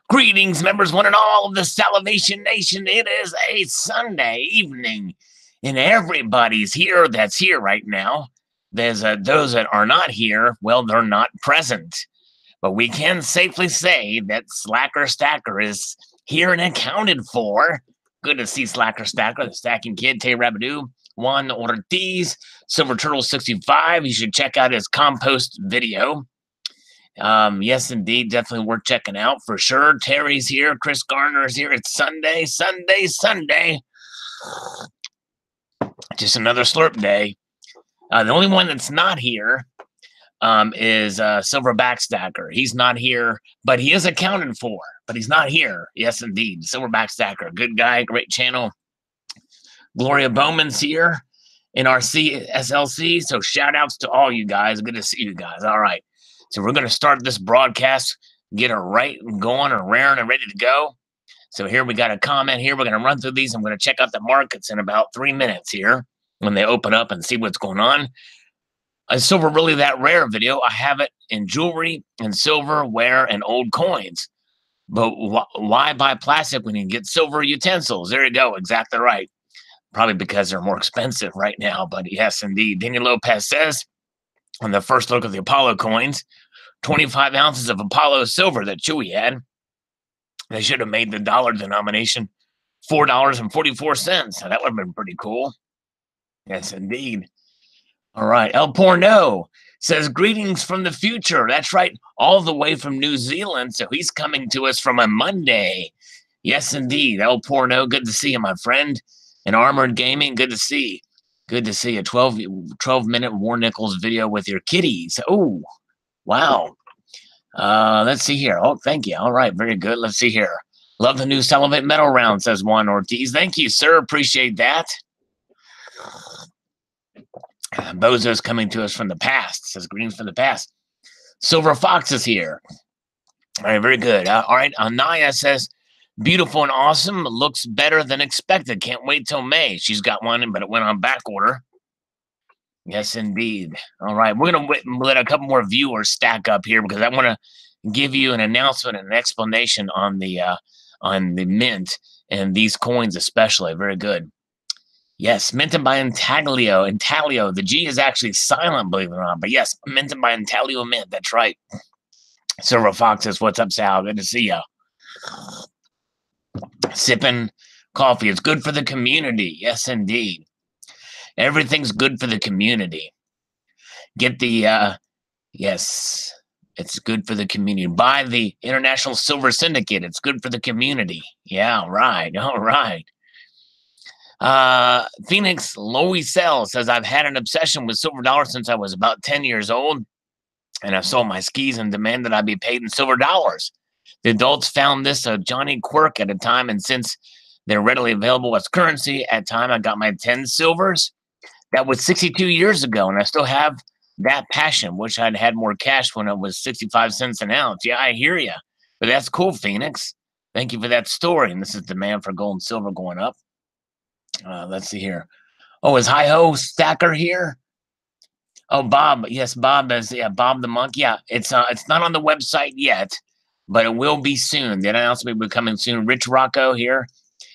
Greetings, members, one and all of the Salivation Nation. It is a Sunday evening, and everybody's here that's here right now. There's those that are not here, well, they're not present. But we can safely say that Slacker Stacker is here and accounted for. Good to see Slacker Stacker, the Stacking Kid, Tay Rabadoo, Juan Ortiz, Silver Turtle 65. You should check out his compost video. Yes, indeed. Definitely worth checking out for sure. Terry's here. Chris Garner's here. It's Sunday. Just another slurp day. The only one that's not here is Silverback Stacker. He's not here, but he is accounted for, but he's not here. Yes, indeed. Silverback Stacker. Good guy. Great channel. Gloria Bowman's here in our SLC. So shout outs to all you guys. Good to see you guys. All right. So we're going to start this broadcast, get her right and going and raring and ready to go. So here we got a comment here. We're going to run through these. I'm going to check out the markets in about 3 minutes here when they open up and see what's going on. A silver really that rare video. I have it in jewelry and silverware and old coins. But why buy plastic when you can get silver utensils? There you go. Exactly right. Probably because they're more expensive right now. But yes, indeed. Daniel Lopez says, on the first look of the Apollo coins, 25 ounces of Apollo silver that Chewy had. They should have made the dollar denomination $4.44. Now, that would have been pretty cool. Yes, indeed. All right. El Porno says, greetings from the future. That's right. All the way from New Zealand. So he's coming to us from a Monday. Yes, indeed. El Porno, good to see you, my friend. And Armored Gaming, good to see. Good to see a 12-minute War Nichols video with your kitties. Oh, wow. Let's see here. Oh, thank you. All right, very good. Let's see here. Love the new Salivate Metal round, says Juan Ortiz. Thank you, sir. Appreciate that. Bozo's coming to us from the past, says greetings from the past. Silver Fox is here. All right, very good. All right, Anaya says, beautiful and awesome. Looks better than expected. Can't wait till May. She's got one, but it went on back order. Yes, indeed. All right. We're going to let a couple more viewers stack up here because I want to give you an announcement and an explanation on the mint and these coins especially. Very good. Yes, minted by Intaglio. Intaglio. The G is actually silent, believe it or not. But yes, minted by Intaglio Mint. That's right. Silver Fox says, what's up, Sal? Good to see you. Sipping coffee. It's good for the community. Yes, indeed. Everything's good for the community. Get the, yes, it's good for the community. Buy the International Silver Syndicate. It's good for the community. Yeah, all right. All right. Phoenix Loisel says, I've had an obsession with silver dollars since I was about 10 years old, and I sold my skis and demanded I be paid in silver dollars. The adults found this a Johnny quirk at a time, and since they're readily available as currency, at time I got my 10 silvers. That was 62 years ago, and I still have that passion. Wish I'd had more cash when it was 65 cents an ounce. Yeah, I hear you. But that's cool, Phoenix. Thank you for that story. And this is demand for gold and silver going up. Let's see here. Oh, is Hi-Ho Stacker here? Oh, Bob. Yes, Bob is, yeah, Bob the Monk. Yeah, it's not on the website yet, but it will be soon. The announcement will be coming soon. Rich Rocco here.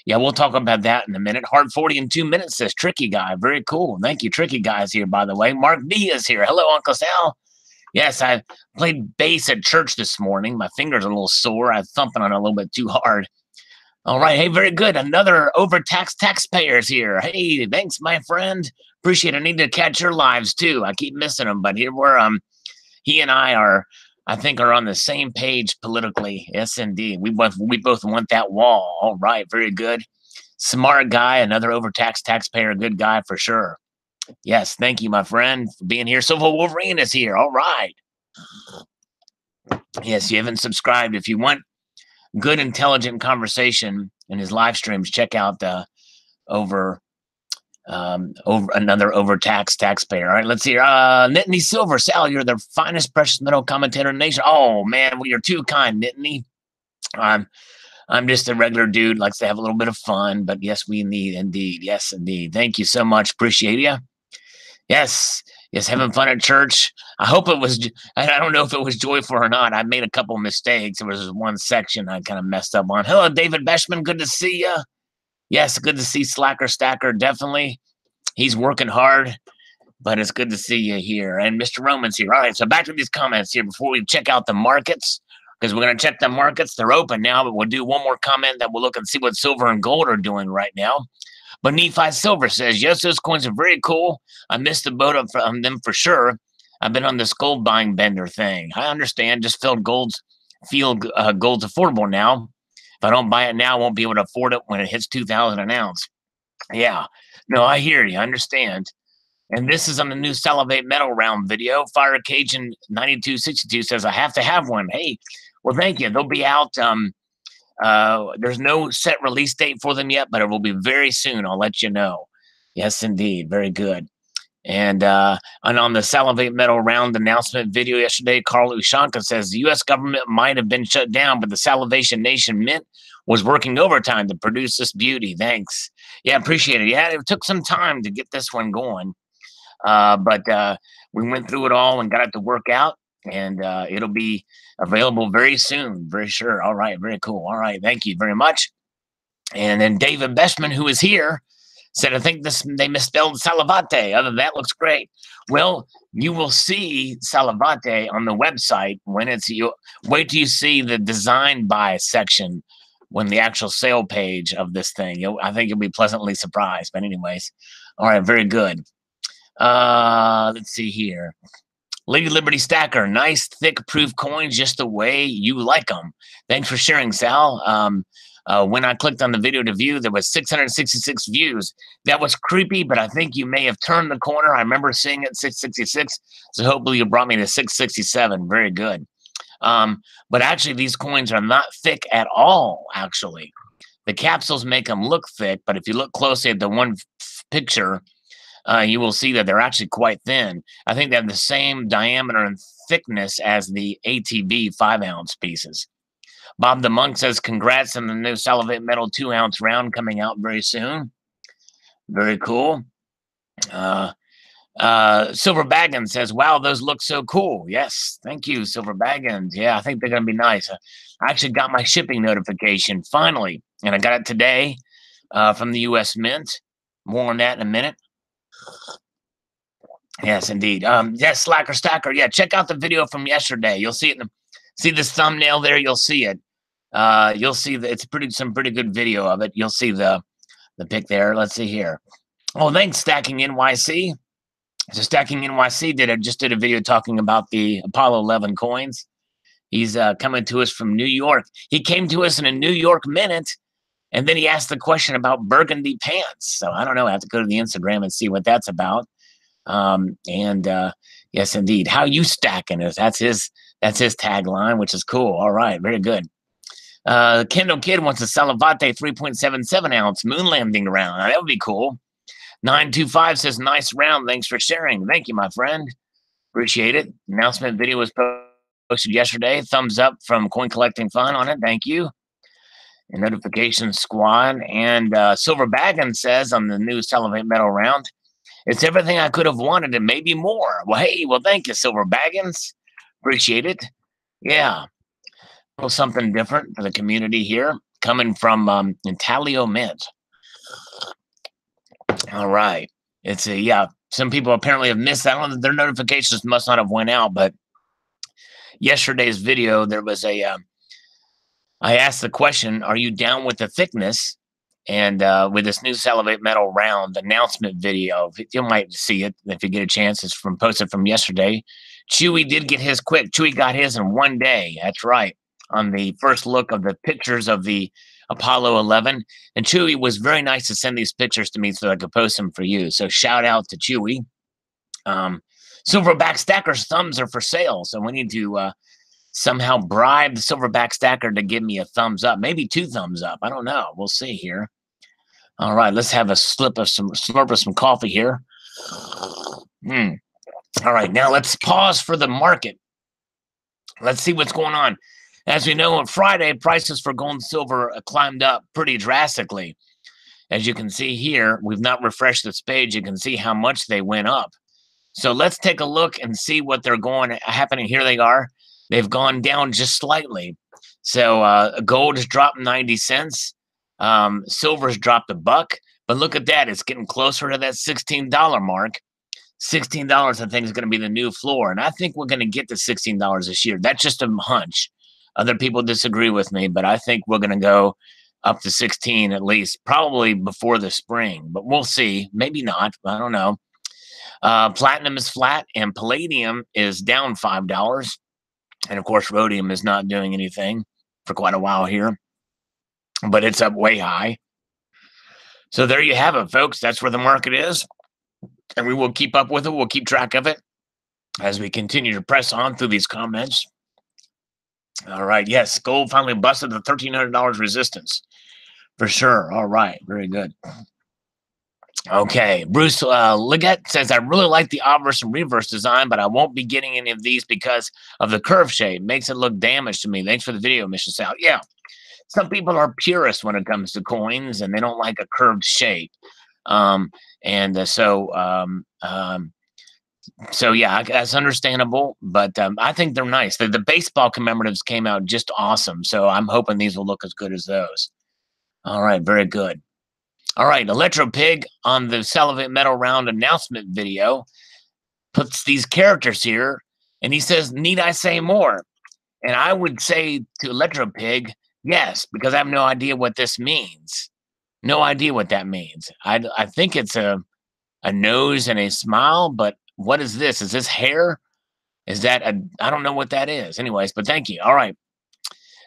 Yeah, we'll talk about that in a minute. Hard 40 in 2 minutes, says Tricky Guy. Very cool. Thank you, Tricky Guy's here, by the way. Mark D is here. Hello, Uncle Sal. Yes, I played bass at church this morning. My finger's a little sore. I'm thumping on it a little bit too hard. All right. Hey, very good. Another overtaxed taxpayers here. Hey, thanks, my friend. Appreciate it. I need to catch your lives, too. I keep missing them, but here we're, he and I think are on the same page politically. Yes, indeed. We both want that wall. All right. Very good. Smart guy. Another overtaxed taxpayer. Good guy for sure. Yes. Thank you, my friend, for being here. Silver Wolverine is here. All right. Yes. You haven't subscribed. If you want good, intelligent conversation in his live streams, check out over another overtaxed taxpayer. All right, let's see here. Nittany Silver, Sal, you're the finest precious metal commentator in the nation. Oh man, well, you're too kind, Nittany. I'm just a regular dude, likes to have a little bit of fun, but yes, we need indeed. Yes, indeed. Thank you so much. Appreciate you. Yes, Yes, having fun at church. I hope it was. I don't know if it was joyful or not. I made a couple mistakes. There was one section I kind of messed up on. Hello, David Beshman. Good to see you. Yes, good to see Slacker Stacker. Definitely, he's working hard, but it's good to see you here. And Mr. Roman's here. All right, so back to these comments here before we check out the markets, because we're going to check the markets. They're open now, but we'll do one more comment that we'll look and see what silver and gold are doing right now. But Nephi Silver says, yes, those coins are very cool. I missed the boat on them for sure. I've been on this gold buying bender thing. I understand. Just feel gold's affordable now. If I don't buy it now, I won't be able to afford it when it hits 2,000 an ounce. Yeah. No, I hear you. I understand. And this is on the new Salivate Metal Round video. Fire Cajun 9262 says, I have to have one. Hey, well, thank you. They'll be out. There's no set release date for them yet, but it will be very soon. I'll let you know. Yes, indeed. Very good. And on the Salivate Metal Round announcement video yesterday, Carl Ushanka says the U.S. government might have been shut down, but the Salivation Nation Mint was working overtime to produce this beauty. Thanks. Yeah, appreciate it. Yeah, it took some time to get this one going, but we went through it all and got it to work out, and it'll be available very soon. Very sure. All right. Very cool. All right. Thank you very much. And then David Beshman, who is here, said, I think they misspelled Salivate. Other than that, looks great. Well, you will see Salivate on the website when wait till you see the design by section when the actual sale page of this thing. I think you'll be pleasantly surprised. But anyways, all right, very good. Let's see here. Lady Liberty Stacker, nice thick proof coins, just the way you like them. Thanks for sharing, Sal. When I clicked on the video to view, there was 666 views. That was creepy, but I think you may have turned the corner. I remember seeing it 666, so hopefully you brought me to 667. Very good. But actually, these coins are not thick at all, actually. The capsules make them look thick, but if you look closely at the one picture, you will see that they're actually quite thin. I think they have the same diameter and thickness as the ATB 5-ounce pieces. Bob the Monk says, congrats on the new Salivate Metal 2-ounce round coming out very soon. Very cool. Silver Baggins says, wow, those look so cool. Yes, thank you, Silver Baggins. Yeah, I think they're going to be nice. I actually got my shipping notification finally, and I got it today from the U.S. Mint. More on that in a minute. Yes, indeed. Yes, Slacker Stacker. Yeah, check out the video from yesterday. You'll see it. See this thumbnail there. You'll see it. You'll see that it's some pretty good video of it. You'll see the pic there. Let's see here. Oh, thanks, Stacking NYC. So Stacking NYC just did a video talking about the Apollo 11 coins. He's coming to us from New York. He came to us in a New York minute, and then he asked the question about burgundy pants. So I don't know. I have to go to the Instagram and see what that's about. Yes, indeed. How you stacking is that's his tagline, which is cool. All right, very good. Kendall Kid wants a Salivate 3.77 ounce moon landing round. That would be cool. 925 says, nice round. Thanks for sharing. Thank you, my friend. Appreciate it. Announcement video was posted yesterday. Thumbs up from Coin Collecting Fun on it. Thank you. And Notification Squad. And Silver Baggin says on the new Salivate Metal round, it's everything I could have wanted and maybe more. Well, hey, thank you, Silver Baggins. Appreciate it. Yeah. A little something different for the community here, coming from Intaglio Mint. All right. It's some people apparently have missed that. I don't know, their notifications must not have went out, but yesterday's video, there was I asked the question, are you down with the thickness? And with this new Salivate Metal round announcement video, you might see it if you get a chance. It's posted from yesterday. Chewy did get his quick. Chewy got his in one day. That's right. On the first look of the pictures of the Apollo 11. And Chewy was very nice to send these pictures to me so I could post them for you. So shout out to Chewy. Silverback Stacker's thumbs are for sale. So we need to somehow bribe the Silverback Stacker to give me a thumbs up. Maybe 2 thumbs up. I don't know. We'll see here. All right. Let's have a slurp of some coffee here. All right. Now let's pause for the market. Let's see what's going on. As we know, on Friday, prices for gold and silver climbed up pretty drastically. As you can see here, we've not refreshed this page. You can see how much they went up. So let's take a look and see what they're going happening. Here they are. They've gone down just slightly. So gold has dropped 90 cents. Silver's dropped $1. But look at that. It's getting closer to that $16 mark. $16, I think, is going to be the new floor. And I think we're going to get to $16 this year. That's just a hunch. Other people disagree with me, but I think we're going to go up to 16 at least, probably before the spring. But we'll see. Maybe not. I don't know. Platinum is flat, and palladium is down $5. And, of course, rhodium is not doing anything for quite a while here. But it's up way high. So there you have it, folks. That's where the market is. And we will keep up with it. We'll keep track of it as we continue to press on through these comments. All right. Yes, gold finally busted the $1,300 resistance. For sure. All right. Very good. Okay. Bruce Liggett says, I really like the obverse and reverse design, but I won't be getting any of these because of the curve shape. Makes it look damaged to me. Thanks for the video, Mr. Sal. Yeah. Some people are purists when it comes to coins, and they don't like a curved shape. So yeah, that's understandable, but I think they're nice. The baseball commemoratives came out just awesome, so I'm hoping these will look as good as those. All right, very good. All right, ElectroPig on the Salivate Metal Round announcement video puts these characters here, and he says, need I say more? And I would say to ElectroPig, yes, because I have no idea what this means. No idea what that means. I think it's a nose and a smile, but what is this? Is this hair? Is that I don't know what that is. Anyways, but thank you. All right.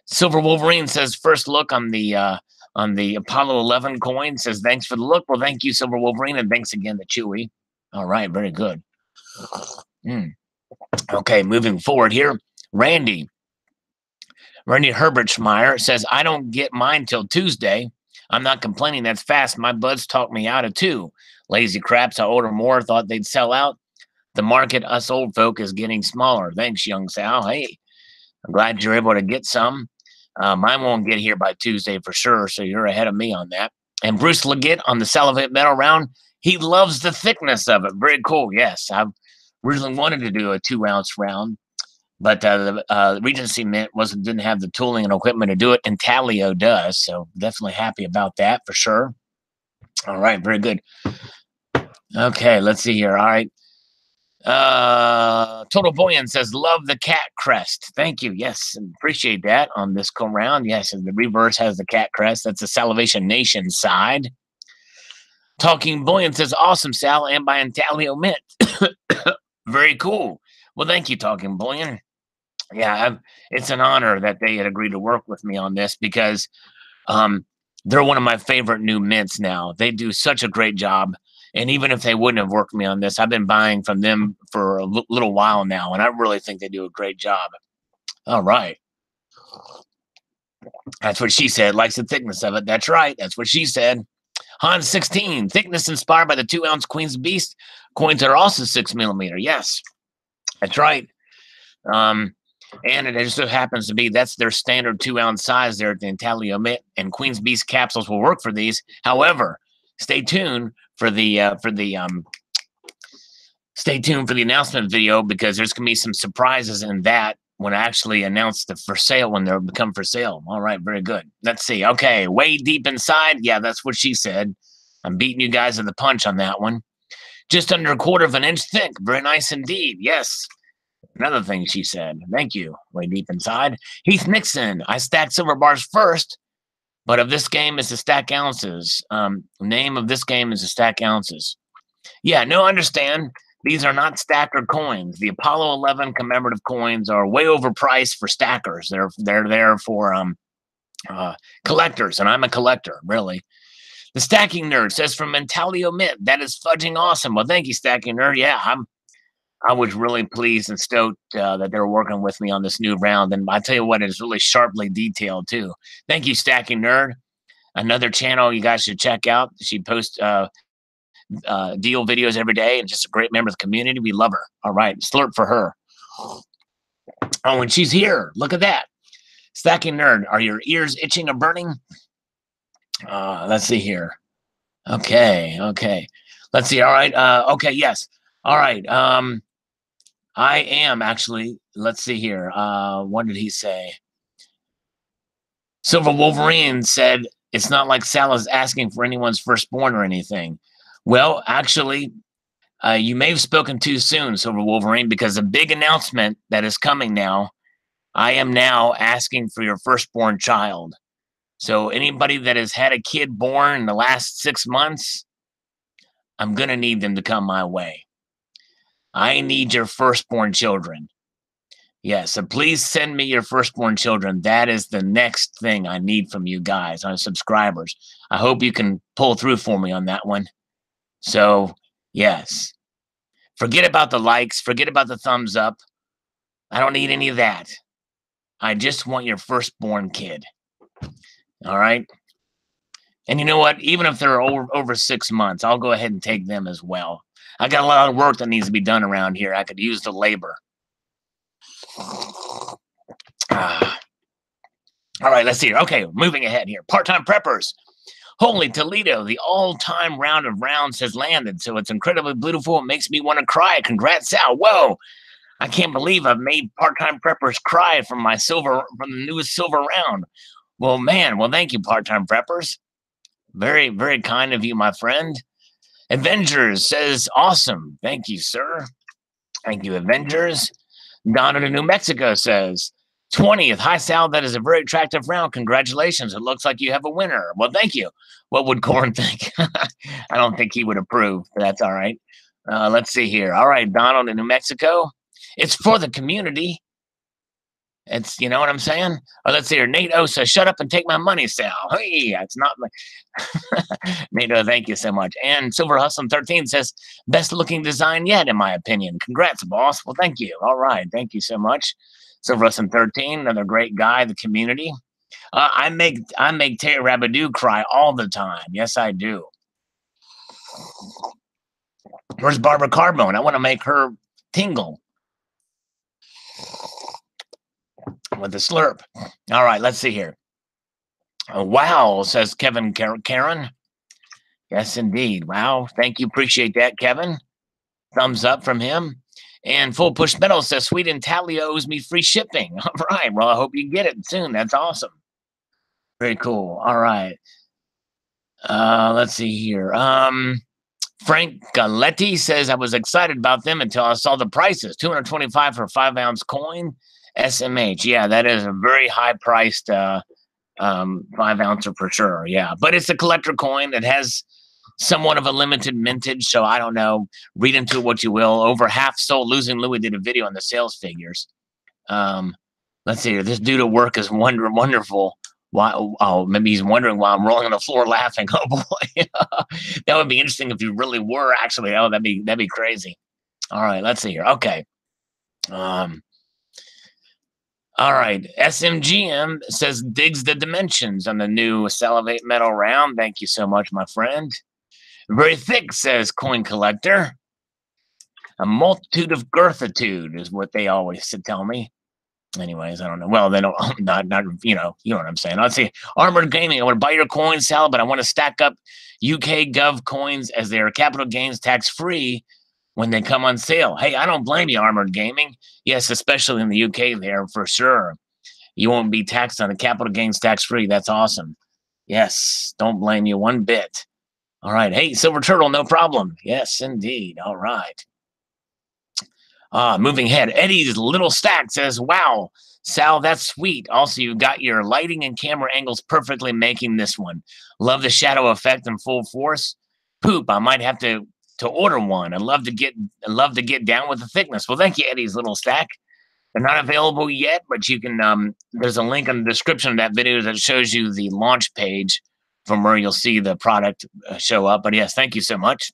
Silver Wolverine says first look on the Apollo 11 coin. Says thanks for the look. Well, thank you, Silver Wolverine, and thanks again to Chewy. All right, very good. Okay, moving forward here. Randy Herbertschmeyer says I don't get mine till Tuesday. I'm not complaining. That's fast. My buds talked me out of 2. Lazy craps. I order more. Thought they'd sell out. The market, us old folk, is getting smaller. Thanks, young Sal. Hey, I'm glad you're able to get some. Mine won't get here by Tuesday for sure, so you're ahead of me on that. And Bruce Leggett on the Salivate Metal Round, he loves the thickness of it. Very cool. Yes, I originally wanted to do a 2-ounce round, but the Regency Mint didn't have the tooling and equipment to do it, and Talio does. So definitely happy about that for sure. All right, very good. Okay, let's see here. All right. Total Boyan says, love the cat crest. Thank you. Yes, appreciate that on this come round. Yes, and the reverse has the cat crest. That's the Salivation Nation side. Talking Boyan says, awesome, Sal, and by Talio Mint. Very cool. Well, thank you, Talking Boyan. Yeah, it's an honor that they had agreed to work with me on this because they're one of my favorite new mints now. They do such a great job. And even if they wouldn't have worked with me on this, I've been buying from them for a little while now, and I really think they do a great job. All right. That's what she said. Likes the thickness of it. That's right. That's what she said. Hans 16. Thickness inspired by the 2-ounce Queen's Beast. Coins that are also 6 millimeter. Yes. That's right. And it just so happens to be that's their standard 2-ounce size there at the Intalio Mint, and Queen's Beast capsules will work for these. However, stay tuned for the announcement video because there's gonna be some surprises in that when I actually announce the for sale when they'll become for sale. All right, very good. Let's see. Okay, way deep inside. Yeah, that's what she said. I'm beating you guys to the punch on that one. Just under a quarter of an inch thick. Very nice indeed. Yes. Another thing she said. Thank you. Way deep inside. Heath Nixon. I stacked silver bars first. But of this game is to stack ounces. Name of this game is to stack ounces. Yeah, no, understand. These are not stacker coins. The Apollo 11 commemorative coins are way overpriced for stackers. They're there for collectors, and I'm a collector, really. The Stacking Nerd says from Mentalio Mint, that is fudging awesome. Well, thank you, Stacking Nerd. Yeah, I was really pleased and stoked that they were working with me on this new round. And I tell you what, it's really sharply detailed, too. Thank you, Stacking Nerd. Another channel you guys should check out. She posts deal videos every day and just a great member of the community. We love her. All right. Slurp for her. Oh, and she's here. Look at that. Stacking Nerd, are your ears itching or burning? Let's see here. Okay. Let's see. All right. Okay, yes. All right. I am actually. Let's see here. What did he say? Silver Wolverine said it's not like Sal is asking for anyone's firstborn or anything. Well, actually, you may have spoken too soon, Silver Wolverine, because a big announcement that is coming now. I am now asking for your firstborn child. So anybody that has had a kid born in the last 6 months, I'm gonna need them to come my way. I need your firstborn children. Yeah, so please send me your firstborn children. That is the next thing I need from you guys on subscribers. I hope you can pull through for me on that one. So, yes. Forget about the likes, forget about the thumbs up. I don't need any of that. I just want your firstborn kid. All right? And you know what? Even if they're over 6 months, I'll go ahead and take them as well. I got a lot of work that needs to be done around here. I could use the labor. All right, let's see here. Okay, moving ahead here. Part-time preppers. Holy Toledo, the all-time round of rounds has landed, so it's incredibly beautiful. It makes me want to cry. Congrats, Sal. Whoa, I can't believe I've made part-time preppers cry from the newest silver round. Well, man, well, thank you, part-time preppers. Very, very kind of you, my friend. Avengers says, awesome. Thank you, sir. Thank you, Avengers. Donna to New Mexico says, 20th. Hi, Sal. That is a very attractive round. Congratulations. It looks like you have a winner. Well, thank you. What would Corn think? I don't think he would approve, but that's all right. Let's see here. All right, Donald in New Mexico. It's for the community. It's, you know what I'm saying? Or let's see here. Nate Osa, shut up and take my money, Sal. Hey, it's not my. Nate, thank you so much. And Silver Hustle 13 says, best looking design yet, in my opinion. Congrats, boss. Well, thank you. All right. Thank you so much. Silver Hustle 13, another great guy, the community. I make Terry Rabadoo cry all the time. Yes, I do. Where's Barbara Carbone? I want to make her tingle with the slurp. All right, let's see here. Wow, says Kevin Karen. Yes, indeed. Wow, thank you. Appreciate that, Kevin. Thumbs up from him. And Full Push Metal says Sweden Tally owes me free shipping. All right, well, I hope you get it soon. That's awesome. Very cool. All right. Let's see here. Frank Galetti says I was excited about them until I saw the prices. $225 for a 5-ounce coin. SMH. Yeah, that is a very high priced 5-ouncer for sure. Yeah, but it's a collector coin that has somewhat of a limited mintage. So I don't know. Read into it what you will. Over half sold. Losing Louis did a video on the sales figures. Let's see here. This dude at work is wonderful. Why? Oh, maybe he's wondering why I'm rolling on the floor laughing. Oh boy, that would be interesting if you really were actually. Oh, that'd be crazy. All right, let's see here. Okay. All right, SMGM says digs the dimensions on the new Salivate Metal round. Thank you so much, my friend. Very thick, says Coin Collector. A multitude of girthitude is what they always tell me. Anyways, I don't know. Well, they don't, not you know what I'm saying. Let's see. Armored Gaming, I want to buy your coins, Sal, but I want to stack up UK Gov coins as they are capital gains tax free when they come on sale. Hey, I don't blame you, Armored Gaming. Yes, especially in the UK there for sure. You won't be taxed on the capital gains tax free. That's awesome. Yes, don't blame you one bit. All right. Hey, Silver Turtle, no problem. Yes, indeed. All right. Moving ahead. Eddie's Little Stack says, wow, Sal, that's sweet. Also, you got your lighting and camera angles perfectly making this one. Love the shadow effect in full force. Poop, I might have to order one. I'd love to get down with the thickness. Well, thank you, Eddie's Little Stack. They're not available yet, but you can there's a link in the description of that video that shows you the launch page from where you'll see the product show up. But yes, thank you so much.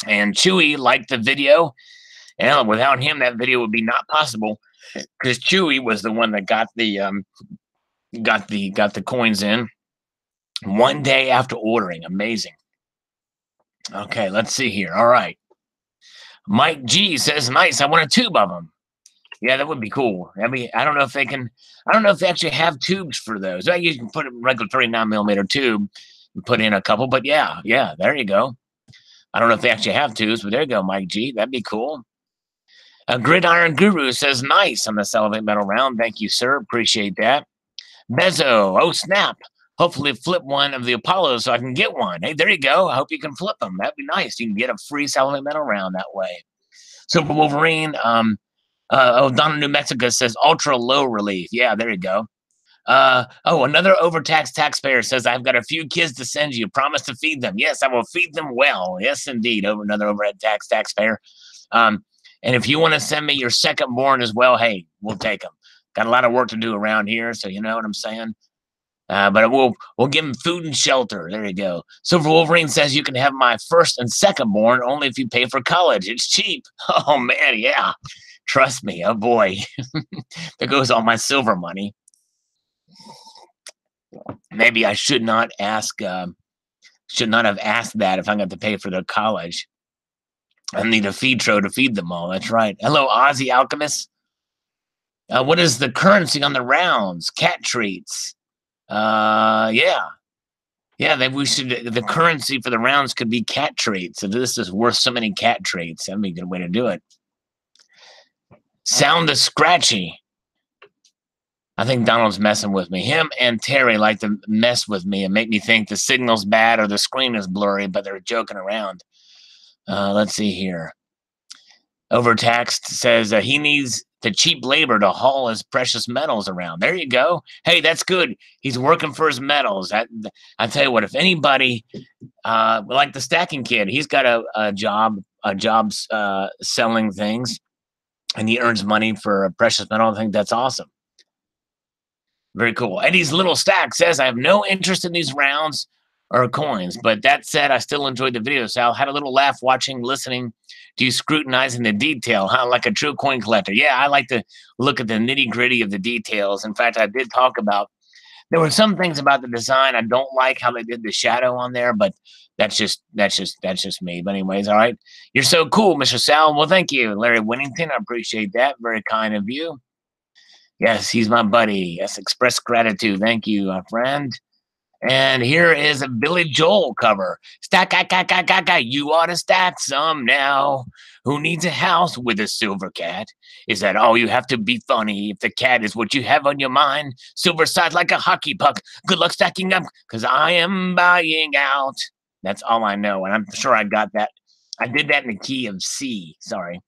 And Chewy liked the video. And without him, that video would be not possible because Chewy was the one that got the coins in one day after ordering. Amazing. Okay, let's see here. All right. Mike G says, nice. I want a tube of them. Yeah, that would be cool. I mean, I don't know if they actually have tubes for those. You can put a regular 39mm tube and put in a couple, but yeah, there you go. I don't know if they actually have twos, but there you go, Mike G. That'd be cool. A Gridiron Guru says nice on the Salivate Metal round. Thank you, sir. Appreciate that. Bezo, oh snap. Hopefully flip one of the Apollos so I can get one. Hey, there you go. I hope you can flip them. That'd be nice. You can get a free Salivate Metal round that way. Super Wolverine, Donna New Mexico says ultra low relief. Yeah, there you go. Another overtaxed taxpayer says, I've got a few kids to send you. Promise to feed them. Yes, I will feed them well. Yes, indeed. Another overhead taxpayer. And if you want to send me your second born as well, hey, we'll take them. Got a lot of work to do around here, so you know what I'm saying. But we'll give them food and shelter. There you go. Silver Wolverine says you can have my first and second born only if you pay for college. It's cheap. Oh man, yeah. Trust me. Oh boy, there goes all my silver money. Maybe I should not ask. Should not have asked that if I'm going to pay for their college. I need a feed tro to feed them all. That's right. Hello, Aussie Alchemist. What is the currency on the rounds? Cat treats. Yeah. We should. The currency for the rounds could be cat treats. So this is worth so many cat treats. That'd be a good way to do it. Sound the scratchy. I think Donald's messing with me. Him and Terry like to mess with me and make me think the signal's bad or the screen is blurry, but they're joking around. Let's see here. Overtaxed says he needs the cheap labor to haul his precious metals around. There you go. Hey, that's good. He's working for his metals. I tell you what, if anybody like the Stacking Kid, he's got a job selling things, and he earns money for a precious metal. I think that's awesome. Very cool. Eddie's Little Stack says, I have no interest in these rounds or coins, but that said, I still enjoyed the video. Sal had a little laugh watching, listening to you scrutinizing the detail, like a true coin collector. Yeah, I like to look at the nitty gritty of the details. In fact, I did talk about, there were some things about the design I don't like how they did the shadow on there, but that's just me. But anyways, all right. You're so cool, Mr. Sal. Well, thank you, Larry Winnington. I appreciate that. Very kind of you. Yes, he's my buddy. Yes, express gratitude. Thank you, my friend. And here is a Billy Joel cover. Stack, you ought to stack some now. Who needs a house with a silver cat? Is that all you have to be funny? If the cat is what you have on your mind, silver side like a hockey puck. Good luck stacking up, because I am buying out. That's all I know, and I'm sure I got that. I did that in the key of C. Sorry.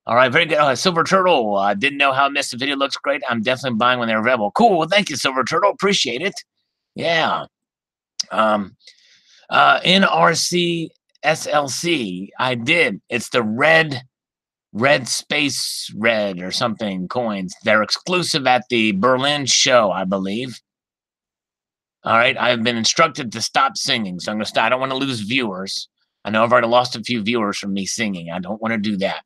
All right, very good. Silver Turtle, didn't know how I missed the video. Looks great. I'm definitely buying when they're available. Cool. Well, thank you, Silver Turtle. Appreciate it. Yeah. NRC SLC, I did. It's the red space red or something coins. They're exclusive at the Berlin show, I believe. All right, I've been instructed to stop singing, so I'm going to stop. I don't want to lose viewers. I know I've already lost a few viewers from me singing. I don't want to do that.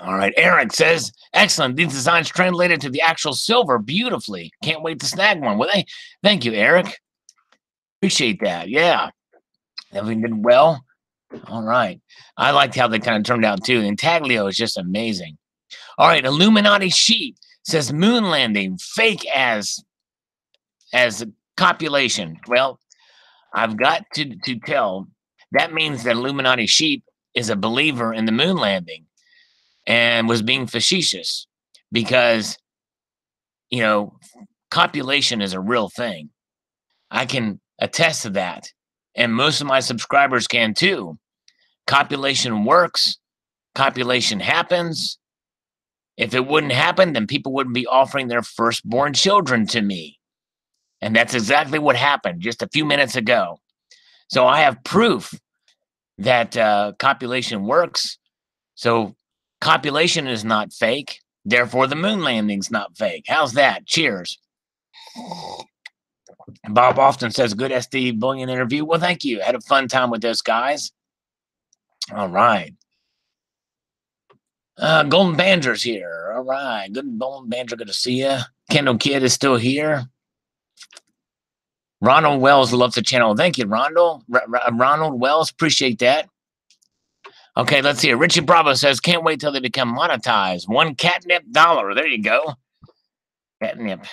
All right, Eric says, excellent. These designs translated to the actual silver beautifully. Can't wait to snag one. Well, thank you, Eric. Appreciate that. Yeah. Everything did well. All right. I liked how they kind of turned out too. Intaglio is just amazing. All right, Illuminati Sheep says moon landing fake as copulation. Well, I've got to tell that means that Illuminati Sheep is a believer in the moon landing and was being facetious because, you know, copulation is a real thing. I can attest to that. And most of my subscribers can too. Copulation works. Copulation happens. If it wouldn't happen, then people wouldn't be offering their firstborn children to me. And that's exactly what happened just a few minutes ago. So I have proof that copulation works. So copulation is not fake. Therefore, the moon landing's not fake. How's that? Cheers. Bob often says, good SD Bullion interview. Well, thank you. Had a fun time with those guys. All right. Golden Banger's here. All right. Good Golden Banger. Good to see you. Kendall Kid is still here. Ronald Wells loves the channel. Thank you, Ronald. Ronald Wells, appreciate that. Okay, let's see. Richie Bravo says, can't wait till they become monetized. $1 catnip. There you go. Catnip.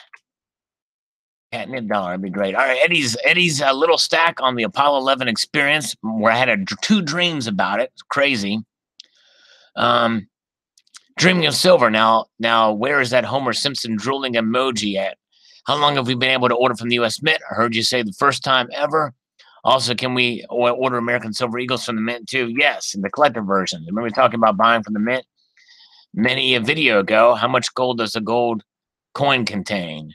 Catnip dollar, that'd be great. All right, Eddie's little stack on the Apollo 11 experience, where I had two dreams about it. It's crazy. Dreaming of silver. Now, where is that Homer Simpson drooling emoji at? How long have we been able to order from the U.S. Mint? I heard you say the first time ever. Also, can we order American Silver Eagles from the Mint too? Yes, in the collector version. Remember talking about buying from the Mint many a video ago? How much gold does a gold coin contain?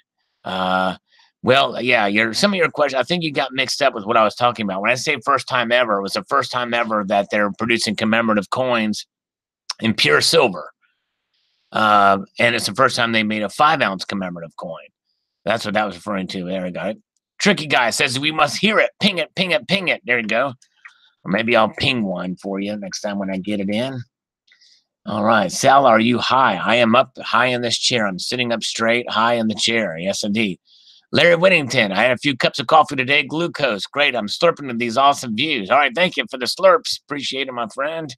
Well, yeah, some of your questions, I think you got mixed up with what I was talking about. When I say first time ever, it was the first time ever that they're producing commemorative coins in pure silver. And it's the first time they made a 5-ounce commemorative coin. That's what that was referring to. There we go. Tricky Guy says we must hear it. Ping it, ping it, ping it. There you go. Or maybe I'll ping one for you next time when I get it in. All right. Sal, are you high? I am up high in this chair. I'm sitting up straight, high in the chair. Yes, indeed. Larry Whittington, I had a few cups of coffee today. Glucose. Great. I'm slurping to these awesome views. All right. Thank you for the slurps. Appreciate it, my friend.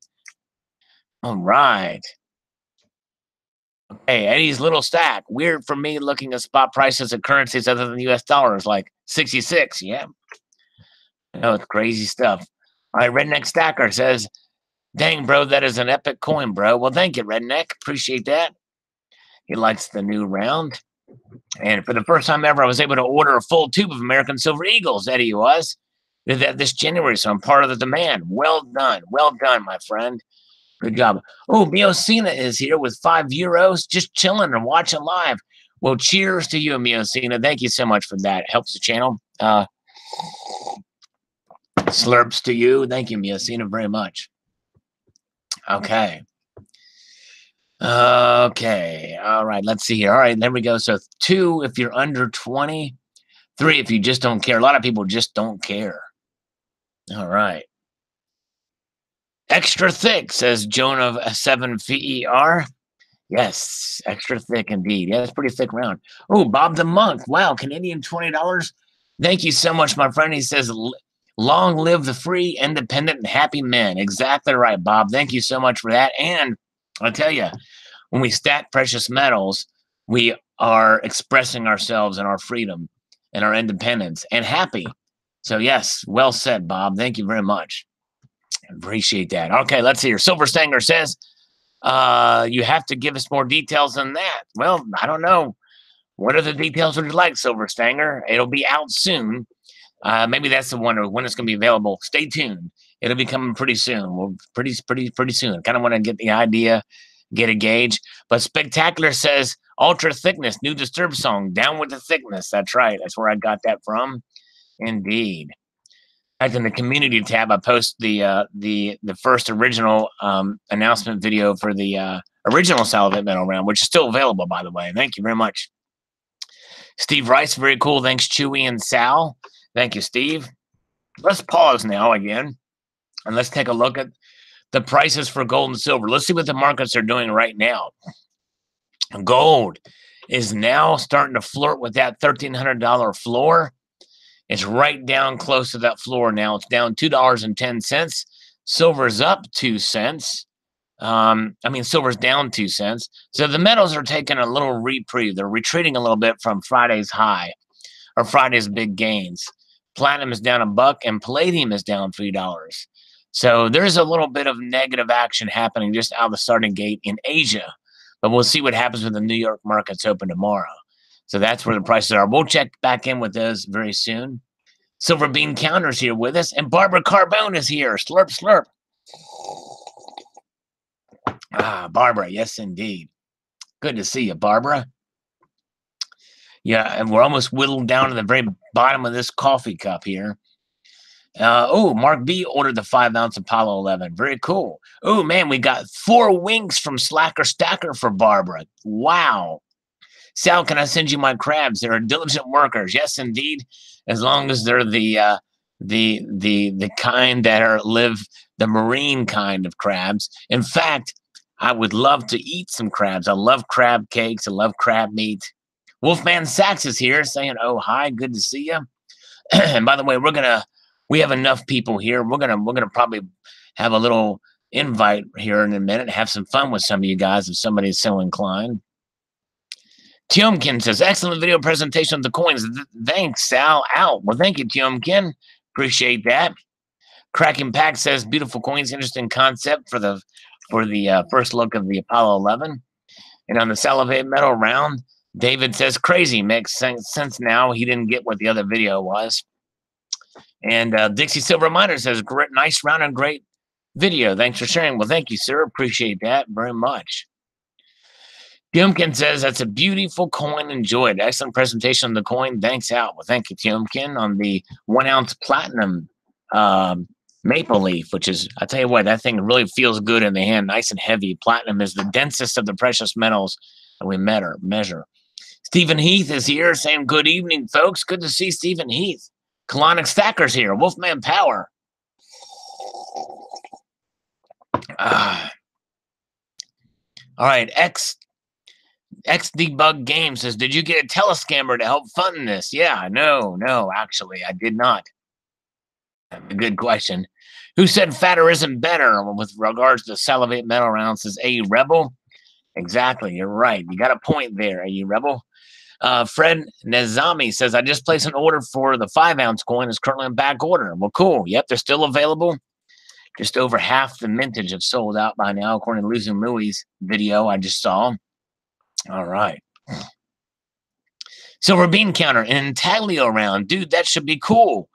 All right. Hey, Eddie's little stack. Weird for me looking at spot prices of currencies other than US dollars, like 66. Yeah. No, it's crazy stuff. All right, Redneck Stacker says, dang, bro, that is an epic coin, bro. Well, thank you, Redneck. Appreciate that. He likes the new round. And for the first time ever, I was able to order a full tube of American Silver Eagles. Eddie was. Did that this January, so I'm part of the demand. Well done. Well done, my friend. Good job. Oh, Miocena is here with €5, just chilling and watching live. Well, cheers to you, Miocena. Thank you so much for that. Helps the channel. Slurps to you. Thank you, Miocena, very much. Okay. Okay. All right. Let's see here. All right. There we go. So 2 if you're under 20. 3 if you just don't care. A lot of people just don't care. All right. Extra thick, says Joan of 7 VER. Yes, extra thick indeed. Yeah, it's pretty thick round. Oh, Bob the Monk. Wow, Canadian $20. Thank you so much, my friend. He says, long live the free, independent, and happy men. Exactly right, Bob. Thank you so much for that. And I'll tell you, when we stack precious metals, we are expressing ourselves and our freedom and our independence and happy. So, yes, well said, Bob. Thank you very much. Appreciate that. Okay, let's see here. Silver Stanger says, you have to give us more details than that. Well, I don't know. What are the details would you like, Silver Stanger? It'll be out soon. Maybe that's the one, or when it's going to be available. Stay tuned. It'll be coming pretty soon. Well, pretty soon. Kind of want to get the idea, get a gauge. But Spectacular says, ultra thickness, new Disturbed song, down with the thickness. That's right. That's where I got that from. Indeed. In the community tab, I post the first original announcement video for the original Salivate Metal round, which is still available, by the way. Thank you very much. Steve Rice, very cool. Thanks, Chewy and Sal. Thank you, Steve. Let's pause now again, and let's take a look at the prices for gold and silver. Let's see what the markets are doing right now. Gold is now starting to flirt with that $1,300 floor. It's right down close to that floor now. It's down $2.10. Silver's up 2 cents. Silver's down 2 cents. So the metals are taking a little reprieve. They're retreating a little bit from Friday's high or Friday's big gains. Platinum is down $1 and palladium is down $3. So there's a little bit of negative action happening just out of the starting gate in Asia. But we'll see what happens when the New York markets open tomorrow. So that's where the prices are. We'll check back in with those very soon. Silver Bean Counter's here with us. And Barbara Carbone is here. Slurp, slurp. Barbara. Yes, indeed. Good to see you, Barbara. Yeah, and we're almost whittled down to the very bottom of this coffee cup here. Mark B ordered the 5-ounce Apollo 11. Very cool. Oh, man, we got 4 winks from Slacker Stacker for Barbara. Wow. Sal, can I send you my crabs? They're diligent workers. Yes, indeed. As long as they're the kind that live the marine kind of crabs. In fact, I would love to eat some crabs. I love crab cakes. I love crab meat. Wolfman Sachs is here saying, oh, hi, good to see you. And by the way, we have enough people here. We're gonna probably have a little invite here in a minute, have some fun with some of you guys if somebody's so inclined. Tiomkin says, excellent video presentation of the coins. Thanks, Sal. Out. Well, thank you, Tiomkin. Appreciate that. Cracking Pack says, beautiful coins, interesting concept for the first look of the Apollo 11. And on the Salivate Metal round, David says, crazy. Makes sense now. He didn't get what the other video was. And Dixie Silver Miner says, great, nice round and great video. Thanks for sharing. Well, thank you, sir. Appreciate that very much. Tiomkin says, that's a beautiful coin. Enjoyed. Excellent presentation on the coin. Thanks out. Well, thank you, Tiomkin, on the 1 ounce platinum maple leaf, which is, I tell you what, that thing really feels good in the hand, nice and heavy. Platinum is the densest of the precious metals that we measure. Stephen Heath is here saying, good evening, folks. Good to see Stephen Heath. Colonic Stacker's here. Wolfman Power. All right, X Debug Game says, did you get a telescammer to help fund this? Yeah, no, actually, I did not. A good question. Who said fatter isn't better with regards to Salivate Metal rounds? Says A Rebel. Exactly, you're right. You got a point there, A Rebel. Fred Nezami says, I just placed an order for the 5 ounce coin. Is currently in back order. Well, cool. Yep, they're still available. Just over half the mintage have sold out by now, according to Losing Louie's video I just saw. All right. Silver Bean Counter, an intaglio round. Dude, that should be cool.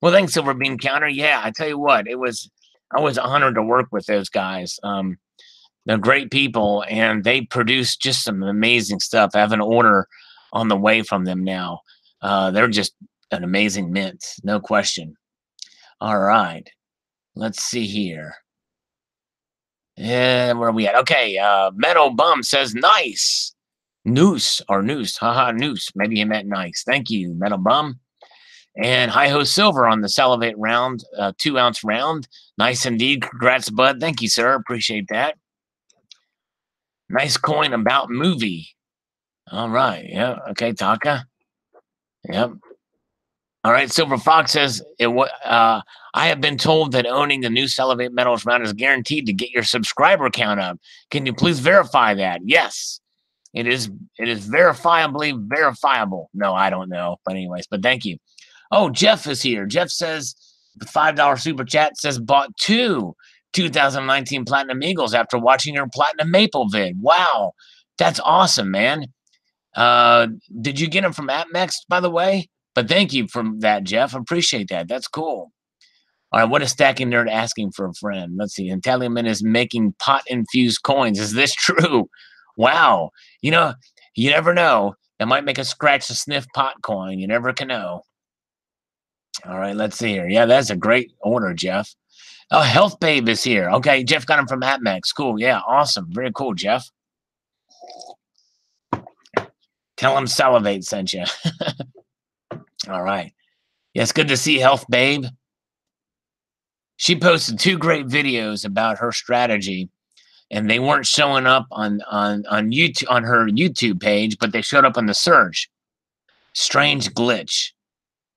Well, thanks, Silver Bean Counter. Yeah, I tell you what, I was honored to work with those guys. They're great people, and they produce just some amazing stuff. I have an order on the way from them now. They're just an amazing mint, no question. All right. Let's see here. Yeah, where are we at? Okay, Meadow Bum says, nice. Noose. Haha, noose. Maybe he meant nice. Thank you, Metal Bum. And Hi-Ho Silver on the Salivate round, 2 ounce round. Nice indeed. Congrats, bud. Thank you, sir. Appreciate that. Nice coin about movie. All right. Yeah. Okay, Taka. Yep. All right. Silver Fox says, I have been told that owning the new Salivate Metals round is guaranteed to get your subscriber count up. Can you please verify that? Yes. It is verifiably verifiable. No, I don't know. But anyways, but thank you. Oh, Jeff is here. Jeff says, the $5 super chat says, bought 2 2019 Platinum Eagles after watching your Platinum Maple vid. Wow. That's awesome, man. Did you get them from AppMex, by the way? But thank you for that, Jeff. Appreciate that. That's cool. All right, what is Stacking Nerd asking for a friend? Let's see. Intelliman is making pot-infused coins. Is this true? Wow. You know, you never know. That might make a scratch to sniff pot coin. You never can know. All right, let's see here. Yeah, that's a great order, Jeff. Oh, Health Babe is here. Okay, Jeff got him from AppMex. Cool. Yeah, awesome. Very cool, Jeff. Tell him Salivate sent you. All right. Yeah, it's good to see Health Babe. She posted 2 great videos about her strategy, and they weren't showing up on YouTube on her YouTube page, but they showed up on the search. Strange glitch.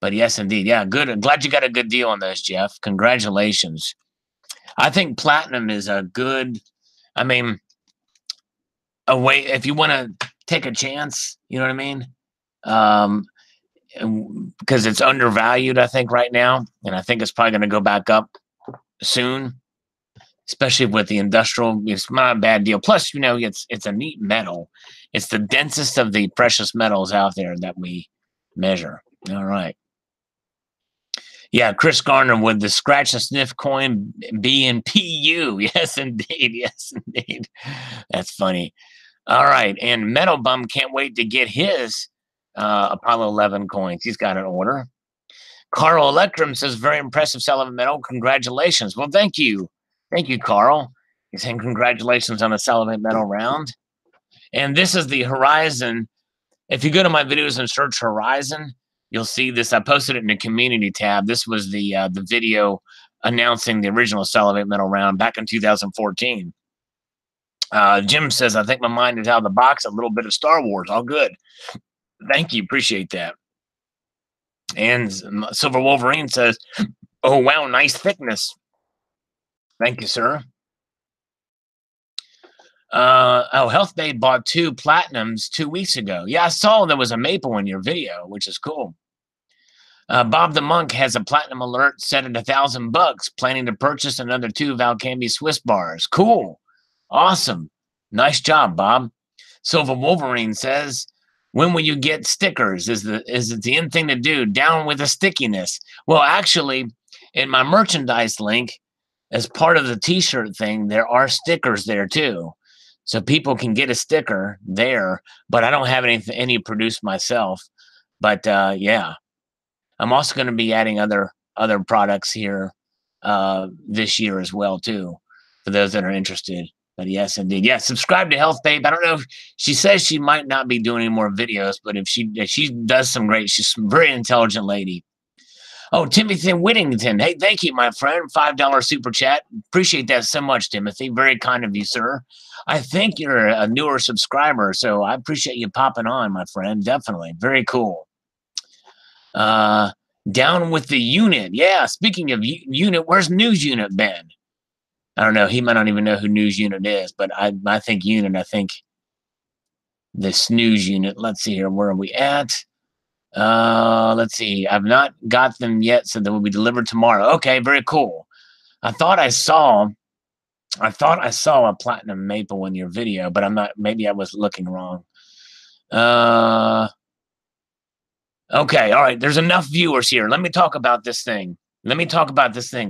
But yes, indeed. Yeah, good. I'm glad you got a good deal on those, Jeff. Congratulations. I think platinum is a good, I mean, a way, if you want to take a chance, you know what I mean? Because it's undervalued, I think, right now. And I think it's probably going to go back up soon, especially with the industrial. It's not a bad deal. Plus, you know, it's a neat metal. It's the densest of the precious metals out there that we measure. All right. Yeah, Chris Garner with the scratch and sniff coin B and PU. Yes, indeed. Yes, indeed. That's funny. All right. And Metal Bum can't wait to get his Apollo 11 coins. He's got an order. Carl Electrum says, very impressive Salivate Metal. Congratulations. Well, thank you. Thank you, Carl. He's saying congratulations on the Salivate Metal round. And this is the Horizon. If you go to my videos and search Horizon, you'll see this. I posted it in the community tab. This was the video announcing the original Salivate Metal round back in 2014. Jim says, I think my mind is out of the box. A little bit of Star Wars. All good. Thank you. Appreciate that. And Silver Wolverine says, oh, wow, nice thickness. Thank you, sir. Oh, Health Babe bought 2 platinums 2 weeks ago. Yeah, I saw there was a maple in your video, which is cool. Bob the Monk has a platinum alert set at $1,000, planning to purchase another 2 Valcambi Swiss bars. Cool. Awesome. Nice job, Bob. Silver Wolverine says, when will you get stickers? Is it the end thing to do? Down with the stickiness. Well, actually, in my merchandise link, as part of the t-shirt thing, there are stickers there too. So people can get a sticker there, but I don't have any produced myself. But yeah. I'm also going to be adding other products here this year as well too, for those that are interested. But yes, indeed, yeah. Subscribe to Health Babe. I don't know if she says she might not be doing any more videos, but if she does some great, she's a very intelligent lady. Oh, Timothy Whittington. Hey, thank you, my friend. $5 super chat. Appreciate that so much, Timothy. Very kind of you, sir. I think you're a newer subscriber, so I appreciate you popping on, my friend. Definitely. Very cool. Down with the unit. Yeah, speaking of unit, where's News Unit been? I don't know. He might not even know who News Unit is, but I think unit. I think the snooze unit. Let's see here. Where are we at? Let's see. I've not got them yet, so they will be delivered tomorrow. Okay, very cool. I thought I saw a platinum maple in your video, but I'm not. Maybe I was looking wrong. Okay, all right. There's enough viewers here. Let me talk about this thing.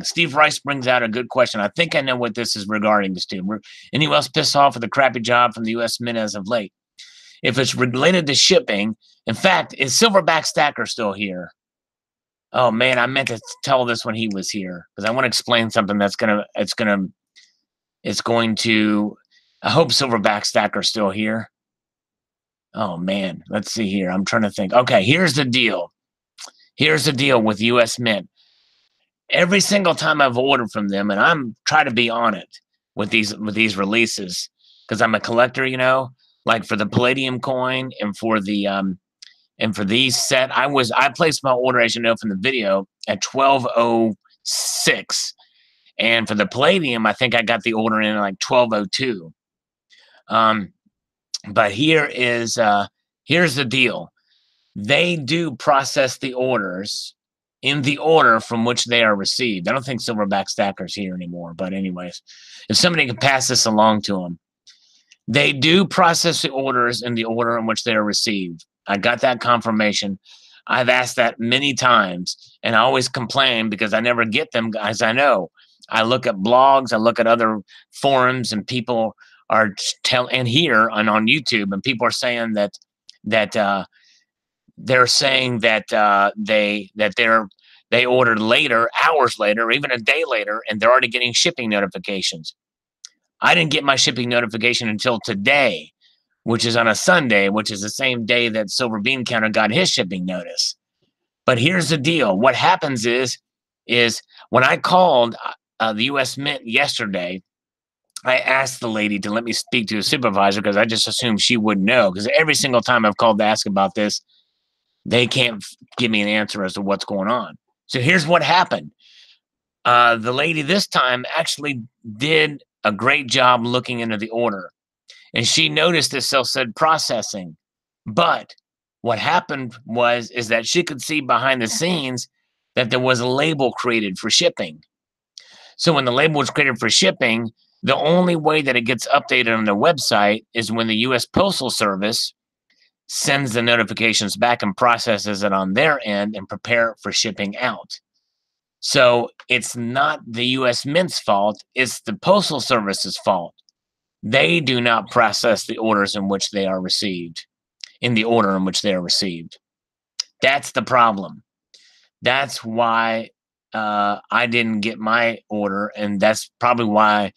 Steve Rice brings out a good question. I think I know what this is regarding to, Steve. Anyone else pissed off with the crappy job from the U.S. Mint as of late? If it's related to shipping, in fact, is Silverback Stacker still here? Oh man, I meant to tell this when he was here because I want to explain something that's going to. I hope Silverback Stacker's still here. Oh man, let's see here. I'm trying to think. Okay, here's the deal. Here's the deal with US Mint. Every single time I've ordered from them, and I'm trying to be on it with these releases, because I'm a collector, you know, like for the Palladium coin and for the these set, I placed my order, as you know from the video, at 12:06. And for the Palladium, I think I got the order in at like 12:02. But here's the deal. They do process the orders in the order from which they are received. I don't think Silverback Stacker's here anymore, but anyways, if somebody can pass this along to them. They do process the orders in the order in which they are received. I got that confirmation. I've asked that many times, and I always complain because I never get them, as I know. I look at blogs, I look at other forums, and people are and here and on YouTube, and people are saying that they're saying that they ordered later, hours later, or even a day later, and they're already getting shipping notifications. I didn't get my shipping notification until today, which is on a Sunday, which is the same day that Silver Bean Counter got his shipping notice. But here's the deal. What happens is when I called the U.S. Mint yesterday, I asked the lady to let me speak to a supervisor because I just assumed she would know. Because every single time I've called to ask about this, they can't give me an answer as to what's going on. So here's what happened. The lady this time actually did a great job looking into the order. And she noticed this said processing. But what happened is that she could see behind the scenes that there was a label created for shipping. So when the label was created for shipping, the only way that it gets updated on the website is when the U.S. Postal Service sends the notifications back and processes it on their end and prepare it for shipping out. So it's not the U.S. Mint's fault, it's the Postal Service's fault. They do not process the orders in which they are received, in the order in which they are received. That's the problem. That's why I didn't get my order, and that's probably why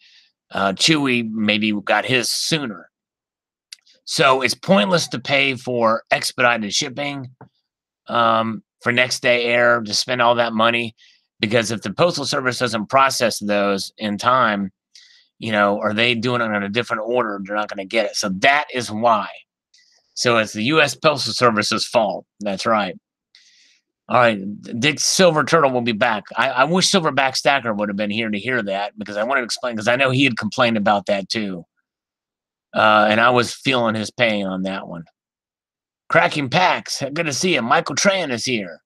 Chewy maybe got his sooner. So it's pointless to pay for expedited shipping for next day air, to spend all that money, because if the Postal Service doesn't process those in time, you know, or they doing it on a different order, they're not going to get it. So that is why. So it's the U.S. Postal Service's fault. That's right. All right, Dick Silver Turtle will be back. I wish Silverback Stacker would have been here to hear that, because I wanted to explain, because I know he had complained about that too. And I was feeling his pain on that one. Cracking packs. Good to see you. Michael Tran is here.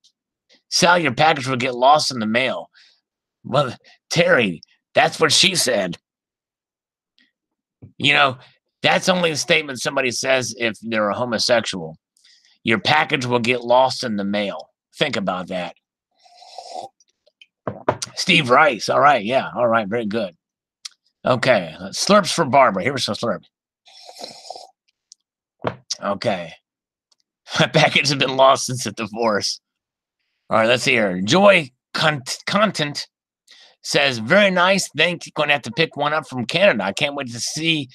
Sal, your package will get lost in the mail. Well, Terry, that's what she said. You know, that's only a statement somebody says if they're a homosexual. Your package will get lost in the mail. Think about that. Steve Rice. All right. Yeah. All right. Very good. Okay. Slurps for Barbara. Here's some slurp. Okay. My package has been lost since the divorce. All right. Let's see here. Joy Content says, very nice. Thank you. Going to have to pick one up from Canada. I can't wait to see.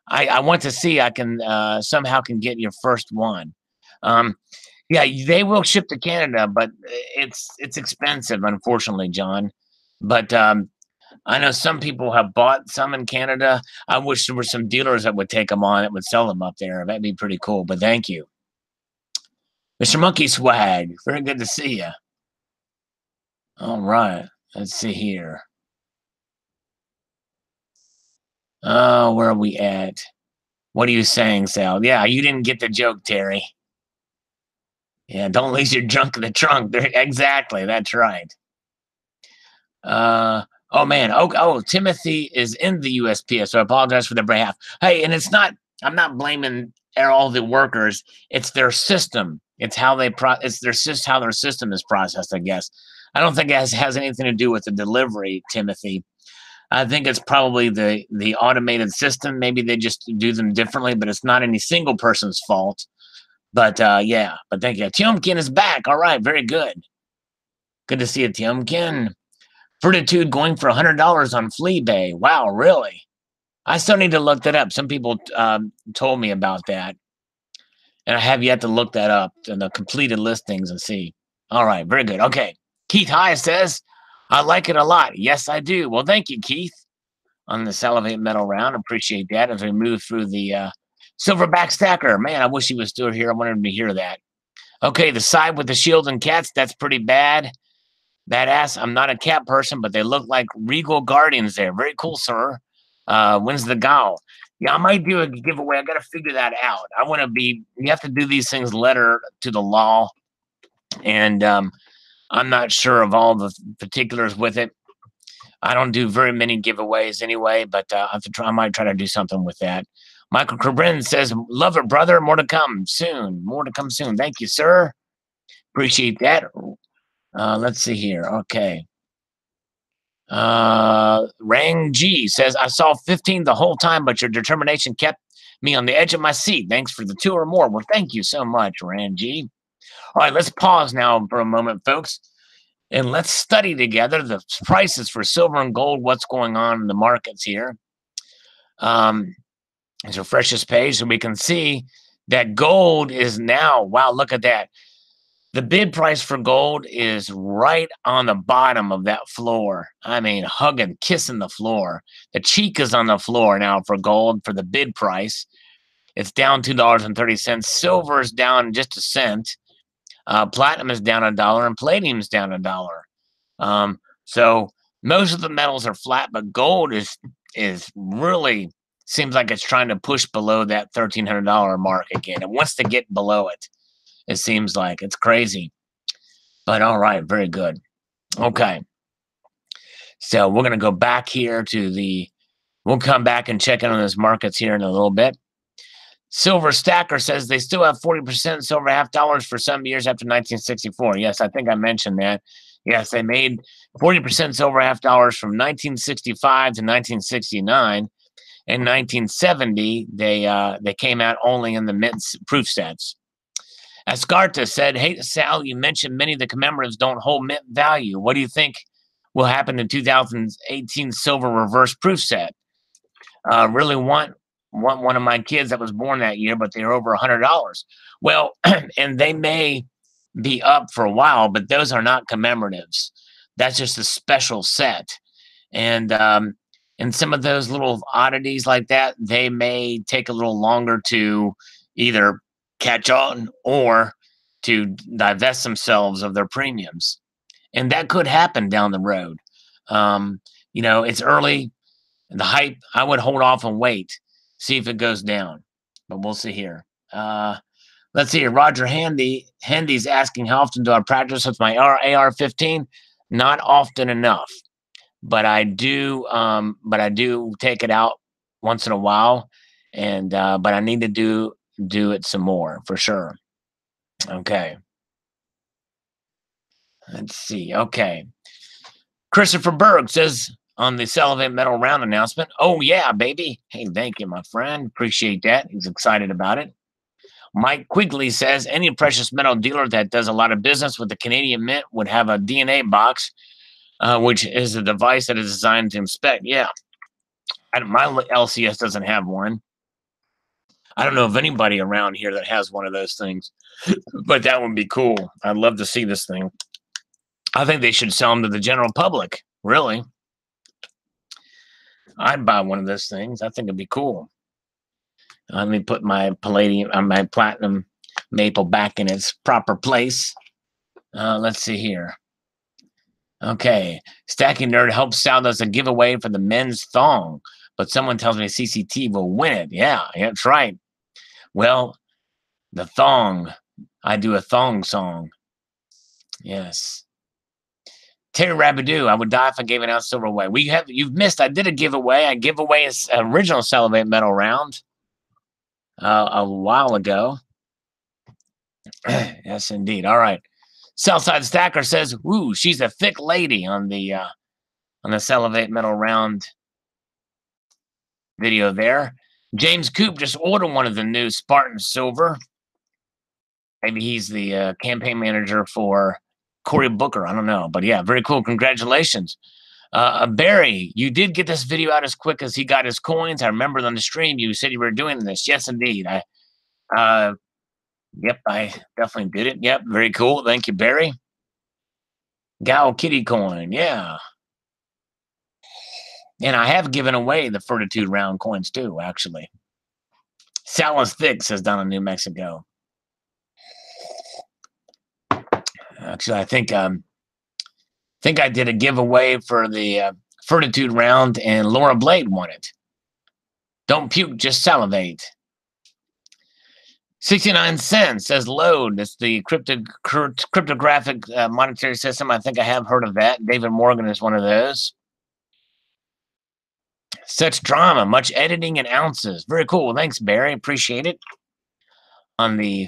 I want to see I can somehow can get your first one. Yeah, they will ship to Canada, but it's expensive, unfortunately, John. But I know some people have bought some in Canada. I wish there were some dealers that would take them on that would sell them up there. That'd be pretty cool. But thank you, Mr. Monkey Swag. Very good to see you. All right, let's see here. Oh, where are we at? What are you saying, Sal? Yeah, you didn't get the joke, Terry. Yeah, don't leave your junk in the trunk. Exactly, that's right. Oh man. Oh, Timothy is in the USPS, so I apologize for the behalf. Hey, and it's not. I'm not blaming all the workers. It's their system. It's how they It's how their system is processed. I guess. I don't think it has anything to do with the delivery, Timothy. I think it's probably the automated system. Maybe they just do them differently, but it's not any single person's fault. But yeah. But thank you. Tiomkin is back. All right. Very good. Good to see you, Tiomkin. Fortitude going for $100 on Fleabay. Wow, really? I still need to look that up. Some people told me about that, and I have yet to look that up in the completed listings and see. All right, very good. Okay. Keith High says, I like it a lot. Yes, I do. Well, thank you, Keith, on the Salivate Metal round. Appreciate that as we move through the Silverback Stacker. Man, I wish he was still here. I wanted to hear that. Okay, the side with the shield and cats, that's pretty bad. Badass. I'm not a cat person, but they look like Regal Guardians there. Very cool, sir. When's the gal? Yeah, I might do a giveaway. I got to figure that out. I want to be, you have to do these things letter to the law. And I'm not sure of all the particulars with it. I don't do very many giveaways anyway, but I might try to do something with that. Michael Cabrin says, love it, brother. More to come soon. More to come soon. Thank you, sir. Appreciate that. Let's see here. Okay. Rang G says, I saw 15 the whole time, but your determination kept me on the edge of my seat. Thanks for the 2 or more. Well, thank you so much, Rang G. All right, let's pause now for a moment, folks, and let's study together the prices for silver and gold, what's going on in the markets here. It's our freshest page, so we can see that gold is now, wow, look at that. The bid price for gold is right on the bottom of that floor. I mean, hugging, kissing the floor. The cheek is on the floor now for gold for the bid price. It's down $2.30. Silver is down just a cent. Platinum is down $1, and palladium is down $1. So most of the metals are flat, but gold is really seems like it's trying to push below that $1,300 mark again. It wants to get below it. It seems like it's crazy, but all right, very good. Okay, so we're gonna go back here to we'll come back and check in on those markets here in a little bit. Silver Stacker says they still have 40% silver $half for some years after 1964. Yes, I think I mentioned that. Yes, they made 40% silver $half from 1965 to 1969. In 1970, they came out only in the mint proof sets. Ascarta said, hey, Sal, you mentioned many of the commemoratives don't hold mint value. What do you think will happen in 2018 silver reverse proof set? Really want one of my kids that was born that year, but they're over $100. Well, and they may be up for a while, but those are not commemoratives. That's just a special set. And some of those little oddities like that, they may take a little longer to either catch on or to divest themselves of their premiums. And that could happen down the road. It's early. The hype, I would hold off and wait. See if it goes down. But we'll see here. Let's see here. Roger Handy's asking how often do I practice with my AR-15? Not often enough, but I do. But I do take it out once in a while, and but I need to do it some more for sure. Okay. Let's see. Okay. Christopher Berg says on the Salivate Metal Round announcement, "Oh yeah, baby." Hey, thank you, my friend. Appreciate that. He's excited about it. Mike Quigley says any precious metal dealer that does a lot of business with the Canadian Mint would have a DNA box, which is a device that is designed to inspect. Yeah, my LCS doesn't have one. I don't know of anybody around here that has one of those things, but that would be cool. I'd love to see this thing. I think they should sell them to the general public. Really, I'd buy one of those things. I think it'd be cool. Let me put my palladium, my platinum maple back in its proper place. Let's see here. Okay, Stacking Nerd helps out as a giveaway for the men's thong, but someone tells me CCT will win it. Yeah, that's right. Well, the thong. I do a thong song. Yes. Terry Rabidoo, I would die if I gave an ounce silver away. You've missed. I did a giveaway. I gave away an original Salivate Metal Round a while ago. Yes, indeed. All right. Southside Stacker says, "Ooh, she's a thick lady" on the Salivate Metal Round video there. James Coop just ordered one of the new Spartan Silver. Maybe he's the campaign manager for Cory Booker. I don't know. But yeah, very cool. Congratulations. Barry, you did get this video out as quick as he got his coins. I remember on the stream you said you were doing this. Yes, indeed. Yep, I definitely did it. Yep, very cool. Thank you, Barry. Gal Kitty coin. Yeah. And I have given away the Fortitude round coins too, actually. Salas Thick says down in New Mexico. Actually, I think I did a giveaway for the Fortitude round, and Laura Blade won it. Don't puke, just salivate. 69 cents says load. It's the cryptographic monetary system. I think I have heard of that. David Morgan is one of those. Such drama, much editing and ounces. Very cool. Thanks, Barry. Appreciate it. On the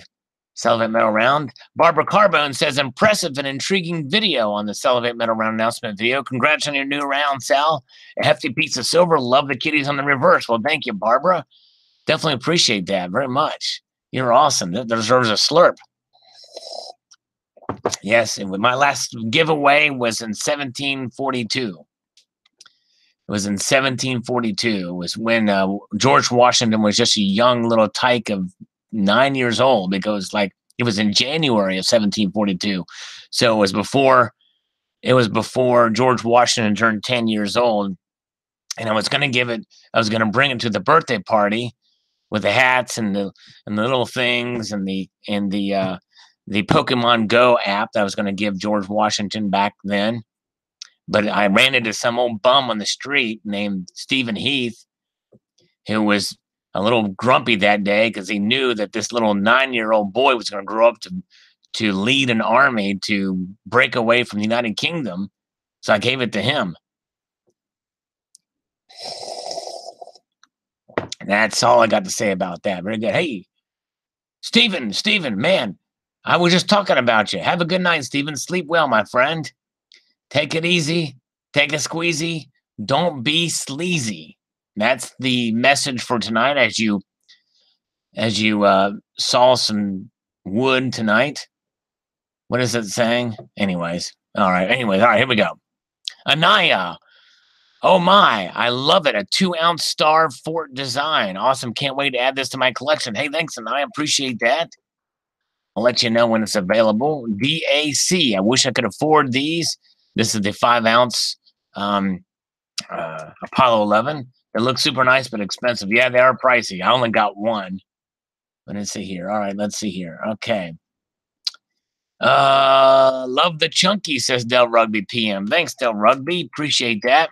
Salivate Metal Round. Barbara Carbone says, impressive and intriguing video on the Salivate Metal Round announcement video. Congrats on your new round, Sal. A hefty piece of silver. Love the kitties on the reverse. Well, thank you, Barbara. Definitely appreciate that very much. You're awesome. That deserves a slurp. Yes, and my last giveaway was in 1742. It was in 1742. It was when George Washington was just a young little tyke of 9 years old, because like it was in January of 1742. So it was before George Washington turned 10 years old. And I was going to bring it to the birthday party with the hats and the little things and the Pokemon Go app that I was going to give George Washington back then. But I ran into some old bum on the street named Stephen Heath, who was a little grumpy that day because he knew that this little 9-year-old boy was going to grow up to lead an army to break away from the United Kingdom. So I gave it to him. That's all I got to say about that. Very good. Hey, Stephen, man, I was just talking about you. Have a good night, Stephen. Sleep well, my friend. Take it easy. Take a squeezy. Don't be sleazy. That's the message for tonight as you saw some wood tonight. What is it saying? Anyways. All right, here we go. Anaya. Oh my, I love it. A 2-ounce star fort design. Awesome. Can't wait to add this to my collection. Hey, thanks, Anaya. Appreciate that. I'll let you know when it's available. DAC. I wish I could afford these. This is the 5-ounce Apollo 11. It looks super nice, but expensive. Yeah, they are pricey. I only got one. Let's see here. All right, let's see here. Okay. Love the chunky, says Del Rugby PM. Thanks, Del Rugby. Appreciate that.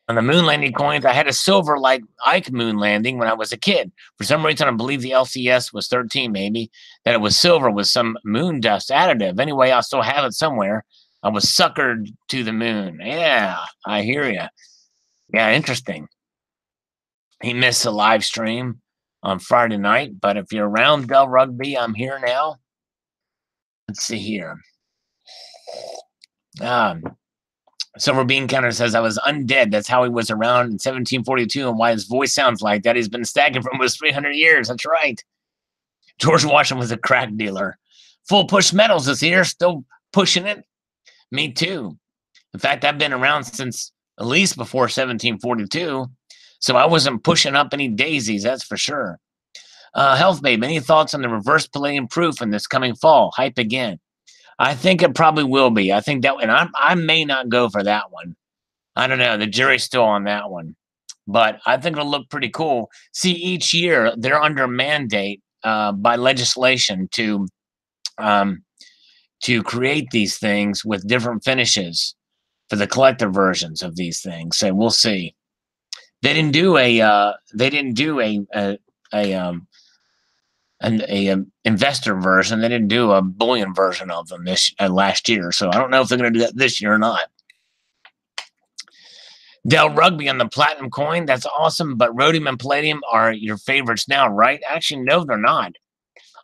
On the moon landing coins, I had a silver like Ike moon landing when I was a kid. For some reason, I believe the LCS was 13, maybe, that it was silver with some moon dust additive. Anyway, I still have it somewhere. I was suckered to the moon. Yeah, I hear you. Yeah, interesting. He missed a live stream on Friday night, but if you're around Del Rugby, I'm here now. Let's see here. Silver Bean Counter says, I was undead. That's how he was around in 1742 and why his voice sounds like that. He's been stacking for almost 300 years. That's right. George Washington was a crack dealer. Full Push Metals is here, still pushing it. Me too. In fact, I've been around since at least before 1742, so I wasn't pushing up any daisies, that's for sure. Health Babe, any thoughts on the reverse palladium proof in this coming fall? Hype again. I think it probably will be. I think that, and I may not go for that one. I don't know. The jury's still on that one, but I think it'll look pretty cool. See, each year they're under mandate by legislation to create these things with different finishes for the collector versions of these things. So we'll see. They didn't do an investor version. They didn't do a bullion version of them this last year. So I don't know if they're going to do that this year or not. Del Rugby on the platinum coin. That's awesome. But rhodium and palladium are your favorites now, right? Actually, no, they're not.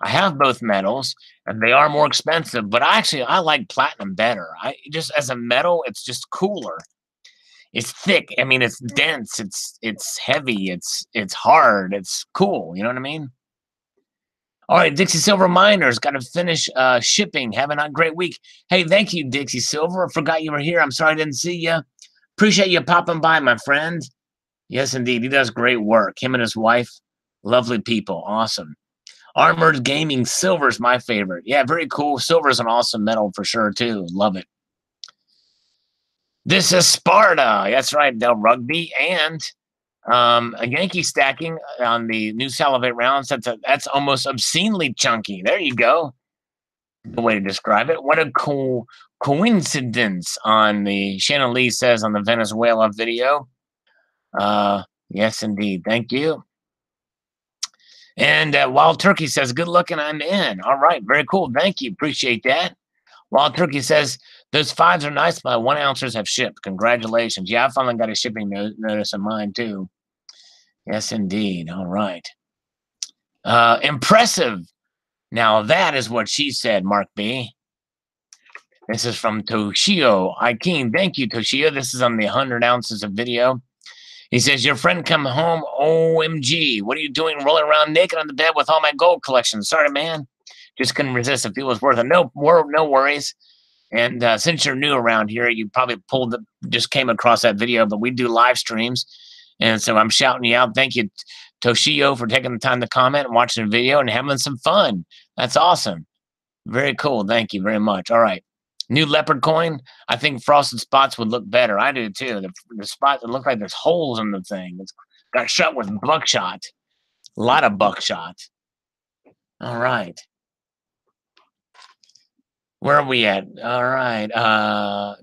I have both metals and they are more expensive, but I like platinum better. I just, as a metal, it's just cooler. It's thick. I mean, it's dense. It's heavy. It's hard. It's cool. You know what I mean? All right, Dixie Silver Miners, got to finish shipping. Having a great week. Hey, thank you, Dixie Silver. I forgot you were here. I'm sorry I didn't see you. Appreciate you popping by, my friend. Yes, indeed. He does great work. Him and his wife, lovely people. Awesome. Armored Gaming Silver is my favorite. Yeah, very cool. Silver is an awesome metal for sure, too. Love it. This is Sparta. That's right, Del Rugby. And a Yankee stacking on the new Salivate rounds. That's almost obscenely chunky. There you go. The way to describe it. What a cool coincidence on the Shannon Lee says on the Venezuela video. Yes, indeed. Thank you. And Wild Turkey says, good looking, I'm in. All right, very cool. Thank you. Appreciate that. Wild Turkey says, those 5s are nice, but 1 ounces have shipped. Congratulations. Yeah, I finally got a shipping notice of mine, too. Yes, indeed. All right. Impressive. Now, that is what she said, Mark B. This is from Toshio Aikin. Thank you, Toshio. This is on the 100 ounces of video. He says, your friend come home, OMG. What are you doing rolling around naked on the bed with all my gold collection? Sorry, man. Just couldn't resist. It was worth it. No worries. And since you're new around here, you probably just came across that video, but we do live streams. And so I'm shouting you out. Thank you, Toshio, for taking the time to comment and watching the video and having some fun. That's awesome. Very cool. Thank you very much. All right. New leopard coin. I think frosted spots would look better. I do too. The spot that look like there's holes in the thing. It's got shut with buckshot. A lot of buckshot. All right. Where are we at? All right.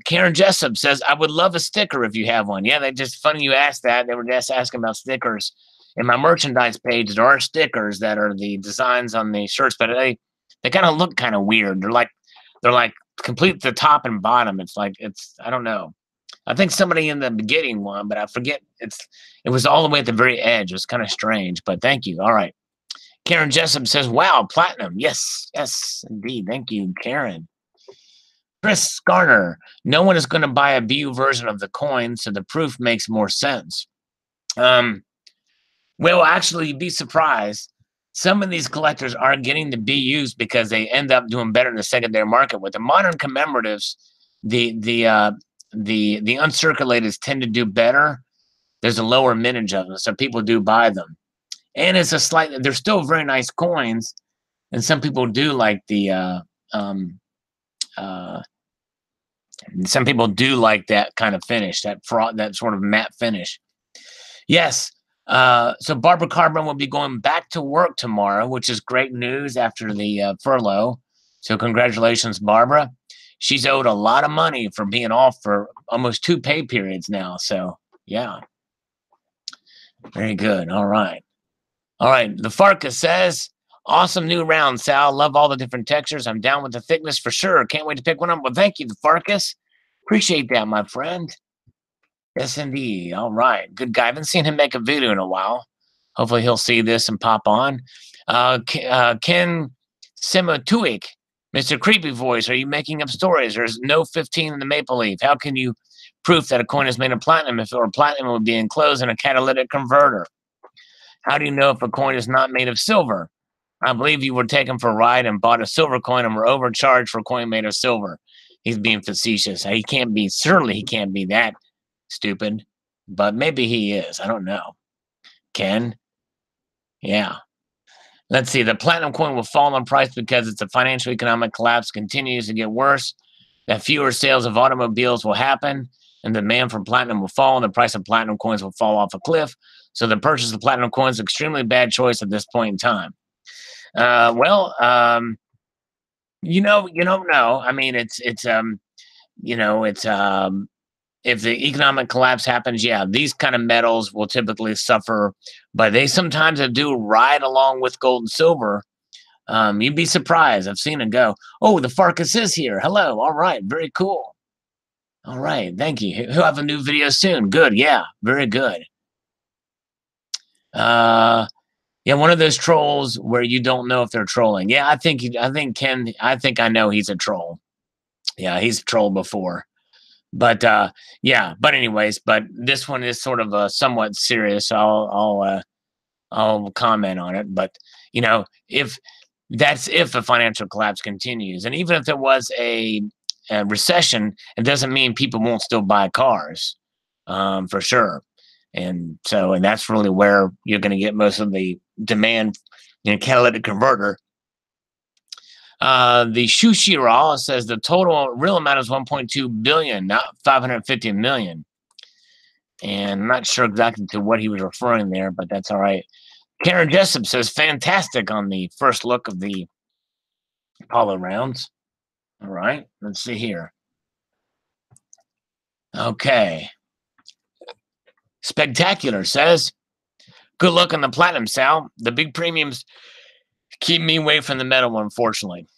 Karen Jessup says, I would love a sticker if you have one. Yeah, that's just funny you asked that. They were just asking about stickers. In my merchandise page, there are stickers that are the designs on the shirts, but they kind of look kind of weird. They're like complete the top and bottom. I don't know. I think somebody in the getting one, but I forget. It was all the way at the very edge. It was kind of strange, but thank you. All right. Karen Jessup says, wow, platinum. Yes, indeed. Thank you, Karen. Chris Garner, no one is going to buy a BU version of the coin, so the proof makes more sense. Well, actually, you'd be surprised. Some of these collectors are getting the BUs because they end up doing better in the secondary market. With the modern commemoratives, the uncirculated tend to do better. There's a lower mintage of them, so people do buy them. And it's they're still very nice coins, and some people do like some people do like that kind of finish, that sort of matte finish. Yes. So Barbara Carbon will be going back to work tomorrow, which is great news after the furlough. So congratulations, Barbara. She's owed a lot of money for being off for almost 2 pay periods now. So Yeah. Very good. All right. All right. The Farkas says, awesome new round, Sal. Love all the different textures. I'm down with the thickness for sure. Can't wait to pick one up. Well, thank you, the Farkas. Appreciate that, my friend. Yes, indeed. All right. Good guy. I haven't seen him make a video in a while. Hopefully he'll see this and pop on. Ken Simatuik, Mr. Creepy Voice, are you making up stories? There's no 15 in the Maple Leaf. How can you prove that a coin is made of platinum? If it were platinum, it would be enclosed in a catalytic converter. How do you know if a coin is not made of silver? I believe you were taken for a ride and bought a silver coin and were overcharged for a coin made of silver. He's being facetious. He can't be, certainly he can't be that stupid, but maybe he is. I don't know. Ken? Yeah. Let's see. The platinum coin will fall in price because it's a financial economic collapse continues to get worse. That fewer sales of automobiles will happen, and the demand for platinum will fall, and the price of platinum coins will fall off a cliff. So the purchase of platinum coins is an extremely bad choice at this point in time. You don't know. I mean, it's if the economic collapse happens, yeah, these kind of metals will typically suffer, but they sometimes do ride along with gold and silver. You'd be surprised. I've seen it go. Oh, the Farkas is here. Hello. All right. Very cool. All right. Thank you. He'll have a new video soon. Good. Yeah. Very good. Yeah, one of those trolls where you don't know if they're trolling. Yeah, I think Ken, I know he's a troll. Yeah, he's trolled before. But yeah, but anyways, but this one is sort of somewhat serious. So I'll comment on it. But if the financial collapse continues, and even if there was a recession, it doesn't mean people won't still buy cars, for sure. And that's really where you're going to get most of the demand in catalytic converter. The Shushira says the total real amount is 1.2 billion, not 550 million. And I'm not sure exactly to what he was referring there, but that's all right. Karen Jessup says fantastic on the first look of the Apollo rounds. All right, let's see here. Okay. Spectacular says, good luck on the platinum, Sal. The big premiums keep me away from the metal, unfortunately.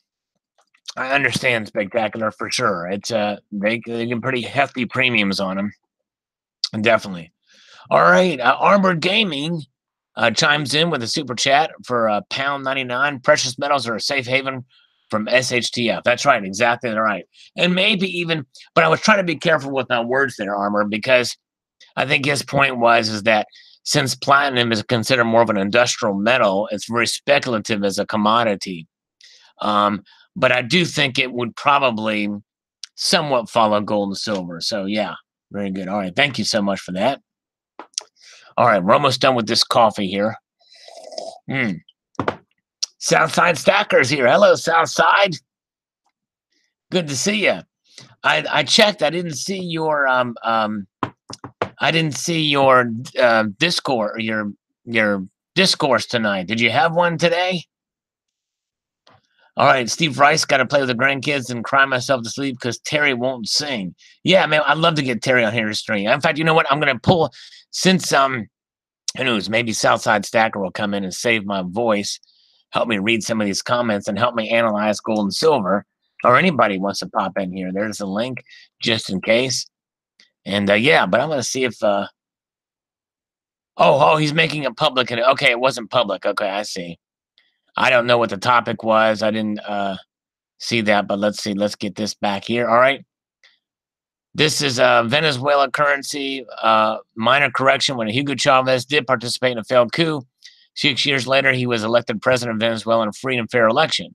I understand Spectacular for sure. It's they get pretty hefty premiums on them. Definitely. All right. Armored Gaming chimes in with a super chat for £1.99. Precious metals are a safe haven from SHTF. That's right. Exactly right. And maybe even, but I was trying to be careful with my words there, Armor, because I think his point is that since platinum is considered more of an industrial metal, it's very speculative as a commodity. But I do think it would probably somewhat follow gold and silver. So yeah, very good. All right. Thank you so much for that. All right. We're almost done with this coffee here. Southside Stackers here. Hello, Southside. Good to see you. I checked. I didn't see your Discord or your discourse tonight. Did you have one today? All right, Steve Rice, got to play with the grandkids and cry myself to sleep because Terry won't sing. Yeah, man, I'd love to get Terry on here to stream. In fact, you know what? I'm gonna pull since who knows, maybe Southside Stacker will come in and save my voice, help me read some of these comments, and help me analyze gold and silver. Or anybody wants to pop in here. There's a link just in case. And yeah, but I'm gonna see if oh, he's making it public. And okay, it wasn't public. Okay, I see. I don't know what the topic was. I didn't see that, but let's see. Let's get this back here. All right. This is Venezuela currency. Minor correction when Hugo Chavez did participate in a failed coup. 6 years later, he was elected president of Venezuela in a free and fair election.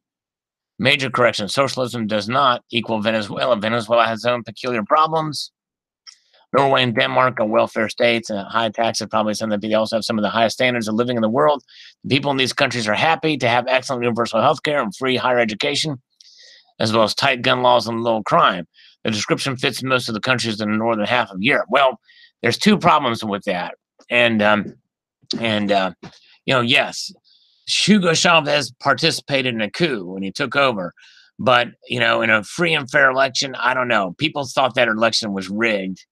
Major correction. Socialism does not equal Venezuela. Venezuela has its own peculiar problems. Norway and Denmark are welfare states, and high taxes probably something that they also have some of the highest standards of living in the world. The people in these countries are happy to have excellent universal health care and free higher education, as well as tight gun laws and low crime. The description fits most of the countries in the northern half of Europe. Well, there's two problems with that. And yes, Hugo Chavez participated in a coup when he took over. But, in a free and fair election, I don't know. People thought that election was rigged.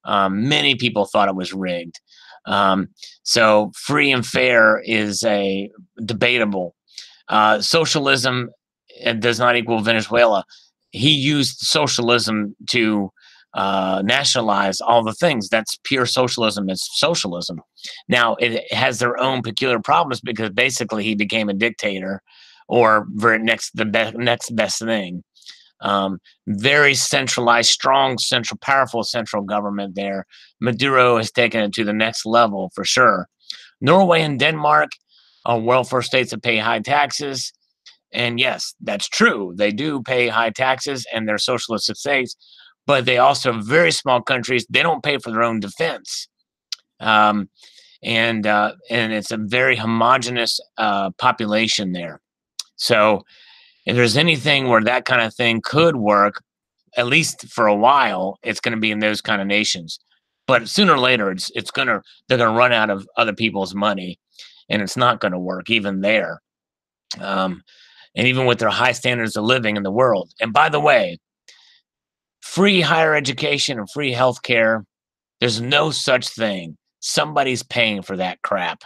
Many people thought it was rigged. So free and fair is a debatable. Socialism does not equal Venezuela. He used socialism to nationalize all the things. That's pure socialism. It's socialism. Now it has their own peculiar problems because basically he became a dictator, or next best thing. Very centralized, strong, powerful central government there. Maduro has taken it to the next level for sure. Norway and Denmark are welfare states that pay high taxes. And yes, that's true. They do pay high taxes and they're socialist states, but they also are very small countries. They don't pay for their own defense. And it's a very homogenous population there. So if there's anything where that kind of thing could work, at least for a while, it's going to be in those kind of nations. But sooner or later, they're going to run out of other people's money, and it's not going to work even there. And even with their high standards of living in the world. And by the way, free higher education and free healthcare, there's no such thing. Somebody's paying for that crap.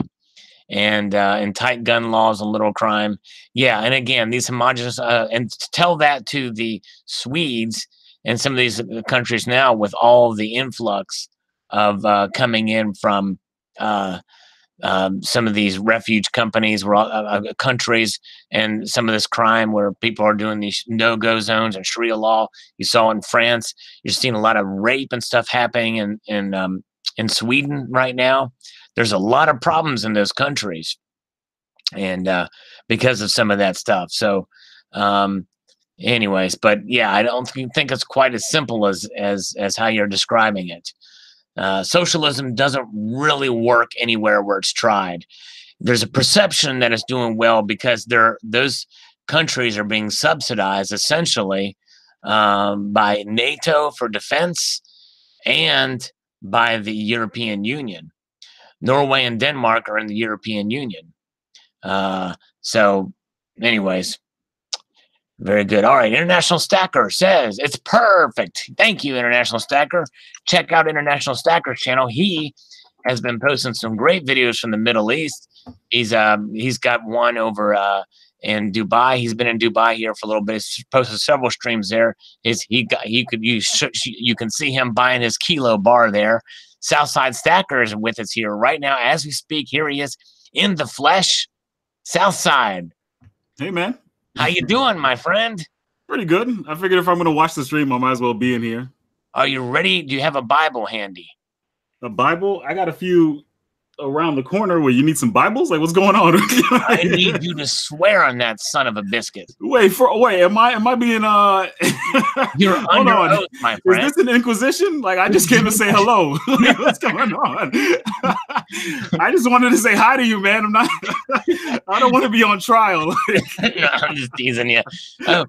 And tight gun laws and little crime. Yeah, and again, these homogenous, and tell that to the Swedes and some of these countries now with all the influx of coming in from some of these refuge companies, countries, and some of this crime where people are doing these no-go zones and Sharia law. You saw in France, you're seeing a lot of rape and stuff happening in Sweden right now. There's a lot of problems in those countries, and because of some of that stuff. So, anyways, but yeah, I don't think it's quite as simple as how you're describing it. Socialism doesn't really work anywhere where it's tried. There's a perception that it's doing well because those countries are being subsidized essentially by NATO for defense and by the European Union. Norway and Denmark are in the European Union. So anyways, very good. All right. International Stacker says it's perfect. Thank you, International Stacker. Check out International Stacker's channel. He has been posting some great videos from the Middle East. He's got one over in Dubai. He's been in Dubai here for a little bit. He's posted several streams there. You can see him buying his kilo bar there. Southside Stacker is with us here right now as we speak. Here he is in the flesh. Southside. Hey, man. How you doing, my friend? Pretty good. I figured if I'm going to watch the stream, I might as well be in here. Are you ready? Do you have a Bible handy? A Bible? I got a few around the corner where you need some Bibles. Like, what's going on? I need you to swear on that son of a biscuit. Wait, am I being You're under oath, my friend. Is this an inquisition? Like, I just came to say hello. What's going on? I just wanted to say hi to you, man. I don't want to be on trial. No, I'm just teasing you. Oh,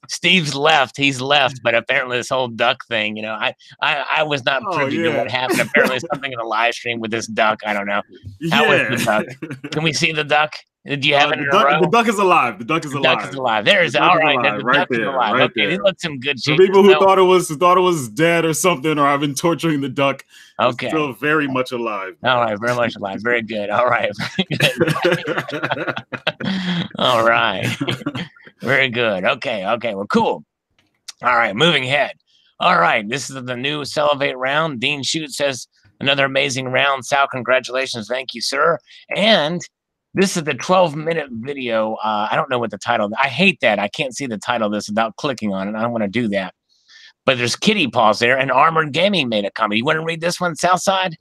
Steve's left. He's left, but apparently this whole duck thing, I was not privy to what happened. Apparently something in the live stream with this duck. I don't know. How was the duck? Can we see the duck? Did you have it in a row? The duck is alive. The duck is alive. Duck is alive. There's all right. The duck is alive. Okay, it looks in good shape. For people who thought it was dead or something, or I've been torturing the duck. Okay. It's still very much alive. All right, very much alive. Very good. All right. All right. Very good. Okay. Well, cool. All right, moving ahead. All right, this is the new Salivate round. Dean Shoot says, another amazing round. Sal, congratulations. Thank you, sir. And this is the 12-minute video. I don't know what the title is. I hate that. I can't see the title of this without clicking on it. I don't want to do that. But there's Kitty Paws there, and Armored Gaming made a comment. You want to read this one, Southside?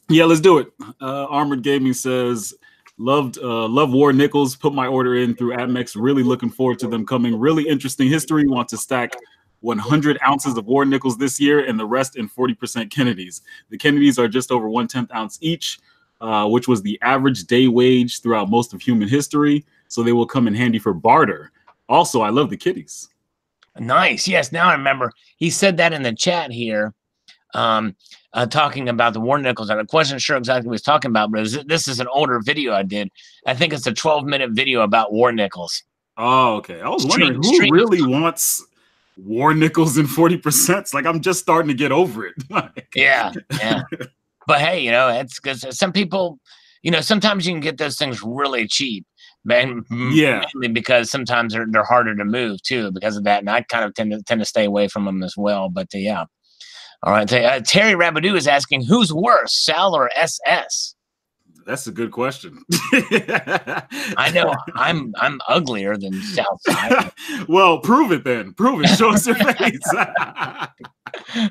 Yeah, let's do it. Armored Gaming says, love War Nickels. Put my order in through Amex. Really looking forward to them coming. Really interesting history. Want to stack 100 ounces of War Nickels this year and the rest in 40% Kennedys. The Kennedys are just over 1/10 ounce each, which was the average day wage throughout most of human history. So they will come in handy for barter. Also, I love the kitties. Nice. Yes. Now I remember he said that in the chat here, talking about the War Nickels. I wasn't sure exactly what he was talking about, but this is an older video I did. I think it's a 12-minute video about War Nickels. Oh, okay. I was wondering who really wants war nickels and 40%. It's like I'm just starting to get over it. Yeah. But hey, it's because some people, sometimes you can get those things really cheap. Yeah. Mainly because sometimes they're harder to move too because of that, and I kind of tend to stay away from them as well. But yeah, all right. Terry Rabadou is asking, who's worse, Sal or SS? That's a good question. I know I'm uglier than Southside. Well, prove it then. Prove it. Show us your face. You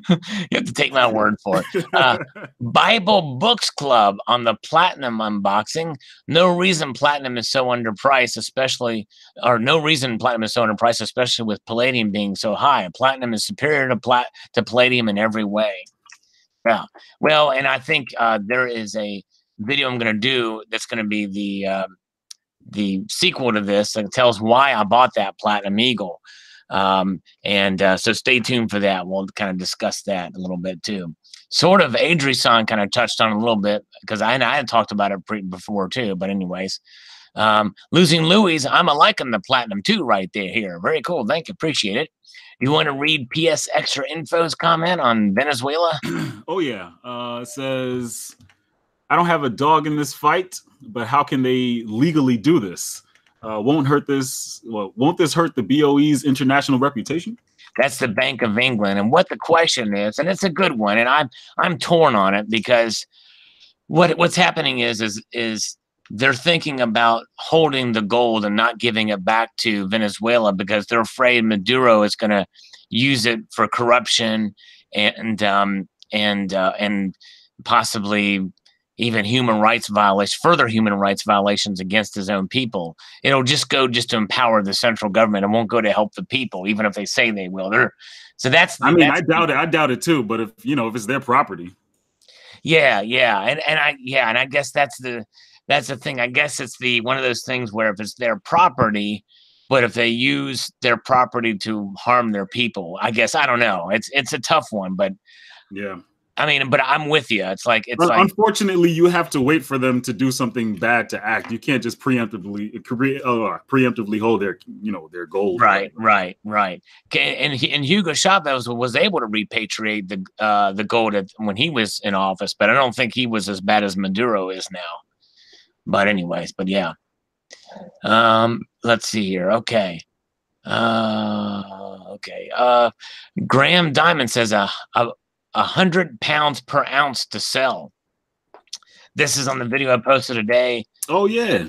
have to take my word for it. Bible Books Club on the Platinum unboxing. No reason Platinum is so underpriced, especially with Palladium being so high. Platinum is superior to Palladium in every way. Yeah. Well, and I think there is a video I'm going to do that's going to be the sequel to this that tells why I bought that Platinum Eagle. So stay tuned for that. We'll kind of discuss that a little bit too. Sort of Adri-san kind of touched on a little bit because I had talked about it before too. But anyways, Losing Louis, I'm liking the Platinum 2 right there here. Very cool. Thank you. Appreciate it. You want to read PS Extra Info's comment on Venezuela? Oh, yeah. It says, I don't have a dog in this fight, but how can they legally do this? Won't this hurt the BOE's international reputation? That's the Bank of England. And what the question is, and it's a good one, and I'm torn on it because what's happening is they're thinking about holding the gold and not giving it back to Venezuela because they're afraid Maduro is going to use it for corruption and possibly even further human rights violations against his own people. It'll just go to empower the central government. It won't go to help the people, even if they say they will. I doubt it too. But if it's their property. Yeah. And I guess that's the thing. I guess it's one of those things where if it's their property, but if they use their property to harm their people, I guess, I don't know. It's a tough one, but yeah. I mean, but I'm with you. Unfortunately, you have to wait for them to do something bad to act. You can't just preemptively hold their gold. Right. And Hugo Chavez was able to repatriate the gold when he was in office, but I don't think he was as bad as Maduro is now. But anyways, yeah. Let's see here. Okay. Graham Diamond says 100 pounds per ounce to sell. This is on the video I posted today. Oh yeah.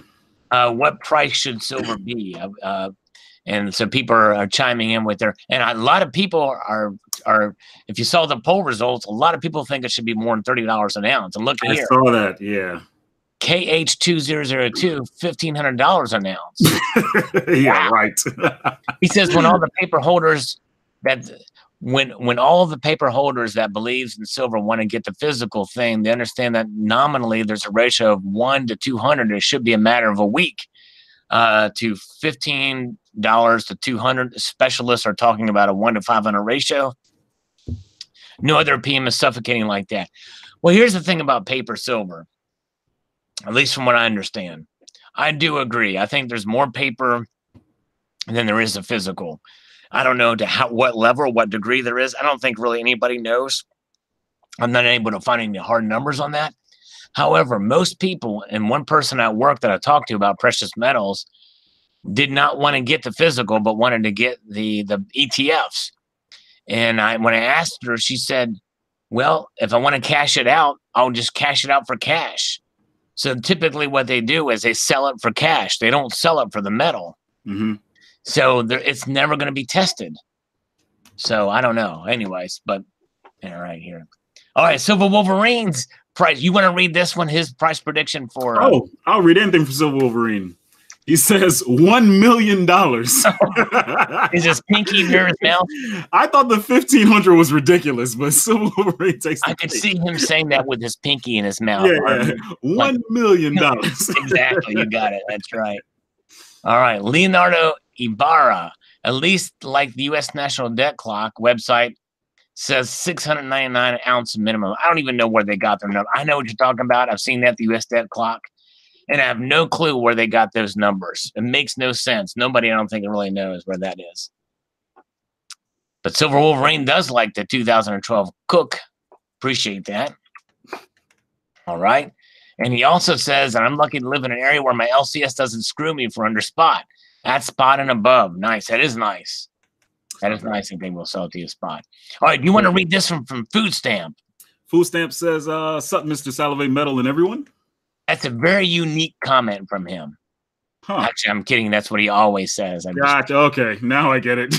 What price should silver be? And so people are chiming in with and a lot of people are. If you saw the poll results, a lot of people think it should be more than $30 an ounce. And look here. I saw that. Yeah. KH2002, $1,500 an ounce. Yeah, right. He says when all the paper holders that believes in silver want to get the physical thing, they understand that nominally there's a ratio of 1 to 200. It should be a matter of a week to $15 to 200. Specialists are talking about a 1 to 500 ratio. No other PM is suffocating like that. Well, here's the thing about paper silver, at least from what I understand. I do agree. I think there's more paper than there is a physical. I don't know what level, what degree there is. I don't think really anybody knows. I'm not able to find any hard numbers on that. However, most people, and one person at work that I talked to about precious metals, did not want to get the physical, but wanted to get the ETFs. And when I asked her, she said, well, if I want to cash it out, I'll just cash it out for cash. So typically what they do is they sell it for cash. They don't sell it for the metal. Mm-hmm. So it's never going to be tested. So I don't know. Anyways, but right here. All right, Silver Wolverine's price. You want to read this one? His price prediction for? I'll read anything for Silver Wolverine. He says $1 million. Is his pinky near his mouth? I thought the 1,500 was ridiculous, but Silver Wolverine takes. I could see him saying that with his pinky in his mouth. Yeah, $1 million. Exactly, you got it. That's right. All right, Leonardo Ibarra, at least like the U.S. National Debt Clock website, says 699 ounce minimum. I don't even know where they got their number. I know what you're talking about. I've seen that, the U.S. Debt Clock, and I have no clue where they got those numbers. It makes no sense. Nobody, I don't think, really knows where that is. But Silver Wolverine does like the 2012 Cook. Appreciate that. All right. And he also says, and I'm lucky to live in an area where my LCS doesn't screw me for under spot. At spot and above. Nice. That is nice. That is nice. I think we'll sell it to you spot. All right. You want to read this from Food Stamp? Food Stamp says, sup, Mr. Salivate Metal and everyone. That's a very unique comment from him. Huh. Actually, I'm kidding. That's what he always says. Gotcha. Okay. Now I get it.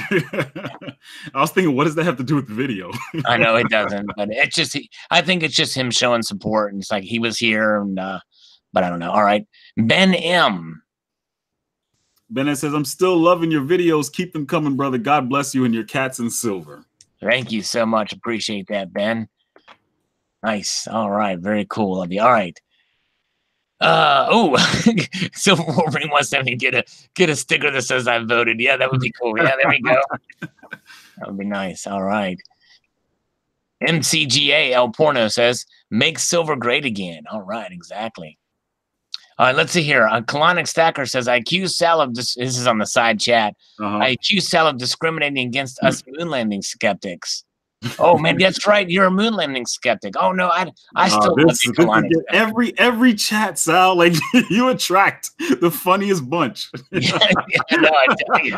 I was thinking, what does that have to do with the video? I know it doesn't, but it's just, I think it's just him showing support. And it's like he was here, and but I don't know. All right. Ben M. Ben says, I'm still loving your videos. Keep them coming, brother. God bless you and your cats in silver. Thank you so much. Appreciate that, Ben. Nice. All right. Very cool of you. All right. Silver Wolverine wants to get a sticker that says I voted. Yeah, that would be cool. Yeah, there we go. That would be nice. All right. MCGA El Porno says, make silver great again. All right, exactly. All right, let's see here. Colonic Stacker says, I accuse Sal of this is on the side chat. I accuse Sal of discriminating against us moon landing skeptics. Oh man, that's right. You're a moon landing skeptic. Oh no, I still love you, Colonic. Every chat, Sal, like you attract the funniest bunch. Yeah, no, I tell you.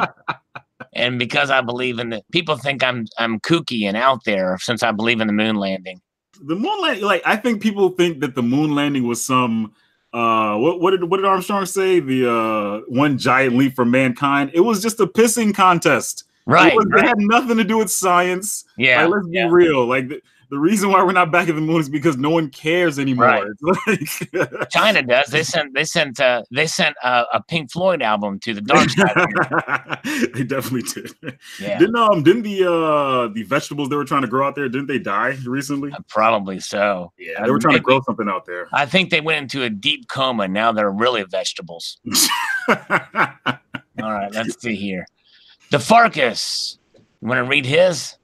And because I believe in people think I'm kooky and out there since I believe in the moon landing. The moon landing, like I think people think that the moon landing was some what did Armstrong say? The one giant leap for mankind. It was just a pissing contest. Right. It had nothing to do with science. Yeah. Like, let's be real. Like the reason why we're not back at the moon is because no one cares anymore. Right. It's like China does. They sent a Pink Floyd album to the dark side. They definitely did. Yeah. Didn't the vegetables they were trying to grow out there, didn't they die recently? Probably so. Yeah, they were trying to grow something out there. I think they went into a deep coma. Now they're really vegetables. All right, let's see here. The Farkas. You want to read his?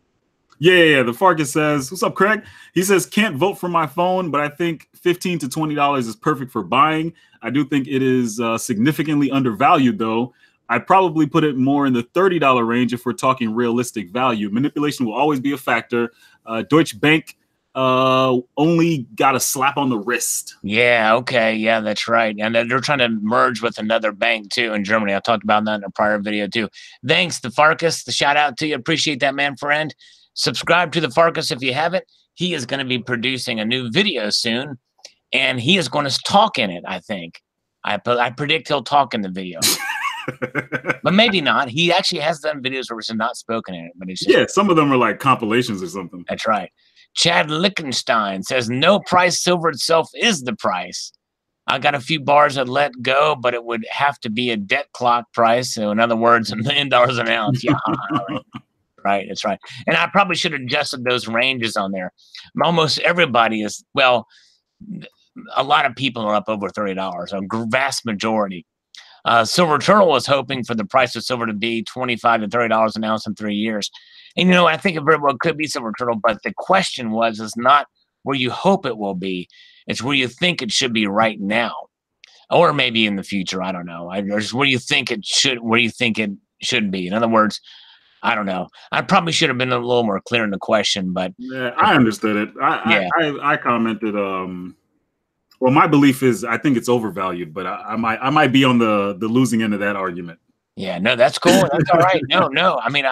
Yeah. The Farkas says, what's up, Craig? He says, can't vote for my phone, but I think $15 to $20 is perfect for buying. I do think it is significantly undervalued, though. I'd probably put it more in the $30 range if we're talking realistic value. Manipulation will always be a factor. Deutsche Bank only got a slap on the wrist. Yeah, okay. Yeah, that's right. And they're trying to merge with another bank, too, in Germany. I talked about that in a prior video, too. Thanks, the Farkas. The shout out to you. Appreciate that, man, friend. Subscribe to the Farkas if you haven't. He is going to be producing a new video soon, and he is going to talk in it, I think. I predict he'll talk in the video. But maybe not. He actually has done videos where he's not spoken in it. But it's just, some of them are like compilations or something. That's right. Chad Lichtenstein says, no price, silver itself is the price. I got a few bars that let go, but it would have to be a debt clock price. So in other words, $1 million an ounce. Yeah, right. That's right. And I probably should have adjusted those ranges on there. Almost everybody is, well, a lot of people are up over $30, a vast majority. Silver Turtle was hoping for the price of silver to be $25 to $30 an ounce in 3 years. And, you know, I think it very well could be Silver Turtle, but the question is not where you hope it will be. It's where you think it should be right now, or maybe in the future. I don't know. Just where you think it should be. In other words, I don't know. I probably should have been a little more clear in the question, but yeah, I understood it. I commented. Well, my belief is I think it's overvalued, but I might be on the losing end of that argument. Yeah, no, that's cool. That's all right. No. I mean,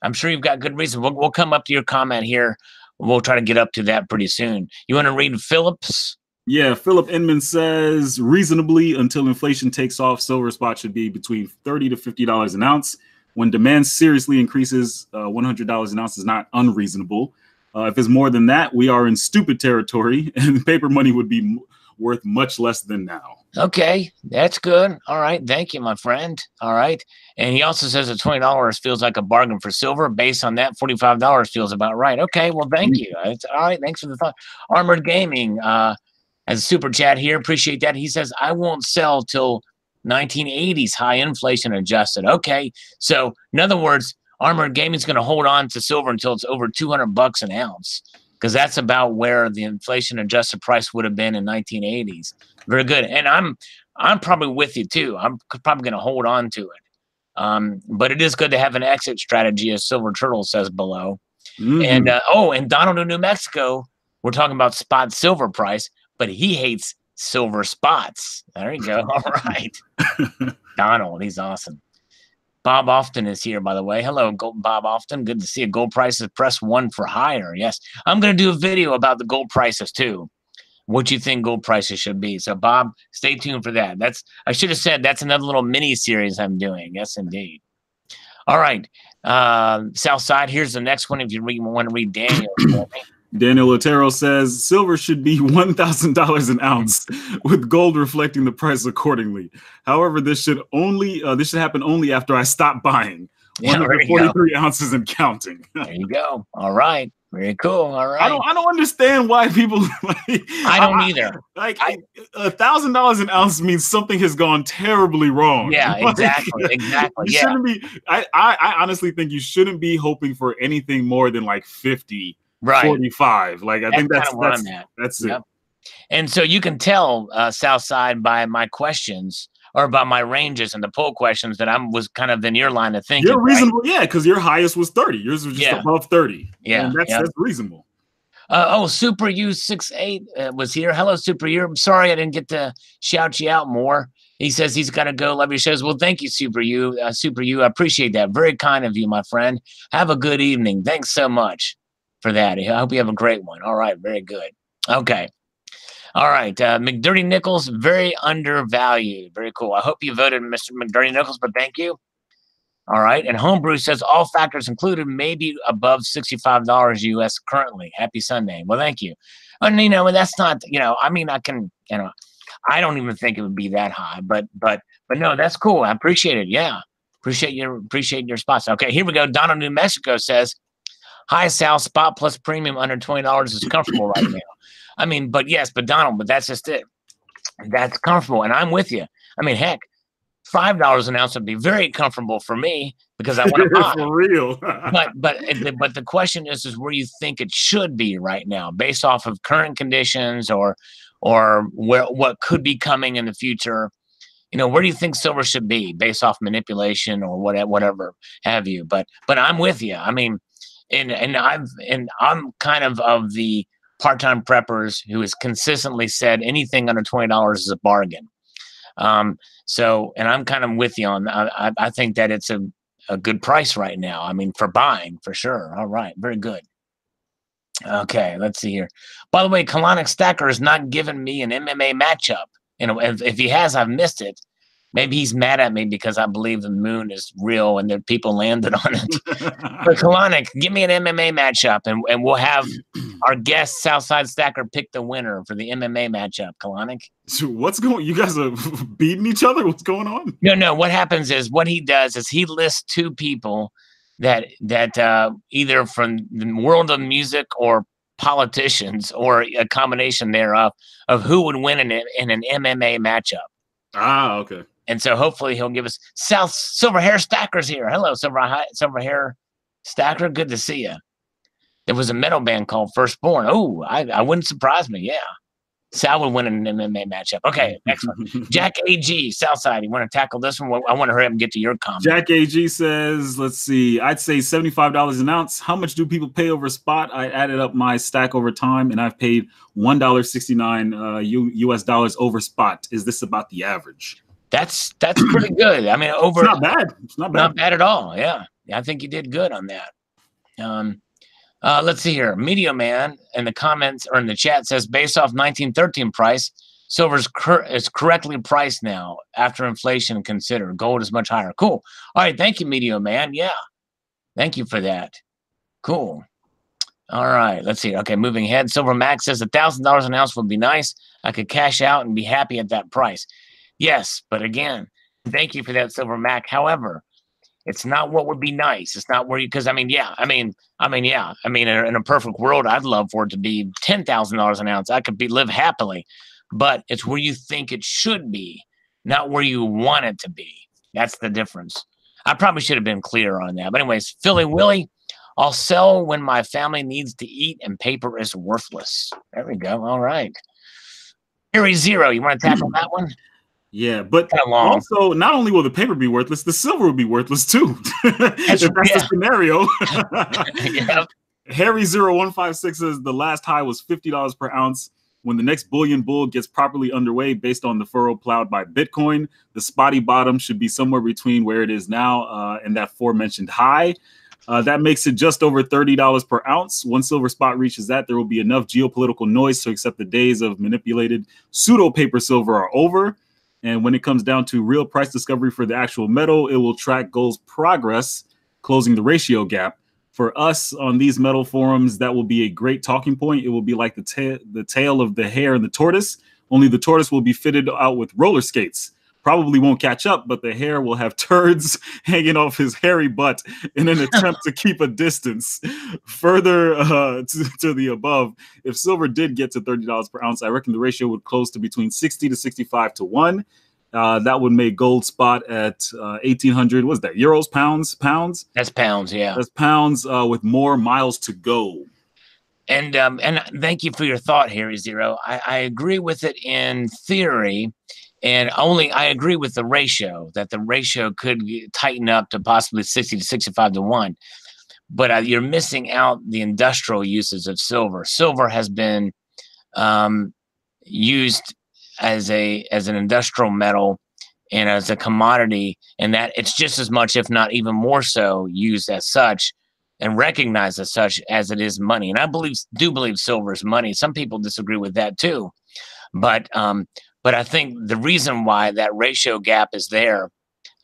I'm sure you've got good reason. We'll come up to your comment here. We'll try to get up to that pretty soon. You want to read Phillips? Yeah, Philip Inman says, reasonably, until inflation takes off, silver spot should be between $30 to $50 an ounce. When demand seriously increases, $100 an ounce is not unreasonable. If it's more than that, we are in stupid territory, and paper money would be worth much less than now. Okay, that's good. All right, thank you, my friend. All right, and he also says that $20 feels like a bargain for silver. Based on that, $45 feels about right. Okay, well, thank you. It's, all right, thanks for the thought. Armored Gaming has a super chat here. Appreciate that. He says, I won't sell till 1980s high inflation adjusted. Okay, so in other words, Armored Gaming is going to hold on to silver until it's over $200 an ounce, because that's about where the inflation adjusted price would have been in 1980s. Very good. And I'm probably with you too. I'm probably going to hold on to it. But it is good to have an exit strategy, as Silver Turtle says below. Mhm. And Donald in New Mexico, we're talking about spot silver price, but he hates silver spots. There you go. All right. Donald, he's awesome. Bob Often is here, by the way. Hello, Bob Often. Good to see you. Gold prices, press 1 for higher. Yes. I'm going to do a video about the gold prices too. What you think gold prices should be. So, Bob, stay tuned for that. I should have said that's another little mini series I'm doing. Yes, indeed. All right. Southside, here's the next one if you want to read Daniel. Daniel Otero says silver should be $1,000 an ounce, with gold reflecting the price accordingly. However, this should happen only after I stop buying. 143 ounces and counting. There you go. All right. Very cool. All right. I don't understand why people I don't either. Like $1,000 an ounce means something has gone terribly wrong. Yeah, exactly. Exactly. You shouldn't be. I honestly think you shouldn't be hoping for anything more than like 50. Right. 45. Like I think that's it. Yep. And so you can tell Southside by my questions or by my ranges and the poll questions that I was kind of in your line of thinking. You're reasonable, right? Yeah, because your highest was 30. Yours was just above 30. Yeah, that's reasonable. Super U68 was here. Hello, Super U. I'm sorry I didn't get to shout you out more. He says he's got to go. Love your shows. Well, thank you, Super U. Super U. I appreciate that. Very kind of you, my friend. Have a good evening. Thanks so much for that. I hope you have a great one. All right. Very good. Okay. All right. McDirty Nichols, very undervalued. Very cool. I hope you voted Mr. McDirty Nichols, but thank you. All right. And Homebrew says all factors included, maybe above $65 US currently. Happy Sunday. Well, thank you. And, that's not, I mean, I can, I don't even think it would be that high, but no, that's cool. I appreciate it. Yeah. Appreciate your spots. Okay. Here we go. Donna, New Mexico says, hi, Sal, spot plus premium under $20 is comfortable right now. I mean, but Donald, but that's just it. That's comfortable. And I'm with you. I mean, heck, $5 an ounce would be very comfortable for me because I want to buy. For real. but the question is where you think it should be right now, based off of current conditions or what could be coming in the future. Where do you think silver should be based off manipulation or whatever have you? But I'm with you. I mean, and I'm kind of the part-time preppers who has consistently said anything under $20 is a bargain. So, and I'm kind of with you on that. I think that it's a good price right now. I mean, for buying, for sure. All right. Very good. Okay. Let's see here. By the way, Kalanick Stacker is not giving me an MMA matchup. If he has, I've missed it. Maybe he's mad at me because I believe the moon is real and that people landed on it. But Kalanick, give me an MMA matchup and we'll have our guest Southside Stacker pick the winner for the MMA matchup. Kalanick. So you guys are beating each other? What's going on? No. What happens is what he does is he lists two people that either from the world of music or politicians or a combination thereof of who would win in an MMA matchup. Ah, okay. And so hopefully he'll give us Silver Hair Stacker's here. Hello, Silver Hair Stacker. Good to see you. There was a metal band called Firstborn. Oh, I wouldn't surprise me. Yeah. Sal would win an MMA matchup. Okay, next one. Jack AG, Southside. You want to tackle this one? I want to hurry up and get to your comment. Jack AG says, let's see. I'd say $75 an ounce. How much do people pay over spot? I added up my stack over time, and I've paid $1.69 US dollars over spot. Is this about the average? That's pretty good. I mean, it's not bad. It's not bad. Not bad at all. Yeah. I think you did good on that. Let's see here. Media Man in the comments or in the chat says, based off 1913 price, silver is correctly priced now after inflation considered. Gold is much higher. Cool. All right. Thank you, Media Man. Yeah. Thank you for that. Cool. All right. Let's see. Okay. Moving ahead. Silver Max says $1,000 an ounce would be nice. I could cash out and be happy at that price. Yes. But again, thank you for that, Silver Mac. However, it's not what would be nice. It's not where because in a perfect world, I'd love for it to be $10,000 an ounce. I could live happily, but it's where you think it should be, not where you want it to be. That's the difference. I probably should have been clear on that. But anyways, Philly Willie, I'll sell when my family needs to eat and paper is worthless. There we go. All right. Harry Zero, you want to tackle that one? Yeah, but Kind of long. also not only will the paper be worthless, the silver will be worthless too. That's, If that's the scenario. yeah. Harry0156 says the last high was $50 per ounce. When the next bullion bull gets properly underway based on the furrow plowed by Bitcoin, the spotty bottom should be somewhere between where it is now and that aforementioned high. That makes it just over $30 per ounce. When silver spot reaches that, there will be enough geopolitical noise to accept the days of manipulated pseudo paper silver are over. And when it comes down to real price discovery for the actual metal, it will track gold's progress, closing the ratio gap. For us on these metal forums, that will be a great talking point. It will be like the tail of the hare and the tortoise, only the tortoise will be fitted out with roller skates. Probably won't catch up, but the hare will have turds hanging off his hairy butt in an attempt to keep a distance. Further to the above, if silver did get to $30 per ounce, I reckon the ratio would close to between 60 to 65 to 1. That would make gold spot at 1,800. What's that? Euros, pounds? That's pounds, yeah. That's pounds with more miles to go. And thank you for your thought, Harry Zero. I agree with it in theory. And I agree with the ratio, that the ratio could tighten up to possibly 60 to 65 to 1. But you're missing out the industrial uses of silver. Silver has been used as an industrial metal and as a commodity, and that it's just as much, if not even more so, used as such and recognized as such as it is money. And I do believe silver is money. Some people disagree with that too. But I think the reason why that ratio gap is there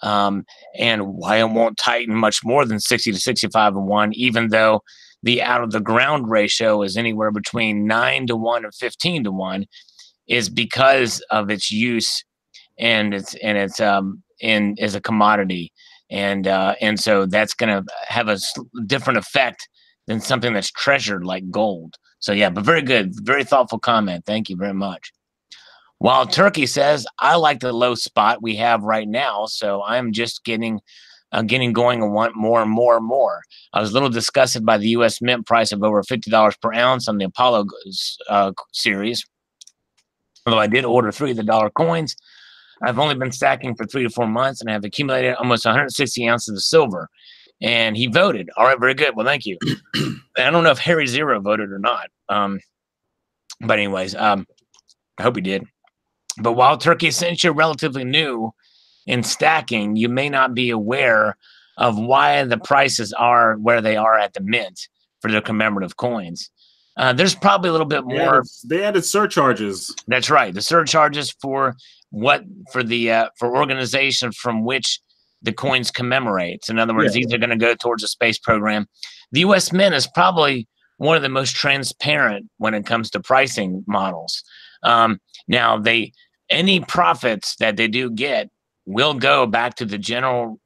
and why it won't tighten much more than 60 to 65 to 1, even though the out of the ground ratio is anywhere between 9 to 1 and 15 to 1, is because of its use and its as a commodity. And so that's going to have a different effect than something that's treasured like gold. So yeah, but very good. Very thoughtful comment. Thank you very much. Wild Turkey says, I like the low spot we have right now, so I'm just getting going and want more and more and more. I was a little disgusted by the U.S. Mint price of over $50 per ounce on the Apollo series, although I did order 3 of the dollar coins. I've only been stacking for 3 to 4 months, and I have accumulated almost 160 ounces of silver. And he voted. All right, very good. Well, thank you. I don't know if Harry Zero voted or not. But anyways, I hope he did. But Wild Turkey, since you're relatively new in stacking, you may not be aware of why the prices are where they are at the mint for their commemorative coins. There's probably a little bit more. They added surcharges. That's right. The surcharges for organizations from which the coins commemorate. In other words, these are going to go towards a space program. The U.S. Mint is probably one of the most transparent when it comes to pricing models. Now, any profits that they do get will go back to the general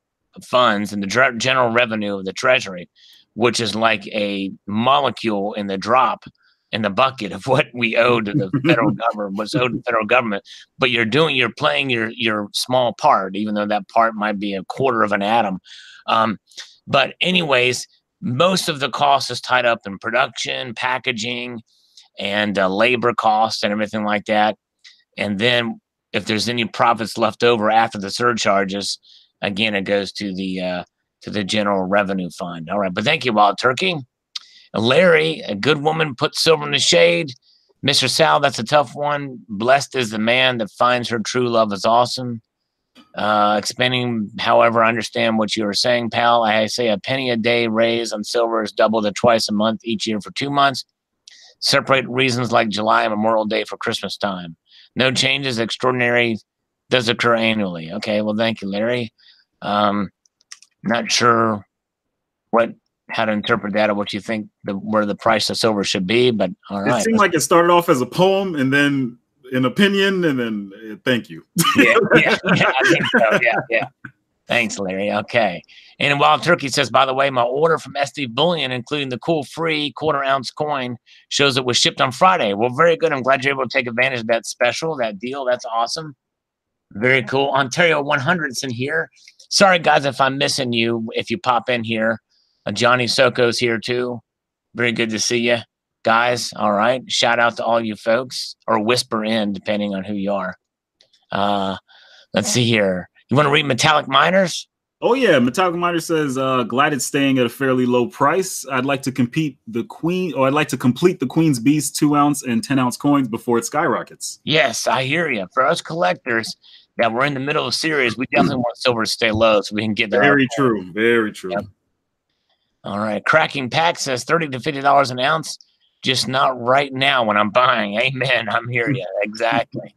funds and the general revenue of the Treasury, which is like a molecule in the drop in the bucket of what we owe to the federal government, what's owed to the federal government. But you're playing your small part, even though that part might be a quarter of an atom. But anyways, most of the cost is tied up in production, packaging, and labor costs and everything like that. And then if there's any profits left over after the surcharges, again, it goes to the general revenue fund. All right. But thank you, Wild Turkey. Larry, a good woman puts silver in the shade. Mr. Sal, that's a tough one. Blessed is the man that finds her true love is awesome. Expanding, however, I understand what you were saying, pal. I say a penny a day raise on silver is double to twice a month each year for 2 months. Separate reasons like July and Memorial Day for Christmas time. No changes. Extraordinary does occur annually. Okay, well, thank you, Larry. Not sure how to interpret that or what you think where the price of silver should be, but all right. It seemed like it started off as a poem and then an opinion and then thank you. Yeah, I think so. Yeah. Thanks, Larry. Okay. And Wild Turkey says, by the way, my order from SD Bullion, including the cool free quarter-ounce coin, shows it was shipped on Friday. Well, very good. I'm glad you're able to take advantage of that special, that deal. That's awesome. Very cool. Ontario 100's in here. Sorry, guys, if I'm missing you, if you pop in here. Johnny Soko's here, too. Very good to see you, guys. All right. Shout out to all you folks, or whisper in, depending on who you are. Let's see here. You want to read Metallic Miners? Oh yeah, Metallic Miner says, glad it's staying at a fairly low price. I'd like to complete the Queen's Beast 2-ounce and 10-ounce coins before it skyrockets. Yes, I hear you. For us collectors that we're in the middle of a series, we definitely want silver to stay low so we can get there. Very true. Very true. Yep. All right. Cracking Pack says $30 to $50 an ounce. Just not right now when I'm buying. Amen. I'm here. Yeah, exactly.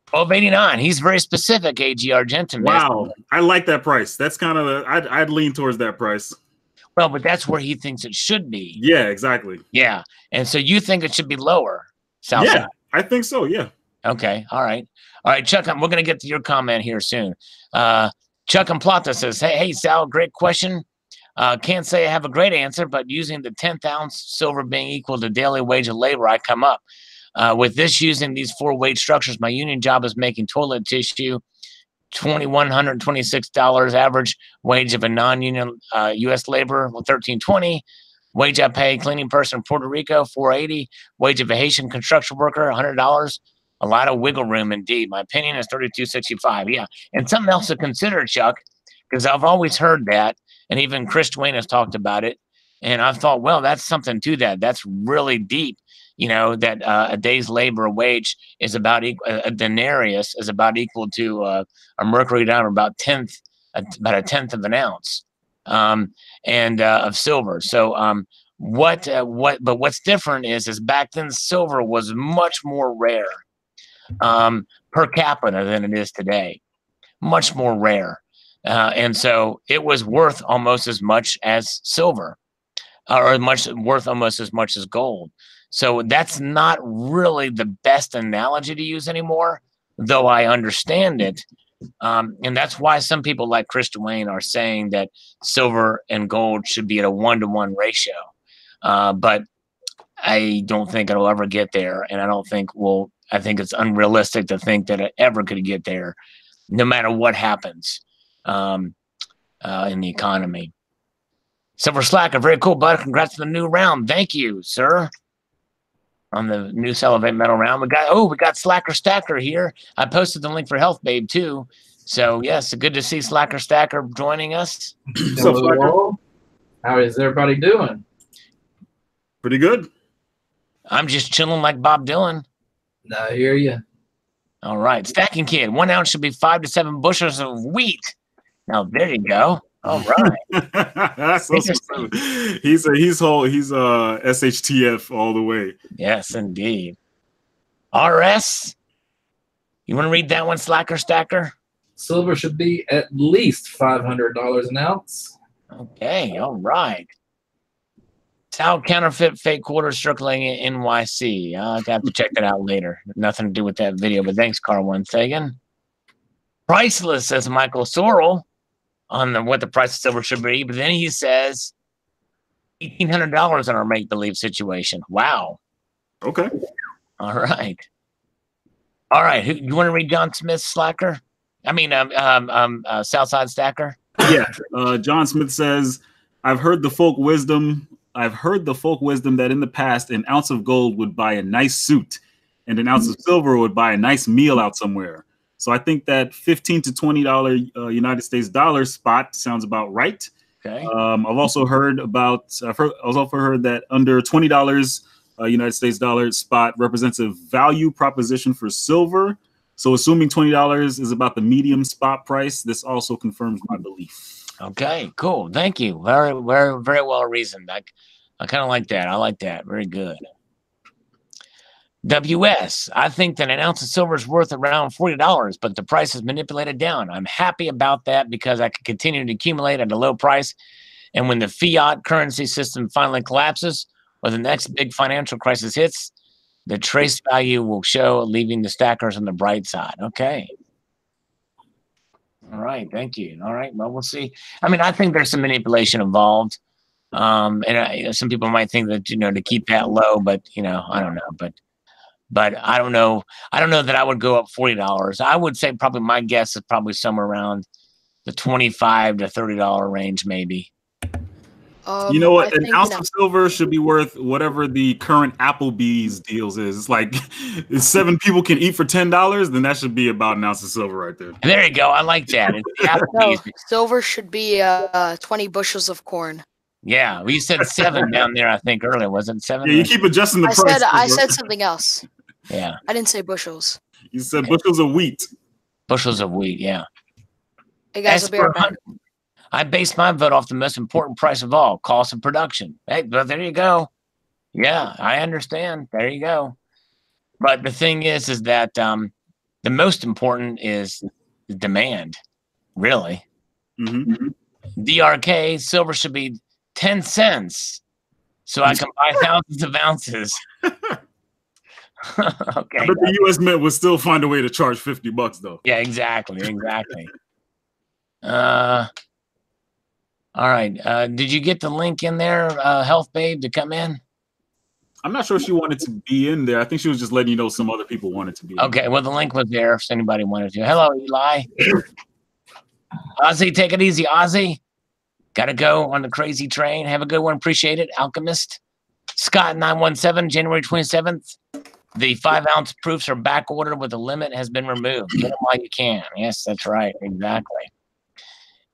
12.89. He's very specific, AG Argentum. Wow. I like that price. That's kind of I'd lean towards that price. Well, but that's where he thinks it should be. Yeah, exactly. Yeah. And so you think it should be lower? Yeah, I think so. Yeah. Okay. All right. All right, Chuck, we're going to get to your comment here soon. Chuck and Plata says, hey, Sal, great question. Can't say I have a great answer, but using the 10th ounce silver being equal to daily wage of labor, I come up. With this, using these 4 wage structures, my union job is making toilet tissue, $2,126 average wage of a non-union U.S. laborer, $1,320. Wage I pay cleaning person in Puerto Rico, $480. Wage of a Haitian construction worker, $100. A lot of wiggle room indeed. My opinion is $32.65. Yeah, and something else to consider, Chuck, because I've always heard that, and even Chris Dwayne has talked about it, and I've thought, well, that's something to that. That's really deep. You know, that a day's labor wage is about a denarius is about equal to a mercury diamond, about a tenth of an ounce, and of silver. So but what's different is back then silver was much more rare per capita than it is today, much more rare, and so it was worth almost as much as silver, or worth almost as much as gold. So that's not really the best analogy to use anymore, though I understand it. And that's why some people like Chris Dwayne are saying that silver and gold should be at a 1-to-1 ratio. But I don't think it'll ever get there. And I think it's unrealistic to think that it ever could get there, no matter what happens in the economy. Silver Slacker, very cool, bud. Congrats on the new round. Thank you, sir. On the new Salivate Metal round. We got Slacker Stacker here. I posted the link for Health Babe too. So yes, good to see Slacker Stacker joining us. Hello. How is everybody doing? Pretty good. I'm just chilling like Bob Dylan. I hear you. All right. Stacking Kid. 1 ounce should be 5 to 7 bushels of wheat. Now there you go. All right. That's so specific. He's SHTF all the way. Yes, indeed. RS, you want to read that one, Slacker Stacker? Silver should be at least $500 an ounce. Okay, all right. Sal counterfeit fake quarters circling in NYC. I'll have to check that out later. Nothing to do with that video, but thanks, Carl One Sagan. Priceless, says Michael Sorrell, on what the price of silver should be, but then he says $1,800 on our make-believe situation. Wow. Okay. All right. All right. You want to read John Smith's Slacker? I mean, Southside Stacker? Yeah. John Smith says, I've heard the folk wisdom that in the past, an ounce of gold would buy a nice suit and an ounce of silver would buy a nice meal out somewhere. So I think that $15 to $20 United States dollar spot sounds about right. Okay. I've also heard that under $20 United States dollar spot represents a value proposition for silver. So assuming $20 is about the medium spot price, this also confirms my belief. Okay, cool. Thank you. Very, very, very well reasoned. I kind of like that. I like that. Very good. WS, I think that an ounce of silver is worth around $40, but the price is manipulated down. I'm happy about that because I can continue to accumulate at a low price. And when the fiat currency system finally collapses or the next big financial crisis hits, the trace value will show, leaving the stackers on the bright side. Okay. All right. Thank you. All right. Well, we'll see. I mean, I think there's some manipulation involved. And some people might think that, to keep that low, but, I don't know. But I don't know. I don't know that I would go up $40. I would say probably my guess is probably somewhere around the $25 to $30 range, maybe. You know I what? An think ounce no. of silver should be worth whatever the current Applebee's deals is. It's like if 7 people can eat for $10, then that should be about an ounce of silver right there. There you go. I like that. It's the No, Applebee's. silver should be 20 bushels of corn. Yeah, well, you said 7 down there, I think, earlier. Was it 7? Yeah, you keep adjusting the price. I said something else. Yeah. I didn't say bushels. You said bushels of wheat. Bushels of wheat, yeah. Hey guys, I'll be right back. I base my vote off the most important price of all, cost of production. Hey, but there you go. Yeah, I understand. There you go. But the thing is that the most important is the demand, really. DRK, silver should be 10 cents so I can buy thousands of ounces. Okay. But the U.S. Mint would still find a way to charge $50, though. Yeah, exactly. All right. Did you get the link in there, Health Babe, to come in? I'm not sure she wanted to be in there. I think she was just letting you know some other people wanted to be in Okay, well, the link was there if anybody wanted to. Hello, Eli. Ozzy, take it easy, Ozzy. Got to go on the crazy train. Have a good one. Appreciate it. Alchemist. Scott 917, January 27th. The 5-ounce proofs are back ordered with a limit has been removed. Get them while you can. Yes, that's right. Exactly.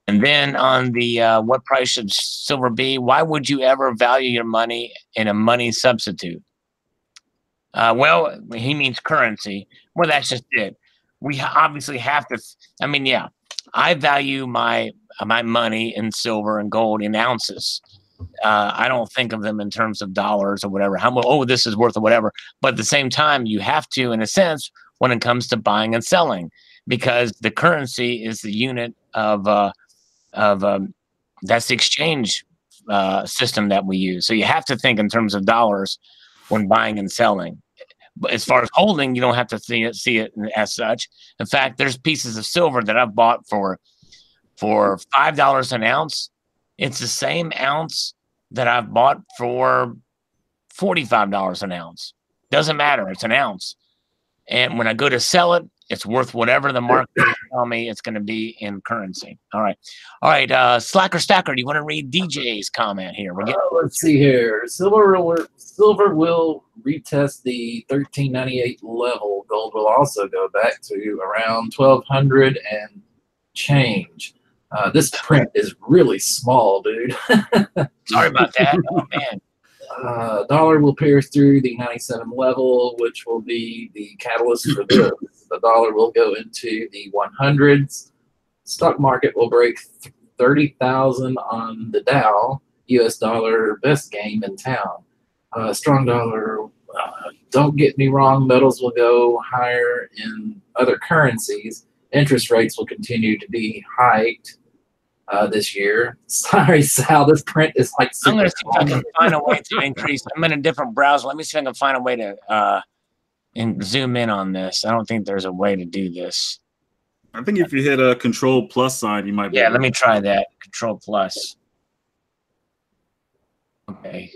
And then on the what price should silver be? Why would you ever value your money in a money substitute? Well, he means currency. Well, that's just it. We obviously have to. I mean, yeah, I value my money in silver and gold in ounces. I don't think of them in terms of dollars or whatever. How much? Oh, this is worth or whatever. But at the same time, you have to, in a sense, when it comes to buying and selling, because the currency is the unit of that's the exchange system that we use. So you have to think in terms of dollars when buying and selling. But as far as holding, you don't have to see it as such. In fact, there's pieces of silver that I've bought for $5 an ounce. It's the same ounce that I've bought for $45 an ounce. Doesn't matter. It's an ounce. And when I go to sell it, it's worth whatever the market tell me it's going to be in currency. All right. Slacker Stacker, do you want to read DJ's comment here? Let's see here. Silver will retest the 1398 level. Gold will also go back to around 1200 and change. This print is really small, dude. Sorry about that. Oh, man. Dollar will pierce through the 97 level, which will be the catalyst for this. The dollar will go into the 100s. Stock market will break 30,000 on the Dow. U.S. dollar best game in town. Strong dollar. Don't get me wrong. Metals will go higher in other currencies. Interest rates will continue to be hiked this year. Sorry, Sal. This print is like. I'm going to see if I can find a way to increase. I'm in a different browser. Let me see if I can find a way to and zoom in on this. I don't think there's a way to do this. I think if you hit a Control plus sign, you might be. Yeah, let me try that. Control plus. Okay.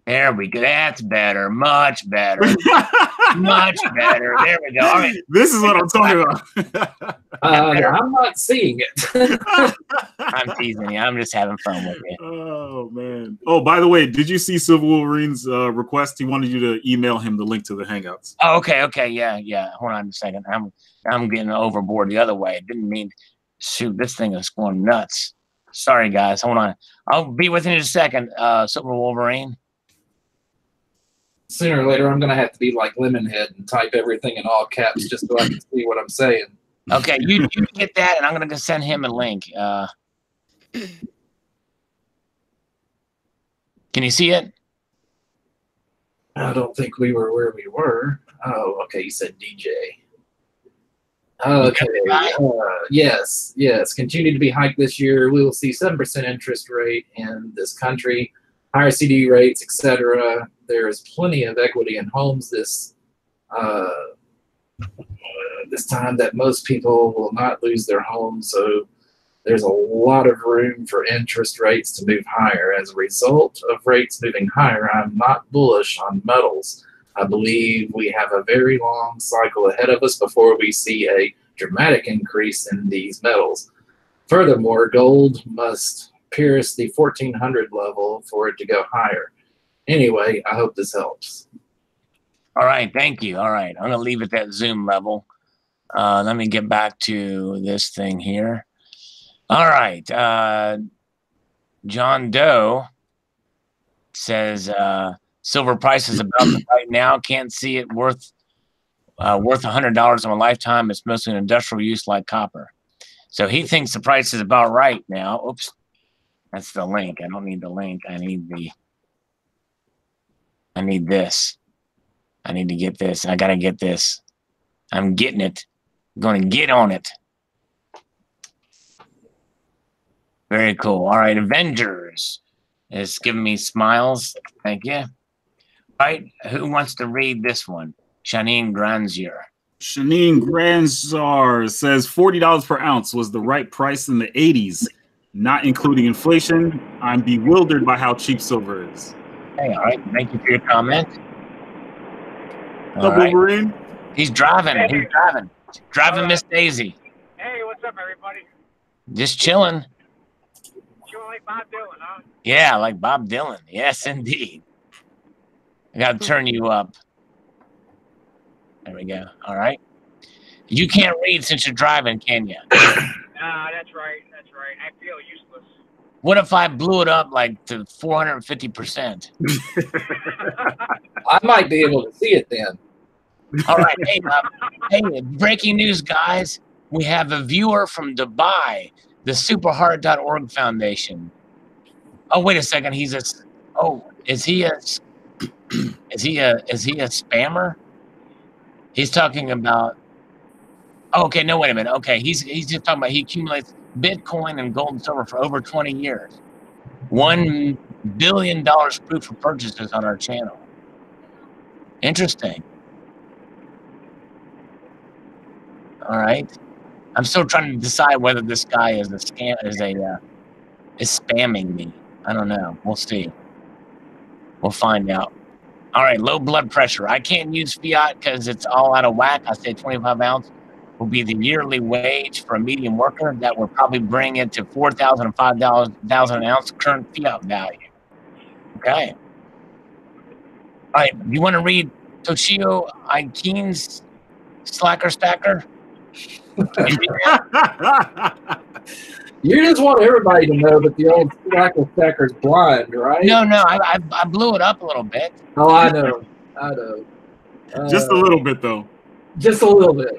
There we go. That's better. Much better. Much better. There we go. All right. This is what I'm talking about. I'm not seeing it. I'm teasing you. I'm just having fun with you. Oh, man. Oh, by the way, did you see Silver Wolverine's request? He wanted you to email him the link to the Hangouts. Oh, okay. Yeah. Hold on a second. I'm getting overboard the other way. I didn't mean, shoot, this thing is going nuts. Sorry, guys. Hold on. I'll be with you in a second, Silver Wolverine. Sooner or later, I'm going to have to be like Lemonhead and type everything in all caps just so I can see what I'm saying. Okay, you get that, and I'm going to send him a link. Can you see it? I don't think we were where we were. Oh, okay. You said DJ. Okay. Yes. Continue to be hiked this year. We will see 7% interest rate in this country, higher CD rates, etc. There is plenty of equity in homes this time that most people will not lose their homes. So there's a lot of room for interest rates to move higher. As a result of rates moving higher, I'm not bullish on metals. I believe we have a very long cycle ahead of us before we see a dramatic increase in these metals. Furthermore, gold must pierce the 1400 level for it to go higher. Anyway, I hope this helps. All right, thank you. All right, I'm gonna leave it at Zoom level. Let me get back to this thing here. All right, John Doe says silver price is about right now. Can't see it worth $100 in a lifetime. It's mostly an industrial use like copper. So he thinks the price is about right now. Oops, that's the link. I don't need the link. I need this. I need to get this. I gotta get this. I'm getting it. I'm gonna get on it. Very cool. All right, Avengers is giving me smiles. Thank you. All right, who wants to read this one? Shanine Granzier. Shanine Granzar says $40 per ounce was the right price in the 80s, not including inflation. I'm bewildered by how cheap silver is. Hey, all right. Thank you for your comment. What's up, Wolverine? He's driving. He's driving. Driving Miss Daisy. Hey, what's up, everybody? Just chilling. Chilling like Bob Dylan, huh? Yeah, like Bob Dylan. Yes, indeed. I got to turn you up. There we go. All right. You can't read since you're driving, can you? That's right. That's right. I feel useless. What if I blew it up like to 450%? I might be able to see it then. All right. Hey, breaking news, guys. We have a viewer from Dubai, the superheart.org Foundation. Oh, wait a second. Is he a spammer? He's talking about. Oh, okay, no, wait a minute. Okay, he's just talking about he accumulates Bitcoin and gold and silver for over 20 years. $1 billion proof for purchases on our channel. Interesting. All right. I'm still trying to decide whether this guy is is spamming me. I don't know. We'll see. We'll find out. All right, low blood pressure. I can't use fiat because it's all out of whack. I say 25 ounce will be the yearly wage for a medium worker. That will probably bring it to $4,000 and $5,000 an ounce current fiat value. Okay. All right, you want to read Toshio Aikin's Slacker Stacker? You just want everybody to know that the old Slacker Stacker's blind, right? No, I blew it up a little bit. Oh, I know. Just a little bit, though. Just a little bit.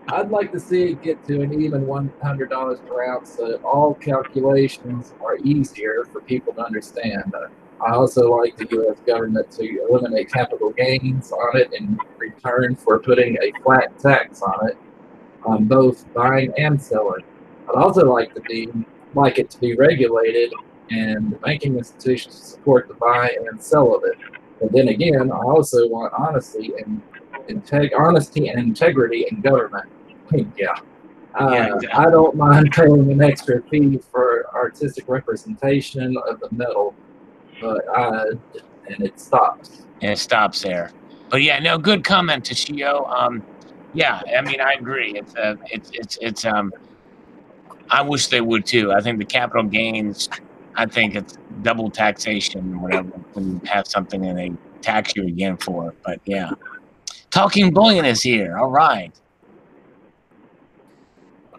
I'd like to see it get to an even $100 per ounce so that all calculations are easier for people to understand. I also like the U.S. government to eliminate capital gains on it in return for putting a flat tax on it, on both buying and selling. I'd also like it to be regulated and the banking institutions to support the buy and sell of it. But then again, I also want honesty and integrity in government. Yeah. Exactly. I don't mind paying an extra fee for artistic representation of the metal, but and it stops. And it stops there. But yeah, no, good comment, Toshio. Yeah, I mean, I agree. It's I wish they would too. I think the capital gains, I think it's double taxation or whatever when you have something and they tax you again for it. But yeah. Talking Bullion is here. All right.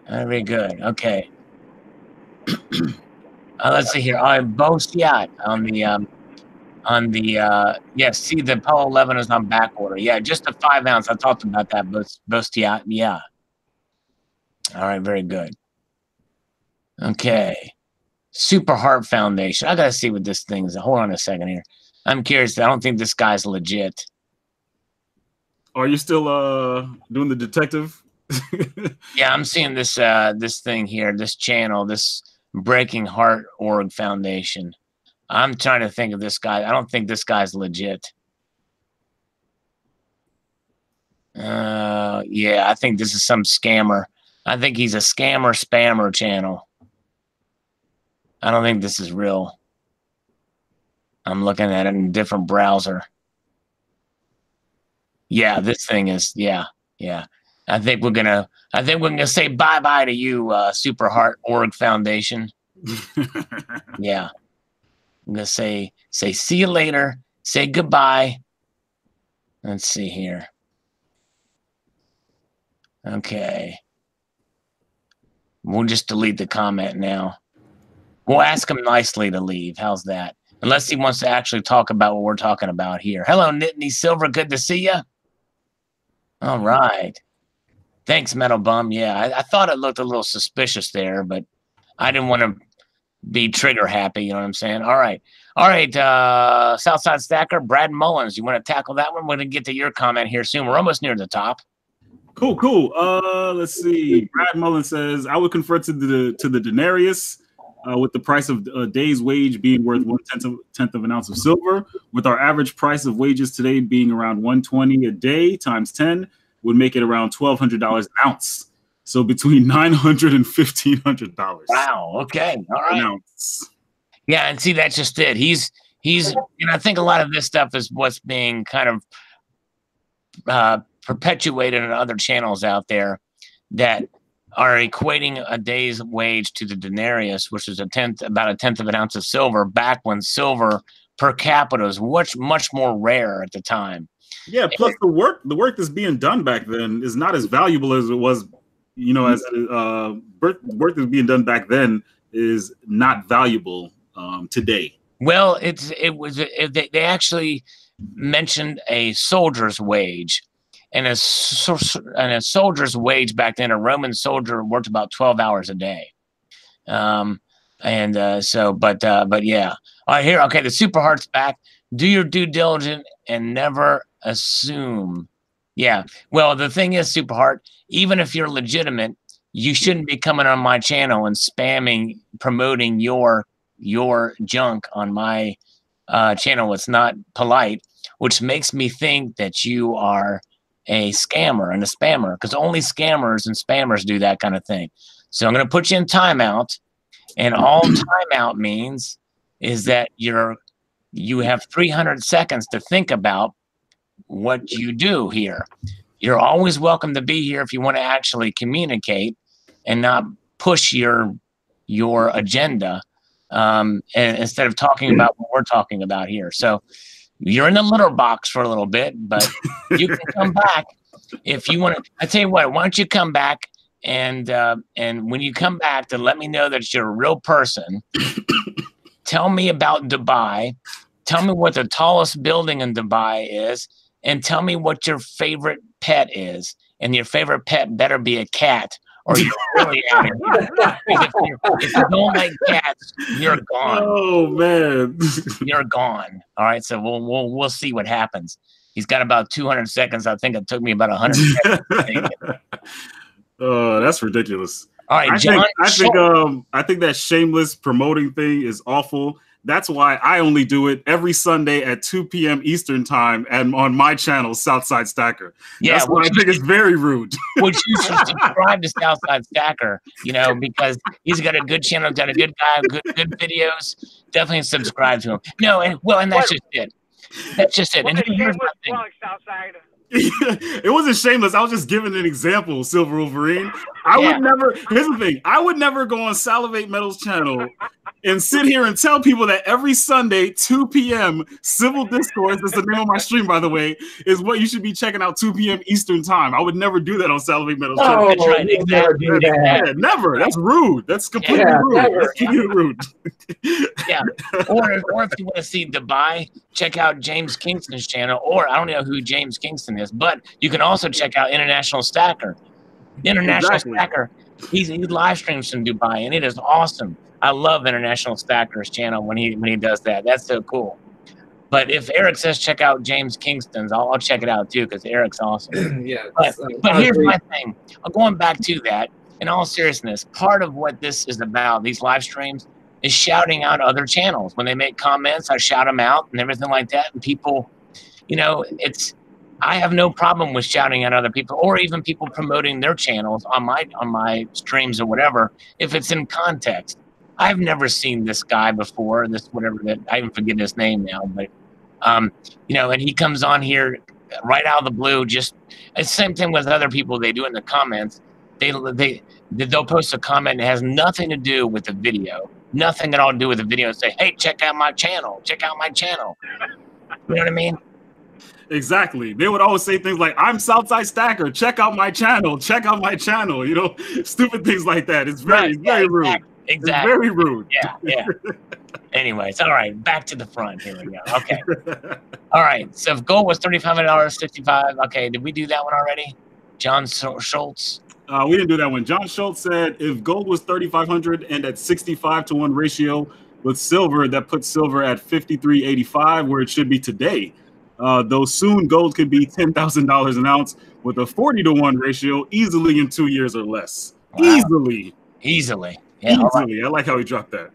Very good. Okay. Let's see here. Bostiat on the yes, see the Apollo 11 is on back order. Yeah, just a 5 ounce. I talked about that, Bostiat. Yeah. All right, very good. Okay. Super Heart Foundation. I gotta see what this thing is. Hold on a second here. I'm curious. I don't think this guy's legit. Are you still doing the detective? Yeah, I'm seeing this this thing here, this channel, this Breaking Heart Org Foundation. I'm trying to think of this guy. I don't think this guy's legit. Yeah, I think this is some scammer. I think he's a scammer spammer channel. I don't think this is real. I'm looking at it in a different browser. Yeah, this thing is, yeah. I think we're gonna say bye-bye to you, Super Heart Org Foundation. Yeah. I'm gonna say see you later. Say goodbye. Let's see here. Okay. We'll just delete the comment now. We'll ask him nicely to leave. How's that? Unless he wants to actually talk about what we're talking about here. Hello, Nittany Silver. Good to see you. All right. Thanks, Metal Bum. Yeah, I thought it looked a little suspicious there, but I didn't want to be trigger happy. You know what I'm saying? All right. All right. Southside Stacker, Brad Mullins. You want to tackle that one? We're going to get to your comment here soon. We're almost near the top. Cool. Let's see. Brad Mullins says, I would confer to the denarius with the price of a day's wage being worth 1/10 of an ounce of silver, with our average price of wages today being around $120 a day times 10 would make it around $1,200 an ounce. So between $900 and $1,500. Wow. Okay. All right. An ounce. Yeah, and see, that's just it. He's, and I think a lot of this stuff is what's being kind of perpetuated in other channels out there that are equating a day's wage to the denarius, which is about a tenth of an ounce of silver, back when silver per capita was much more rare at the time. Yeah, plus the work that's being done back then is not as valuable as it was, as work that's being done back then is not valuable today. Well, they actually mentioned a soldier's wage. And a soldier's wage back then, a Roman soldier worked about 12 hours a day. But yeah. All right, here. Okay, the Super Heart's back. Do your due diligence and never assume. Yeah. Well, the thing is, Super Heart, even if you're legitimate, you shouldn't be coming on my channel and promoting your junk on my channel. It's not polite, which makes me think that you are a scammer and a spammer, because only scammers and spammers do that kind of thing. So I'm going to put you in timeout, and all timeout means is that you have 300 seconds to think about what you do here. You're always welcome to be here if you want to actually communicate and not push your agenda, and instead of talking about what we're talking about here. So you're in the litter box for a little bit, but you can come back if you want to. I tell you what, why don't you come back and when you come back, to let me know that you're a real person. Tell me about Dubai. Tell me what the tallest building in Dubai is, and tell me what your favorite pet is. And your favorite pet better be a cat, or you're really out of here. If you don't like cats, you're gone. Oh man, you're gone. All right, so we'll see what happens. He's got about 200 seconds. I think it took me about 100 seconds. Oh, that's ridiculous. All right, John. I think that shameless promoting thing is awful. That's why I only do it every Sunday at 2 p.m. Eastern time and on my channel, Southside Stacker. Yeah, that's why I think it's very rude. Which you should subscribe to Southside Stacker, because he's got a good channel, got a good guy, good videos. Definitely subscribe to him. No, and that's just it. That's just it. And here's my thing. It wasn't shameless. I was just giving an example, Silver Wolverine. Would never. Here's the thing. I would never go on Salivate Metal's channel and sit here and tell people that every Sunday, 2 p.m. Civil Discourse, that's the name of my stream, by the way, is what you should be checking out 2 p.m. Eastern time. I would never do that on Salivate Metal's channel. That's right. Exactly. Yeah, never. That's rude. That's completely rude. That's completely rude. Yeah. Or if you want to see Dubai, check out James Kingston's channel. Or I don't know who James Kingston is, but you can also check out International Stacker. Stacker, he live streams from Dubai, and it is awesome. I love International Stacker's channel when he does that. That's so cool. But if Eric says check out James Kingston's, I'll check it out too, because Eric's awesome. Yeah. But here's my thing. Going back to that, in all seriousness, part of what this is about, these live streams, is shouting out other channels. When they make comments, I shout them out and everything like that. And people, I have no problem with shouting at other people, or even people promoting their channels on my streams or whatever, if it's in context. I've never seen this guy before, I even forget his name now, but and he comes on here right out of the blue. Just it's the same thing with other people. They do in the comments. They'll post a comment that has nothing to do with the video, nothing at all to do with the video and say, hey, check out my channel. Check out my channel. You know what I mean? Exactly. They would always say things like, I'm Southside Stacker. Check out my channel. Check out my channel. You know, stupid things like that. It's very, very rude. Exactly. It's very rude. Yeah. Anyways, all right. Back to the front. Here we go. Okay. All right. So if gold was $3,500, 65. Okay. Did we do that one already? John Schultz. We didn't do that one. John Schultz said if gold was 3,500 and at 65-1 ratio with silver, that puts silver at 53.85, where it should be today. Though soon gold could be $10,000 an ounce with a 40-1 ratio easily in 2 years or less. Wow. Easily. Yeah, easily. I like how he dropped that.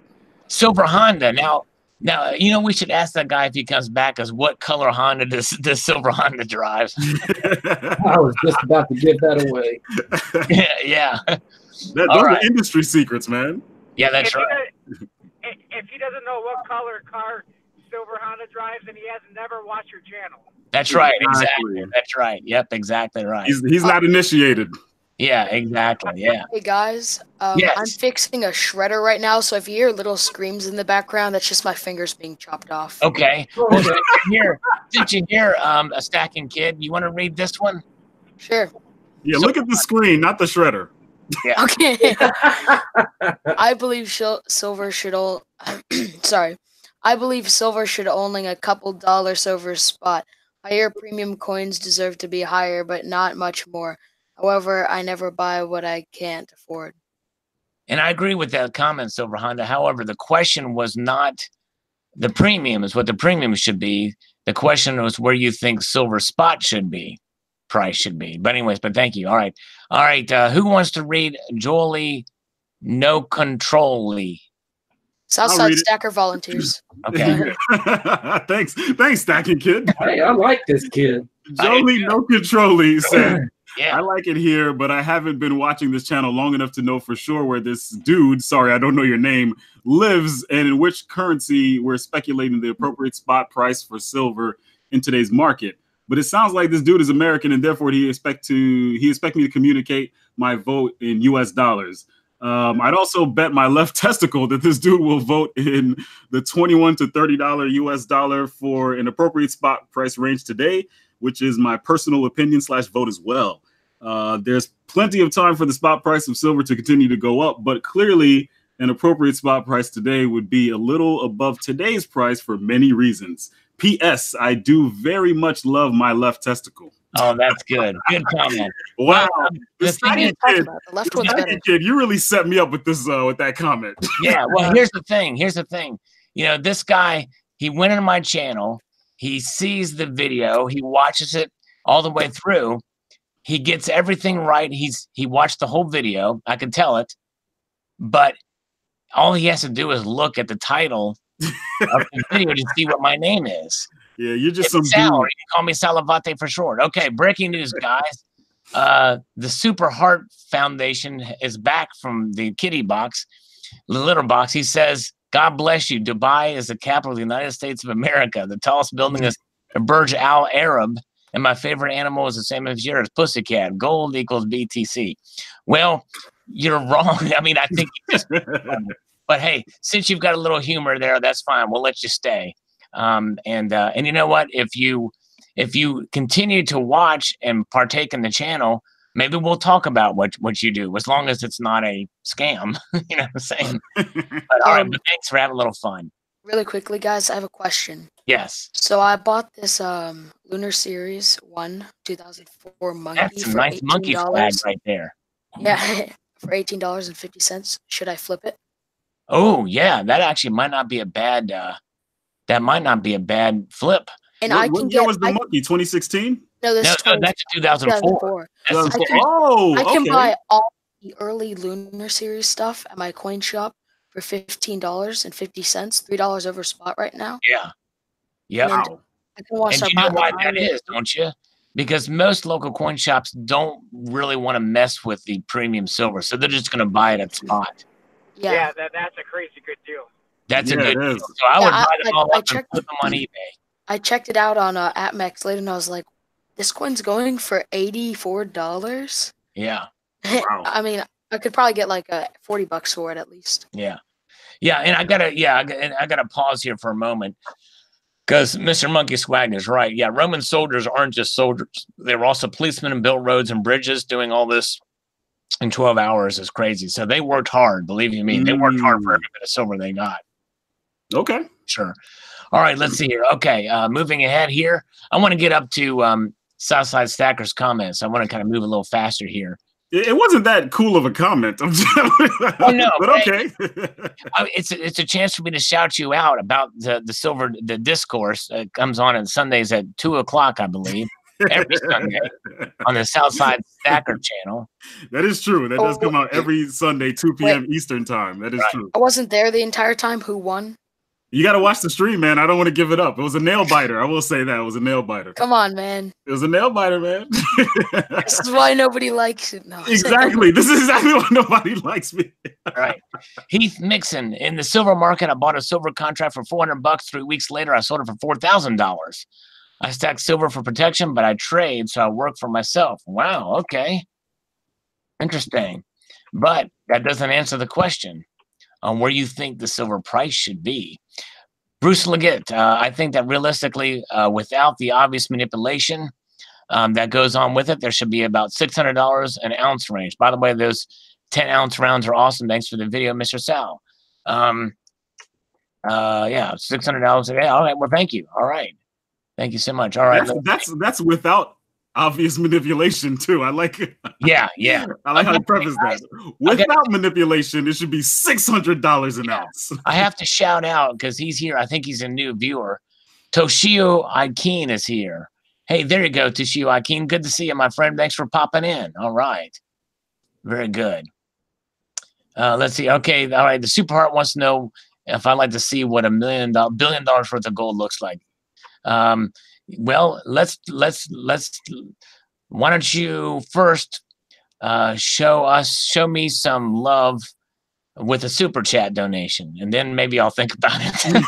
Silver Honda. Now, you know, we should ask that guy if he comes back as what color Honda does Silver Honda drive? I was just about to give that away. Yeah. Those are industry secrets, man. Yeah, that's right. If he doesn't know what color car Silver Honda drives, then he has never watched your channel. That's right. Exactly. That's right. Yep, exactly right. He's not initiated. Yeah, exactly. Yeah. Hey guys, Yes. I'm fixing a shredder right now, so if you hear little screams in the background, that's just my fingers being chopped off. Okay. Well, since you hear a stacking kid, you want to read this one? Sure. Yeah, look at the screen, not the shredder. Yeah. Okay. I believe silver should I believe silver should only a couple dollars over spot. Higher premium coins deserve to be higher, but not much more. However, I never buy what I can't afford. And I agree with that comment, Silver Honda. However, the question was not the premium is what the premium should be. The question was where you think silver spot price should be. But anyways, thank you. All right. Who wants to read Jolie No Controlly? Southside Stacker volunteers. Okay. Thanks, Stacking Kid. Hey, I like this kid. Jolie No Controlly said, Yeah. I like it here, but I haven't been watching this channel long enough to know for sure where this dude, sorry, I don't know your name, lives and in which currency we're speculating the appropriate spot price for silver in today's market. But it sounds like this dude is American, and therefore he expect me to communicate my vote in US dollars. I'd also bet my left testicle that this dude will vote in the $21 to $30 US dollar for an appropriate spot price range today, which is my personal opinion / vote as well. There's plenty of time for the spot price of silver to continue to go up, but clearly an appropriate spot price today would be a little above today's price for many reasons. P.S. I do very much love my left testicle. Oh, that's good. Good comment. Wow. The thing is, The left one's better. Kid, you really set me up with this with that comment. yeah. Well, here's the thing. You know, this guy, he went into my channel. He sees the video. He watches it all the way through. He gets everything right. He watched the whole video. I can tell it. But all he has to do is look at the title of the video to see what my name is. Yeah, you're just It's some Sal, dude. or you can call me Salavate for short. Okay, breaking news, guys. The Super Heart Foundation is back from the kitty box, the litter box. He says, God bless you. Dubai is the capital of the United States of America. The tallest building is the Burj Al Arab. And my favorite animal is the same as yours, pussycat. Gold equals BTC. Well, you're wrong. I mean, I think you just... But hey, since you've got a little humor there, that's fine. We'll let you stay. And you know what? If you continue to watch and partake in the channel, maybe we'll talk about what you do, as long as it's not a scam. You know what I'm saying? But all right, but thanks for having a little fun. Really quickly, guys, I have a question. Yes. So I bought this Lunar Series 1 2004 monkey That's a for nice monkey flag $18. right there. Yeah, for $18.50. Should I flip it? Oh yeah, that actually might not be a bad flip. And What I can year get. was the monkey? 2016? No, this No, is 20 that's 2004. 2004. Oh, I can okay. buy all the early Lunar Series stuff at my coin shop for $15.50, $3 over spot right now. Yeah. Yep. Wow. I can watch And you know why that is, don't you? Because most local coin shops don't really want to mess with the premium silver, so they're just going to buy it at spot. Yeah. That's a crazy good deal. That's a Yeah, good it deal. is. So I would Yeah, buy them all I up and checked- put them on eBay. I checked it out on AppMex later, and I was like, this coin's going for $84. Yeah. Wow. I mean, I could probably get like $40 for it at least. Yeah. Yeah, and I gotta pause here for a moment because Mr. Monkey Swag is right. Yeah, Roman soldiers aren't just soldiers; they were also policemen and built roads and bridges. Doing all this in 12 hours is crazy. So they worked hard. Believe you me, they worked hard for every bit of silver they got. Okay. Sure. All right, let's see here. Okay, moving ahead here. I want to get up to Southside Stacker's comments. I want to kind of move a little faster here. It wasn't that cool of a comment. Oh no, but okay. It's a chance for me to shout you out about the discourse. Comes on Sundays at 2:00, I believe, every Sunday on the Southside Stacker channel. That is true. That does come out every Sunday, 2 p.m. Eastern time. That is true. I wasn't there the entire time. Who won? You got to watch the stream, man. I don't want to give it up. It was a nail biter. I will say that. It was a nail biter. Come on, man. It was a nail biter, man. This is why nobody likes it. No, exactly. This is exactly why nobody likes me. Right. Heath Mixon. In the silver market, I bought a silver contract for $400. 3 weeks later, I sold it for $4,000. I stack silver for protection, but I trade, so I work for myself. Wow. Okay. Interesting. But that doesn't answer the question on where you think the silver price should be. Bruce Leggett, I think that realistically, without the obvious manipulation that goes on with it, there should be about $600 an ounce range. By the way, those 10-ounce rounds are awesome. Thanks for the video, Mr. Sal. Yeah, $600 a day. All right. Well, thank you. All right. Thank you so much. All right. That's without obvious manipulation too. I like it. Yeah. I like how you preface that. Without manipulation, it should be $600 an ounce. I have to shout out because he's here. I think he's a new viewer. Toshio Aikin is here. Hey, there you go, Toshio Aikin. Good to see you, my friend. Thanks for popping in. All right. Very good. Let's see. Okay. All right. The Super Heart wants to know if I'd like to see what $1 billion worth of gold looks like. Well, let's why don't you first show me some love with a super chat donation, and then maybe I'll think about it.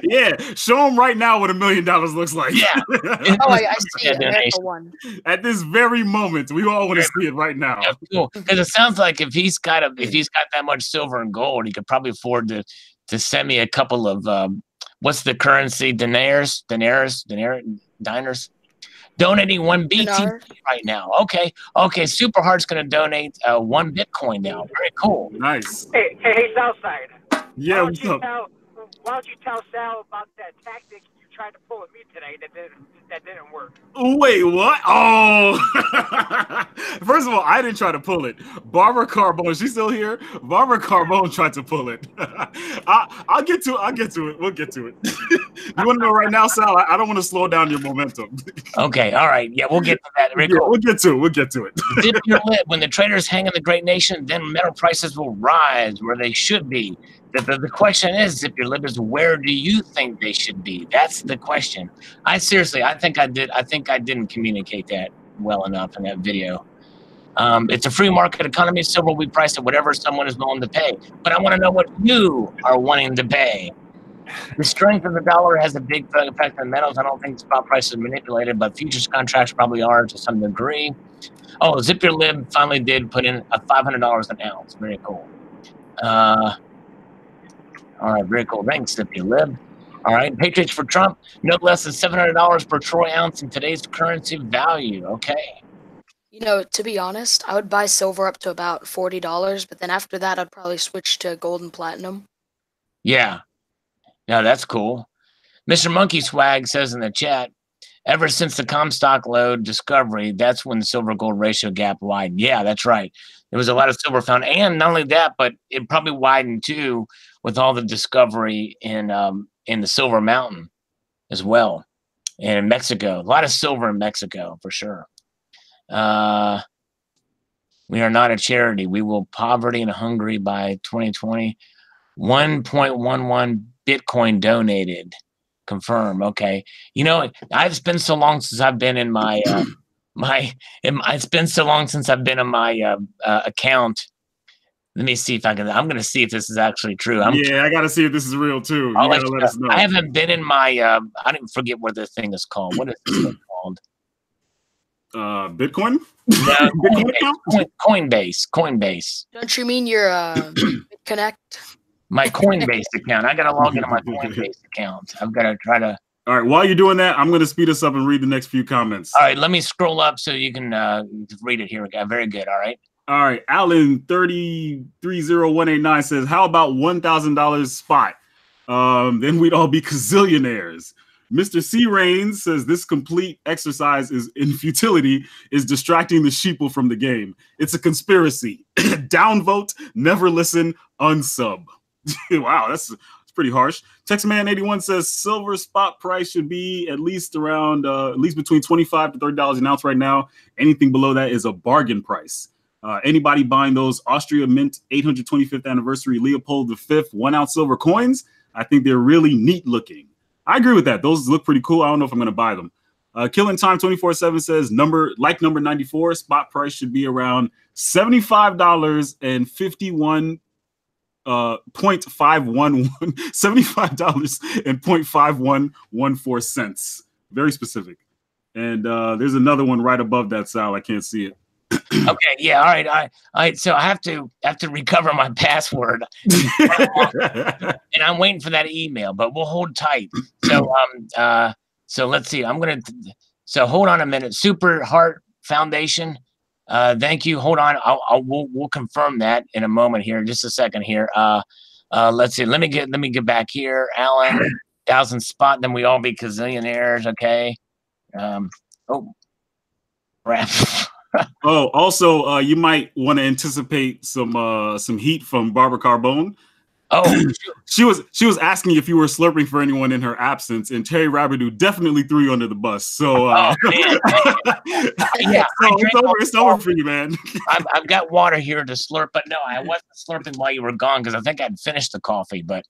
Yeah, show them right now what $1 million looks like. Yeah. I see it. There's the one. At this very moment, we all want to see it right now. Yeah, cool. Because it sounds like if he's got that much silver and gold, he could probably afford to send me a couple of what's the currency? Dinars? Donating 1 BTC right now. Okay. Super Heart's going to donate 1 Bitcoin now. Very cool. Nice. Hey, Southside. Yeah, what's up? Why don't you tell Sal about that tactic you tried to pull at me today that didn't work? Wait, what? Oh, first of all, I didn't try to pull it. Barbara Carbone, she's still here. Barbara Carbone tried to pull it. I'll get to it. We'll get to it. You want to know right now, Sal? I don't want to slow down your momentum. Okay, all right. Yeah, we'll get to that. Very cool. We'll get to it. Zip your lid. When the traders hang in the great nation, then metal prices will rise where they should be. The question is, Zip your lid, is where do you think they should be? That's the question. I think I didn't communicate that well enough in that video. It's a free market economy. Silver will be priced at whatever someone is willing to pay. But I want to know what you are wanting to pay. The strength of the dollar has a big effect on metals. I don't think spot prices are manipulated, but futures contracts probably are to some degree. Oh, Zip Your Lib finally did put in a $500 an ounce. Very cool. All right, very cool. Thanks, Zip Your Lib. All right, Patriots for Trump, no less than $700 per troy ounce in today's currency value. Okay. You know, to be honest, I would buy silver up to about $40, but then after that, I'd probably switch to gold and platinum. Yeah. No, that's cool. Mr. Monkey Swag says in the chat, ever since the Comstock load discovery, that's when the silver-gold ratio gap widened. Yeah, that's right. There was a lot of silver found. And not only that, but it probably widened, too, with all the discovery in the Silver Mountain as well. And in Mexico. A lot of silver in Mexico, for sure. We are not a charity. We will poverty and hungry by 2020. 1.11 Bitcoin donated. Confirm. Okay. You know, it's been so long since I've been in my it's been so long since I've been in my account. Let me see if I'm going to see if this is actually true. I got to see if this is real too. You got to let us know. I haven't been in my I don't forget what the thing is called. What is this thing called? Bitcoin? No, Bitcoin account? Coinbase. Don't you mean your Connect? My Coinbase account. I got to log into my Coinbase account. I've got to try to. All right. While you're doing that, I'm going to speed us up and read the next few comments. All right. Let me scroll up so you can read it here. Very good. All right. All right. Alan 330189 says, how about $1,000 spot? Then we'd all be gazillionaires. Mr. C. Rains says this complete exercise is in futility is distracting the sheeple from the game. It's a conspiracy. Downvote, never listen, unsub. Wow, that's pretty harsh. Textman81 says silver spot price should be at least around at least between $25 to $30 an ounce right now. Anything below that is a bargain price. Anybody buying those Austria Mint 825th anniversary Leopold V 1 ounce silver coins? I think they're really neat looking. I agree with that. Those look pretty cool. I don't know if I'm going to buy them. Killing Time 24/7 says number 94 spot price should be around $75.51 $0.511 $75.514. Very specific. And there's another one right above that, Sal. I can't see it. Okay, yeah, all right. All right. So I have to recover my password. And I'm waiting for that email, but we'll hold tight. So so let's see. So hold on a minute. Super Heart Foundation. Thank you. Hold on. We'll confirm that in a moment here. Just a second here. Let's see. Let me get back here. Alan, 1,000 spot. Then we all be gazillionaires. Okay. Oh, crap. Oh, also, you might want to anticipate some heat from Barbara Carbone. Oh, she was asking if you were slurping for anyone in her absence, and Terry Rabideau definitely threw you under the bus. So, yeah, it's over for you, man. I've got water here to slurp, but no, I wasn't slurping while you were gone because I think I'd finished the coffee. But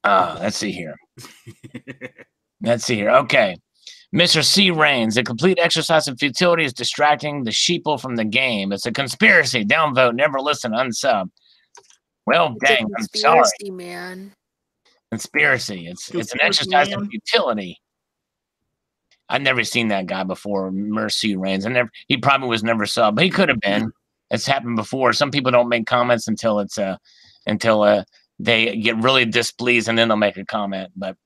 let's see here. Okay. Mr. C. Rains, the complete exercise of futility is distracting the sheeple from the game. It's a conspiracy. Downvote, never listen, unsub. Well, It's dang, a I'm sorry. conspiracy, man. Conspiracy. It's an exercise of futility. I've never seen that guy before, Mercy Rains. He probably was never sub, but he could have been. It's happened before. Some people don't make comments until they get really displeased and then they'll make a comment. But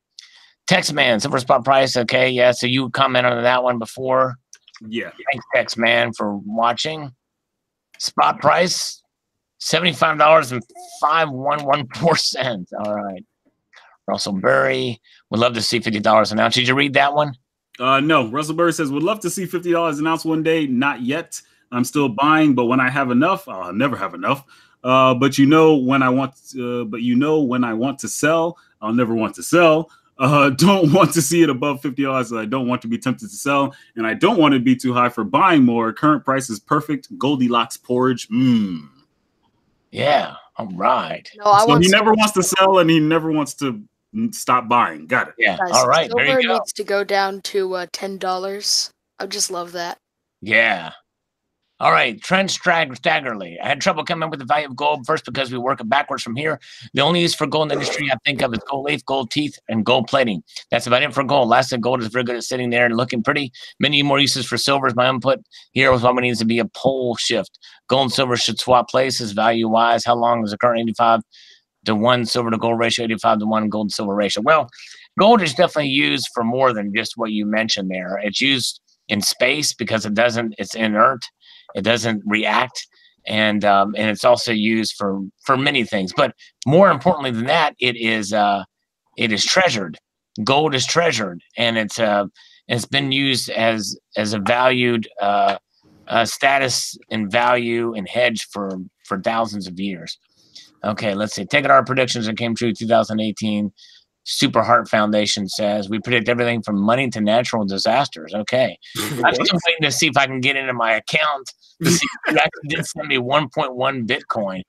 Textman, silver spot price. Okay, yeah. So you commented on that one before. Yeah. Thanks, Textman, for watching. Spot price, $75.5114. All right. Russell Berry would love to see $50 an ounce. Did you read that one? No. Russell Berry says would love to see $50 an ounce one day. Not yet. I'm still buying, but when I have enough, I'll never have enough. But when I want to sell, I'll never want to sell. Don't want to see it above $50. I don't want to be tempted to sell, and I don't want to be too high for buying more. Current price is perfect. Goldilocks porridge. Yeah. All right. No, So he never wants to sell, and he never wants to stop buying. Got it. Yeah. Guys, All right. There silver you go. needs to go down to $10. I just love that. Yeah. All right, Trent Staggerly. I had trouble coming up with the value of gold first because we work it backwards from here. The only use for gold in the industry I think of is gold leaf, gold teeth, and gold plating. That's about it for gold. Last thing, gold is very good at sitting there and looking pretty. Many more uses for silver is my input. Here is what needs to be a pole shift. Gold and silver should swap places value-wise. How long is the current 85-to-1 silver to gold ratio, 85-to-1 gold to silver ratio? Well, gold is definitely used for more than just what you mentioned there. It's used in space because it's inert. It doesn't react, and it's also used for many things. But more importantly than that, it is treasured. Gold is treasured, and it's been used as a valued status and value and hedge for thousands of years. Okay, let's see. Taking our predictions that came true 2018. Super Heart Foundation says we predict everything from money to natural disasters. Okay. I'm still waiting to see if I can get into my account to see if you actually did send me 1.1 Bitcoin.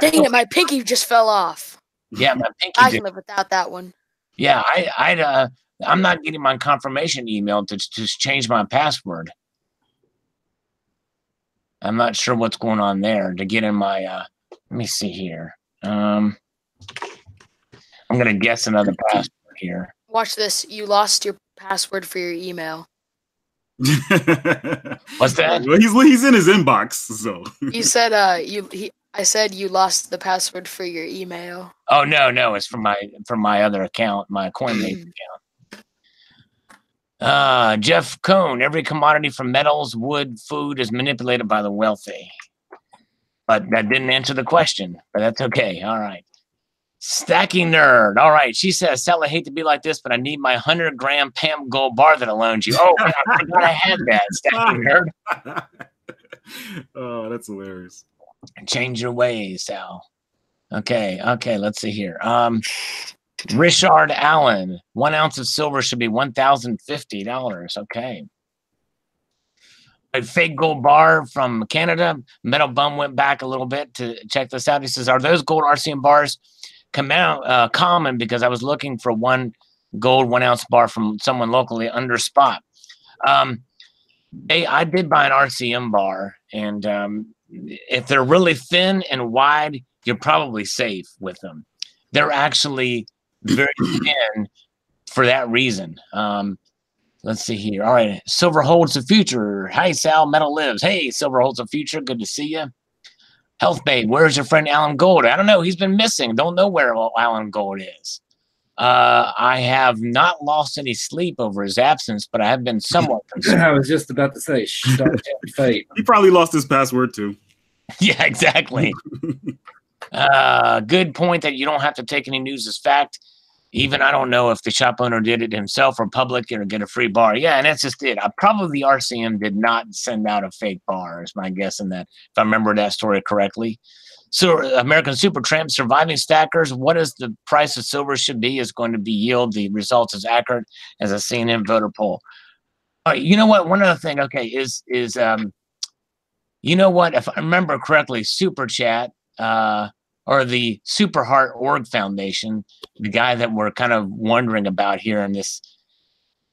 Dang it, my pinky just fell off. Yeah, my pinky I did. can live without that one. Yeah, I'm not getting my confirmation email to change my password. I'm not sure what's going on there to get in my let me see here. I'm going to guess another password here. Watch this. You lost your password for your email. What's that? Well, he's in his inbox, so. You said I said you lost the password for your email. Oh no, it's from my other account, my Coinbase account. Jeff Cohn, every commodity from metals, wood, food is manipulated by the wealthy. But that didn't answer the question, but that's okay. All right. Stacking Nerd. All right. She says, Sal, I hate to be like this, but I need my 100-gram Pam Gold bar that I loaned you. Oh, man, I forgot I had that. Stacking Nerd. Oh, that's hilarious. Change your ways, Sal. Okay. Let's see here. Richard Allen, 1 ounce of silver should be $1,050. Okay. A fake gold bar from Canada. Metal Bum went back a little bit to check this out. He says, are those gold RCM bars common? Because I was looking for one gold 1 ounce bar from someone locally under spot. I did buy an RCM bar, and if they're really thin and wide, you're probably safe with them. They're actually very thin for that reason. Let's see here. All right. Silver holds the future. Hi, Sal. Metal lives. Hey, Silver holds the future. Good to see you. Health Babe, where's your friend Alan Gold? I don't know. He's been missing. Don't know where Alan Gold is. I have not lost any sleep over his absence, but I have been somewhat concerned. I was just about to say, start fate. He probably lost his password too. Yeah, exactly. Good point that you don't have to take any news as fact. Even I don't know if the shop owner did it himself or public or get a free bar. Yeah, and that's just it. Probably the RCM did not send out a fake bar, is my guess in that, if I remember that story correctly. So American Supertramp, surviving stackers, what is the price of silver should be is going to be yield. The results is accurate as a CNN voter poll. All right, you know what? One other thing, okay, is you know what? If I remember correctly, Super Chat, or the Super Heart Org Foundation, the guy that we're kind of wondering about here in this,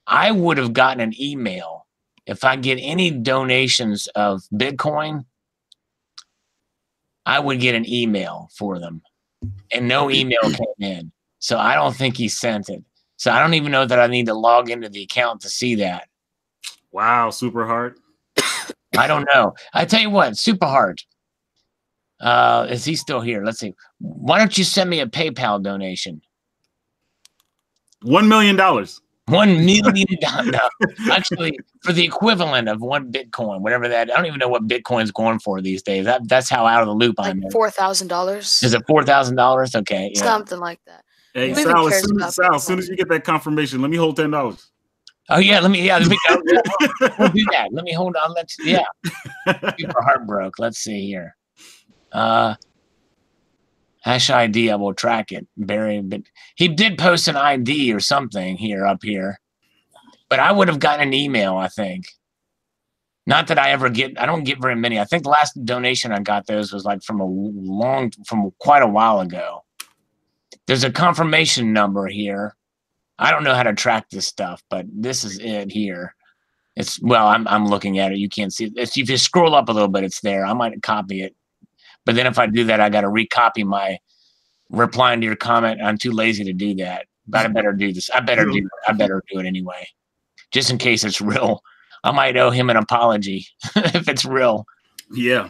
I would have gotten an email if I get any donations of Bitcoin. I would get an email for them, and no email came in. So I don't think he sent it. So I don't even know that I need to log into the account to see that. Wow, Super Heart. I don't know. I tell you what, Super Heart. Is he still here? Let's see. Why don't you send me a PayPal donation? $1 million. $1 million. No, actually, for the equivalent of 1 Bitcoin, whatever that. I don't even know what Bitcoin's going for these days. That's how out of the loop Like I'm in. $4,000. Is it $4,000? Okay, yeah. Something like that. Hey, Who even Sal, cares about as soon as you get that confirmation, let me hold $10. Oh yeah, let me go. We'll do that. Let me hold on. Super heartbroken. Let's see here. Hash ID, I will track it. Barry, but he did post an ID or something up here. But I would have gotten an email, I think. Not that I don't get very many. I think the last donation I got those was like from quite a while ago. There's a confirmation number here. I don't know how to track this stuff, but this is it here. I'm looking at it. You can't see it. If you scroll up a little bit, it's there. I might copy it. But then if I do that, I got to recopy my replying to your comment. I'm too lazy to do that. But I better do this. I better do it anyway. Just in case it's real. I might owe him an apology if it's real. Yeah.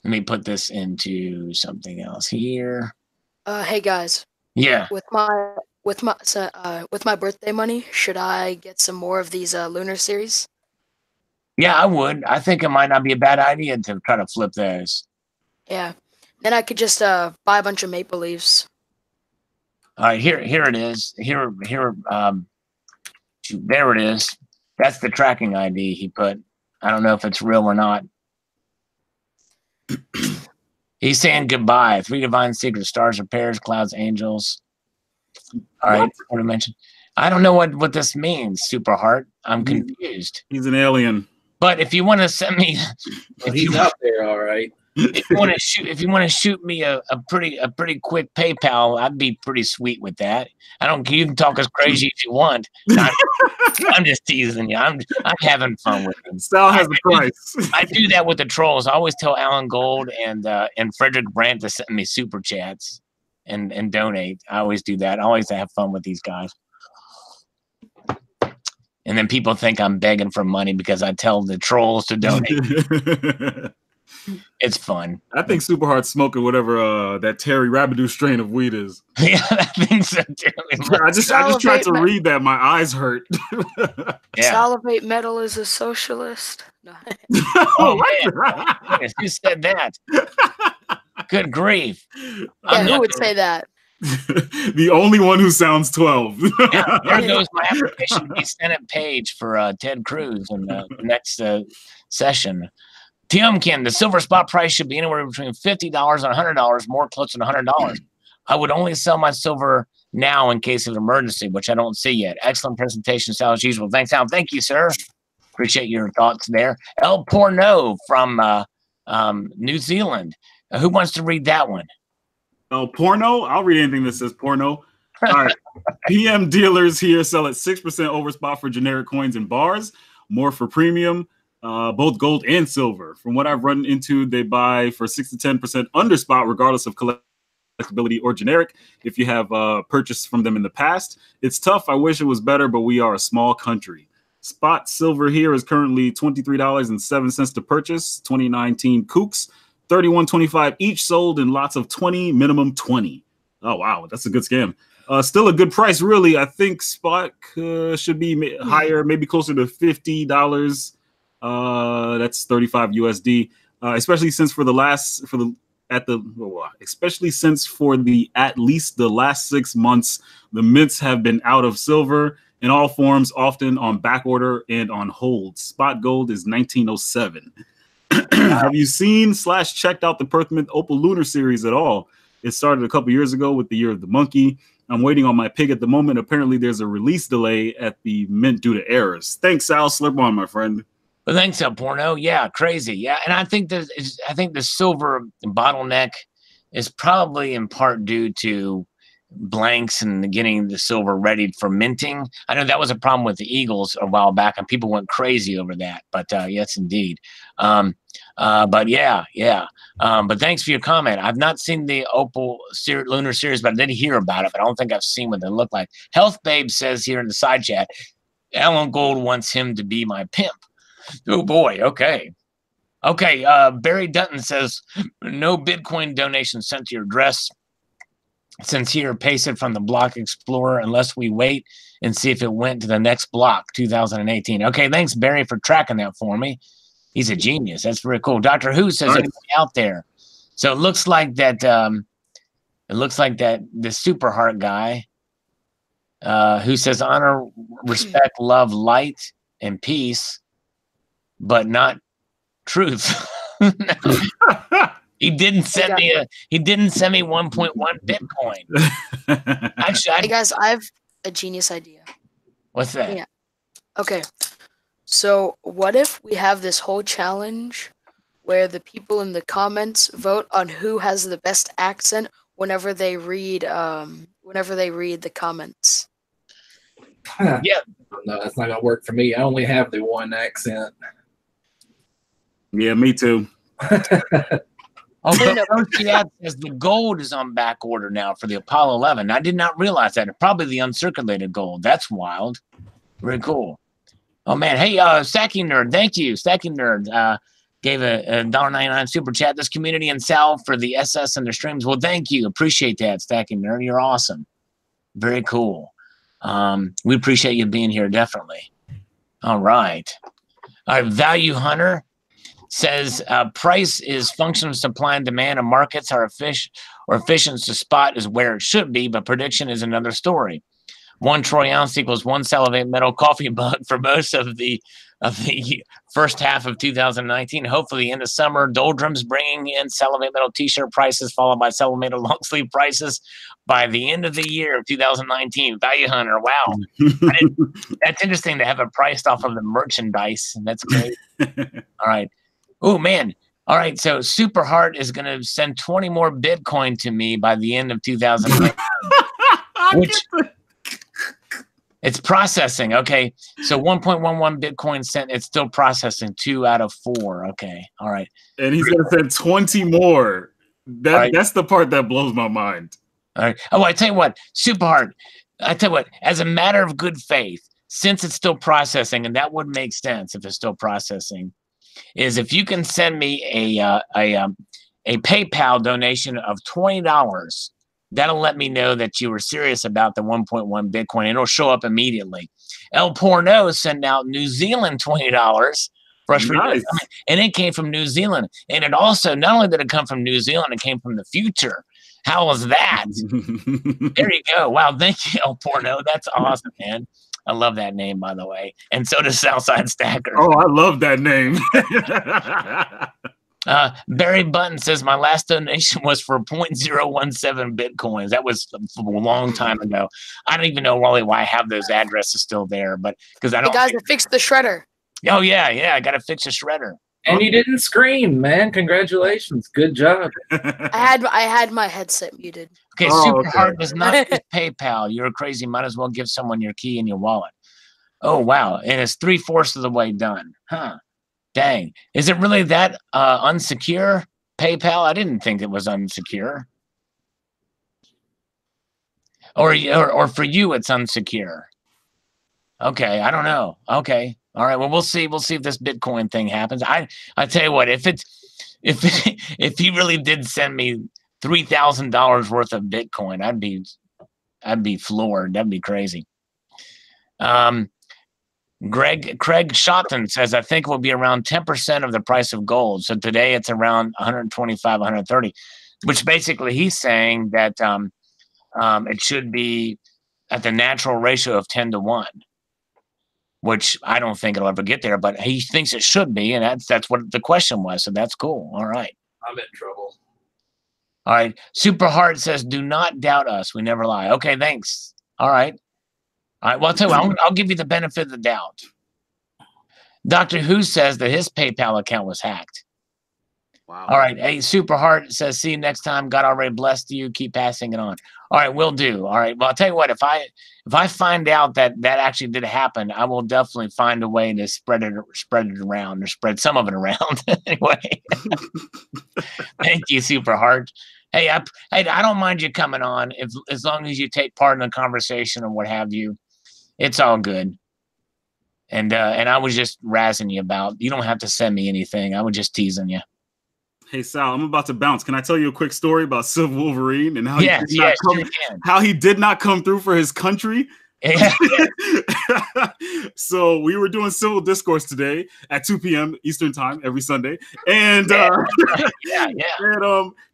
Let me put this into something else here. Hey guys. Yeah. With my birthday money, should I get some more of these Lunar Series? Yeah, I would. I think it might not be a bad idea to try to flip those. Yeah. Then I could just buy a bunch of Maple Leafs. All right, here it is. There it is. That's the tracking ID he put. I don't know if it's real or not. He's saying goodbye. 3 divine secrets, stars or pairs, clouds, angels. All right, what I mentioned. I don't know what this means, Super Heart. I'm confused. He's an alien. But if you want to send me, he's out there, all right. If you want to shoot me a pretty quick PayPal, I'd be pretty sweet with that. You can talk as crazy if you want. I'm just teasing you. I'm having fun with them. Sal has a price. I do that with the trolls. I always tell Alan Gold and Frederick Brandt to send me super chats and donate. I always do that. I always have fun with these guys. And then people think I'm begging for money because I tell the trolls to donate. It's fun. I think Super Hard's smoking whatever that Terry Rabideau strain of weed is. Yeah, I think so too. I just tried to read that. My eyes hurt. Yeah. Salivate Metal is a socialist. No. Oh, man. Who said that? Good grief. Yeah, who would say that? The only one who sounds 12. Yeah, there goes my application to be Senate page for Ted Cruz in the next session. Tiomkin, the silver spot price should be anywhere between $50 and $100, more close to $100. I would only sell my silver now in case of emergency, which I don't see yet. Excellent presentation, Sal, as usual. Thanks, Al. Thank you, sir. Appreciate your thoughts there. El Porno from New Zealand. Who wants to read that one? Oh, porno? I'll read anything that says porno. All right. PM dealers here sell at 6% over spot for generic coins and bars, more for premium, both gold and silver. From what I've run into, they buy for 6 to 10% under spot, regardless of collectability or generic. If you have purchased from them in the past, it's tough. I wish it was better, but we are a small country. Spot silver here is currently $23.07 to purchase. 2019 Kooks. $31.25 each, sold in lots of 20, minimum 20. Oh, wow. That's a good scam. Still a good price, really. I think spot should be higher, maybe closer to $50. That's 35 USD. Especially since for at least the last 6 months, the mints have been out of silver in all forms, often on back order and on hold. Spot gold is 1907. Have you seen / checked out the Perth Mint Opal Lunar series at all? It started a couple years ago with the Year of the Monkey. I'm waiting on my pig at the moment. Apparently, there's a release delay at the mint due to errors. Thanks, Al. Slip on, my friend. Well, thanks, El Porno. Yeah, crazy. Yeah, and I think the silver bottleneck is probably in part due to blanks and getting the silver ready for minting. I know that was a problem with the Eagles a while back, and people went crazy over that. But yes, indeed. But yeah. But thanks for your comment. I've not seen the Opal Lunar series, but I did hear about it. But I don't think I've seen what they look like. Health Babe says here in the side chat, Alan Gold wants him to be my pimp. Oh boy. Okay. Barry Dutton says no Bitcoin donation sent to your address. Sincere pasted from the Block Explorer unless we wait and see if it went to the next block, 2018. Okay, thanks, Barry, for tracking that for me. He's a genius. That's very cool. Dr. Who says anybody out there? So it looks like that. The Super Heart guy who says honor, respect, love, light, and peace, but not truth. He didn't send me 1.1 Bitcoin. Actually, hey guys, I have a genius idea. What's that? Yeah. Okay. So what if we have this whole challenge where the people in the comments vote on who has the best accent whenever they read the comments? Yeah. No, that's not gonna work for me. I only have the one accent. Yeah, me too. Oh, but Ocean says the gold is on back order now for the Apollo 11. I did not realize that. Probably the uncirculated gold. That's wild. Very cool. Oh, man. Hey, Stacking Nerd. Thank you. Stacking Nerd gave a $1.99 super chat. This community and Sal for the SS and their streams. Well, thank you. Appreciate that, Stacking Nerd. You're awesome. Very cool. We appreciate you being here, definitely. All right. All right. Value Hunter says price is function of supply and demand, and markets are efficient to spot is where it should be, but prediction is another story. 1 troy ounce equals 1 Salivate Metal coffee mug for most of the first half of 2019. Hopefully, in the summer, doldrums bringing in Salivate Metal t-shirt prices, followed by Salivate Metal long sleeve prices by the end of the year of 2019. Value Hunter, wow, that's interesting to have it priced off of the merchandise. That's great. All right. Oh, man. All right. So Super Heart is going to send 20 more Bitcoin to me by the end of 2019. Which it's processing. Okay. So 1.11 Bitcoin sent. It's still processing 2 out of 4. Okay. All right. And he's going to send 20 more. That's the part that blows my mind. All right. Oh, I tell you what, Super Heart. I tell you what, as a matter of good faith, since it's still processing, and that would make sense if it's still processing, is if you can send me a PayPal donation of $20, that'll let me know that you were serious about the 1.1 Bitcoin, and it'll show up immediately. El Porno sent out New Zealand $20 for us, Nice. and it came from New Zealand. And it also, not only did it come from New Zealand, it came from the future. How was that? There you go. Wow, thank you, El Porno. That's awesome, man. I love that name, by the way. And so does Southside Stacker. Oh, I love that name. Barry Button says my last donation was for 0.017 Bitcoins. That was a long time ago. I don't even know really why I have those addresses still there, but because I don't. The guys that fixed the shredder. Oh yeah, I got to fix a shredder. And you didn't scream, man. Congratulations. Good job. I had my headset muted. Okay, Oh, Super okay. Hard does not use PayPal. You're crazy. Might as well give someone your key and your wallet. Oh wow, and it's 3/4 of the way done. Huh. Dang. Is it really that unsecure, PayPal? I didn't think it was unsecure. Or for you, it's unsecure. Okay, I don't know. Okay, all right. Well, we'll see. We'll see if this Bitcoin thing happens. I tell you what, if he really did send me $3,000 worth of Bitcoin, I'd be floored. That'd be crazy. Craig Shotton says, I think it will be around 10% of the price of gold. So today it's around 125, 130, which basically he's saying that it should be at the natural ratio of 10 to 1, which I don't think it'll ever get there, but he thinks it should be. And that's what the question was. So that's cool. All right. I'm in trouble. All right. Super Hard says, do not doubt us. We never lie. Okay, thanks. All right. All right, well, I'll tell you what, I'll give you the benefit of the doubt. Doctor Who says that his PayPal account was hacked. Wow. All right, hey, Super Heart says, see you next time. God already blessed you. Keep passing it on. All right, will do. All right, well, I'll tell you what, if I find out that actually did happen, I will definitely find a way to spread it around, or spread some of it around. Anyway, thank you, Super Heart. Hey, I don't mind you coming on as long as you take part in the conversation or what have you. It's all good. And I was just razzing you about. You don't have to send me anything. I was just teasing you. Hey Sal, I'm about to bounce. Can I tell you a quick story about Silver Wolverine and how how he did not come through for his country? Yeah. So we were doing civil discourse today at 2 p.m. Eastern time every Sunday, and and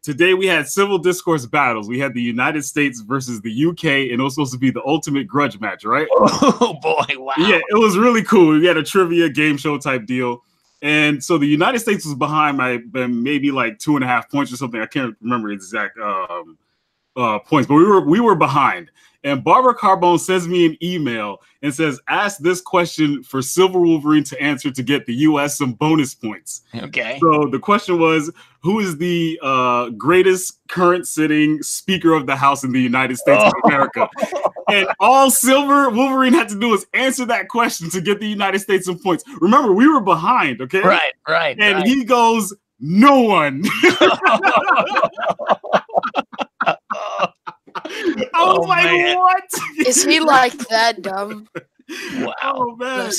today we had civil discourse battles. We had the United States versus the UK, and it was supposed to be the ultimate grudge match, right? Oh boy, wow! Yeah, it was really cool. We had a trivia game show type deal. And so the United States was behind by maybe like 2.5 points or something. I can't remember exact points, but we were behind. And Barbara Carbone sends me an email and says, ask this question for Silver Wolverine to answer to get the U.S. some bonus points. Okay. So the question was, who is the greatest current sitting Speaker of the House in the United States of America? And all Silver Wolverine had to do was answer that question to get the United States some points. Remember, we were behind, okay? Right. And he goes, no one. I was like, man. What? Is he like that dumb? Wow. Oh, man.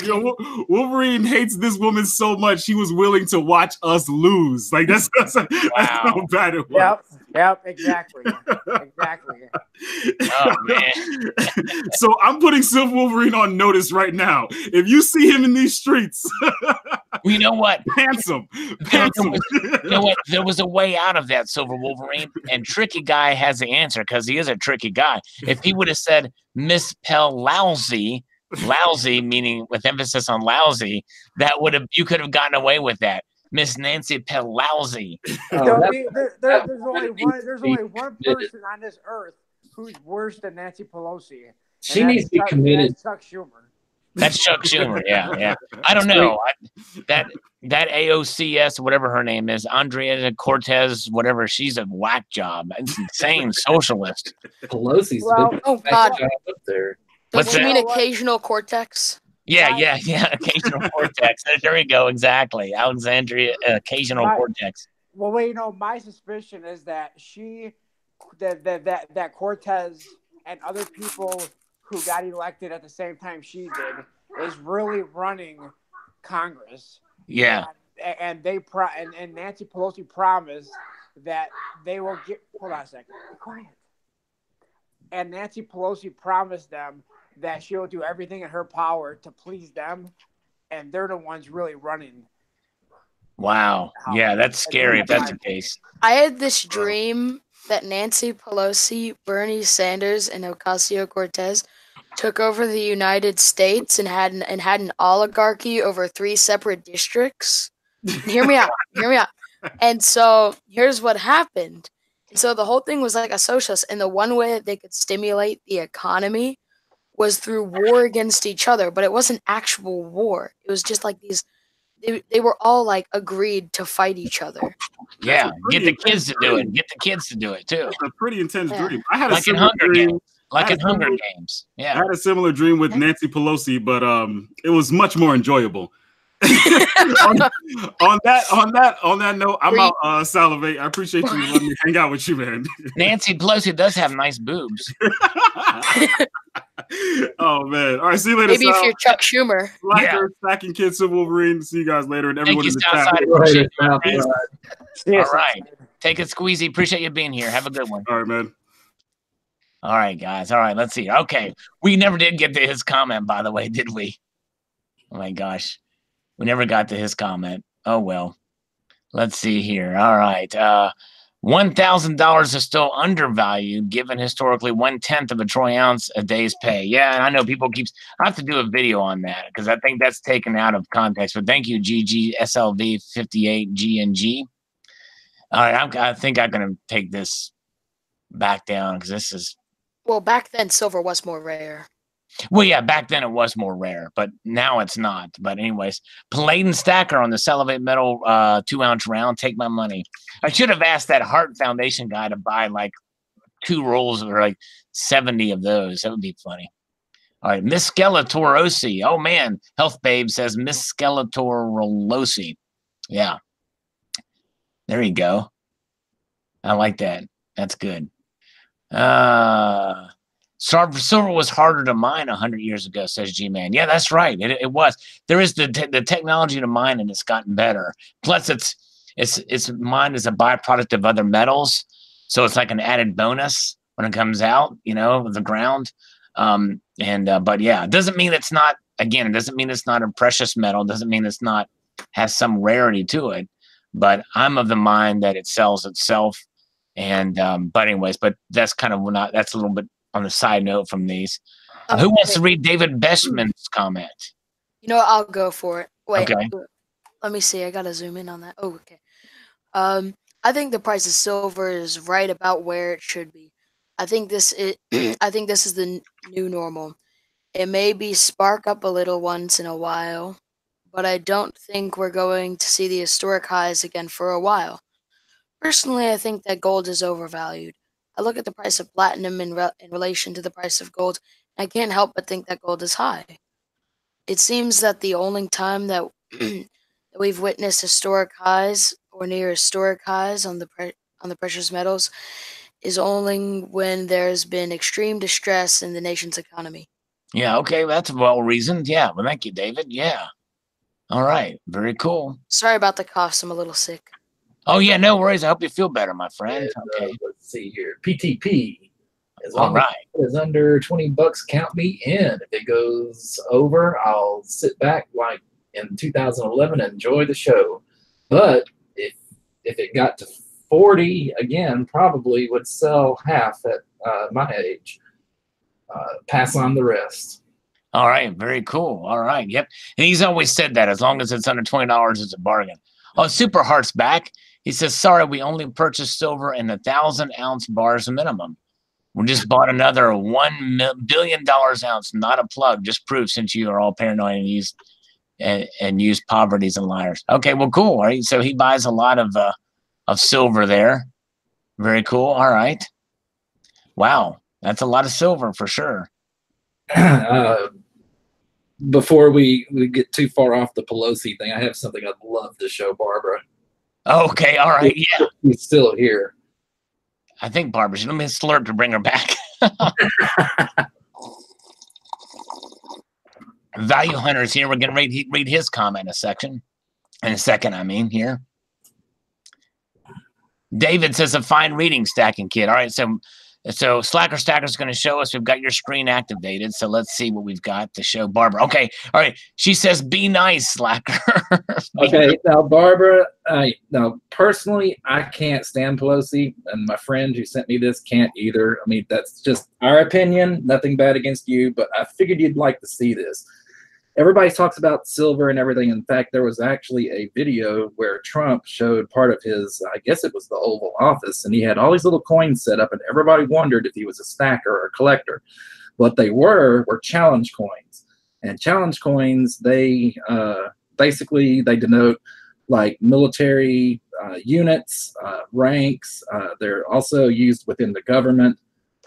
Wolverine hates this woman so much, he was willing to watch us lose. Like, that's how bad it was. Yep, exactly. Oh, man. So I'm putting Silver Wolverine on notice right now. If you see him in these streets, well, you know what? Handsome. You know what? There was a way out of that, Silver Wolverine, and Tricky Guy has the answer because he is a tricky guy. If he would have said Miss Lousy, meaning with emphasis on lousy, you could have gotten away with that. Miss Nancy Pelosi. There's only one person on this earth who's worse than Nancy Pelosi. She needs to be committed. Chuck Schumer. That's Chuck Schumer. Yeah. I don't know. That AOCS, whatever her name is, Andrea Cortez, whatever. She's a whack job. It's insane socialist. Pelosi's Oh God. up there. What's Don't you that? mean occasional cortex? Yeah. Occasional cortex. There we go. Exactly. Alexandria, occasional cortex. Well, my suspicion is that that Cortez and other people who got elected at the same time she did, is really running Congress. Yeah. And and Nancy Pelosi promised that they will get. Hold on a second. Be quiet. And Nancy Pelosi promised them that she will do everything in her power to please them, and they're the ones really running. Wow. Yeah, that's scary if that's the case. I had this dream that Nancy Pelosi, Bernie Sanders, and Ocasio-Cortez took over the United States and had an oligarchy over 3 separate districts. Hear me out. Hear me out. And so here's what happened. So the whole thing was like a socialist, and the one way that they could stimulate the economy was through war against each other, but it wasn't actual war. It was just like these. They were all like agreed to fight each other. Yeah, get the kids to do it. Get the kids to do it too. That's a pretty intense dream. I had a like in similar Hunger dream. Games. Like in Hunger Games. I Yeah. had a similar dream with Nancy Pelosi, but it was much more enjoyable. on that note, I'm out, Salivate. I appreciate you letting me hang out with you, man. Nancy Pelosi does have nice boobs. Oh man! All right, see you later. Maybe if you're Chuck Schumer. Liker, Stacking Kids, Wolverine. See you guys later, and everyone in the chat. All right, take it, Squeezy. Appreciate you being here. Have a good one. All right, man. All right, guys. All right, let's see. Okay, we never did get to his comment, by the way, did we? Oh my gosh, we never got to his comment. Oh well. Let's see here. All right. $1,000 is still undervalued, given historically 1/10 of a troy ounce a day's pay. Yeah, and I know people I have to do a video on that because I think that's taken out of context. But thank you, GGSLV58GNG. All right, I think I'm gonna take this back down because this is. Well, back then silver was more rare. Well, yeah, back then it was more rare, but now it's not. But anyways, Palladium Stacker on the Salivate Metal 2-ounce round. Take my money. I should have asked that Heart Foundation guy to buy like 2 rolls or like 70 of those. That would be funny. All right, Miss Skeletorosi. Oh man, Health Babe says Miss Skeletorosi. Yeah, there you go. I like that. That's good. Silver was harder to mine 100 years ago, says G-Man. Yeah, that's right. It was. There is the technology to mine, and it's gotten better. Plus, it's mined as a byproduct of other metals, so it's like an added bonus when it comes out, of the ground. But yeah, it doesn't mean it's not. Again, it doesn't mean it's not a precious metal. It doesn't mean it's not has some rarity to it. But I'm of the mind that it sells itself. And but anyways, but that's kind of that's a little bit on the side note from these. Who wants to read David Beshman's comment? I'll go for it. Wait, okay. Let me see. I gotta zoom in on that. Oh, okay. I think the price of silver is right about where it should be. I think this is the new normal. It may be spark up a little once in a while, but I don't think we're going to see the historic highs again for a while. Personally, I think that gold is overvalued. I look at the price of platinum in relation to the price of gold, and I can't help but think that gold is high. It seems that the only time that we've witnessed historic highs or near historic highs on the precious metals is only when there's been extreme distress in the nation's economy. Yeah, okay, that's well reasoned. Yeah, well, thank you, David. Yeah. All right, very cool. Sorry about the coughs. I'm a little sick. Oh, yeah, no worries. I hope you feel better, my friend. And, okay. Let's see here. PTP. As long as it is under $20, count me in. If it goes over, I'll sit back like in 2011 and enjoy the show. But if it got to 40, again, probably would sell half at my age. Pass on the rest. All right, very cool. All right, yep. And he's always said that as long as it's under $20, it's a bargain. Oh, Super Heart's back. He says, sorry, we only purchased silver in 1,000-ounce bars minimum. We just bought another $1 billion ounce. Not a plug, just proof since you are all paranoid and use poverties and liars. Okay, well, cool. All right, so he buys a lot of silver there. Very cool. All right. Wow, that's a lot of silver for sure. Before we get too far off the Pelosi thing, I have something I'd love to show Barbara. Okay, all right, yeah. He's still here. I think Barbara should let me slurp to bring her back. Value Hunter's here. We're going to read his comment in a second. I mean, here. David says a fine reading stacking kit. All right, so Slacker Stacker is going to show us. We've got your screen activated, so let's see what we've got to show Barbara. Okay, all right. She says, "Be nice, Slacker." Okay, now Barbara. Now personally, I can't stand Pelosi, and my friend who sent me this can't either. I mean, that's just our opinion. Nothing bad against you, but I figured you'd like to see this. Everybody talks about silver and everything. In fact, there was actually a video where Trump showed part of his, I guess it was the Oval Office, and he had all these little coins set up, and everybody wondered if he was a stacker or a collector. What they were challenge coins. And challenge coins, they basically they denote like military units, ranks. They're also used within the government.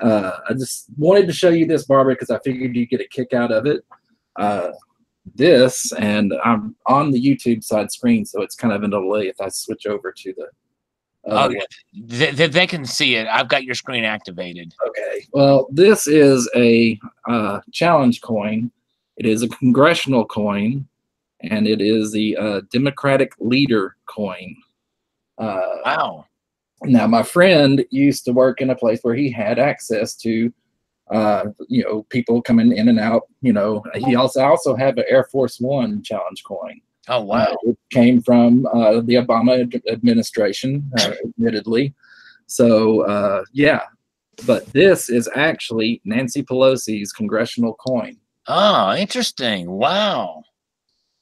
I just wanted to show you this, Barbara, because I figured you'd get a kick out of it. This, and I'm on the YouTube side screen, so it's kind of in a delay if I switch over to the they can see it. I've got your screen activated. Okay, well, this is a challenge coin. It is a congressional coin, and it is the Democratic leader coin. Wow. Now, my friend used to work in a place where he had access to people coming in and out. He also had an Air Force One challenge coin. Oh, wow. It came from the Obama administration, admittedly. So, yeah. But this is actually Nancy Pelosi's congressional coin. Oh, interesting. Wow.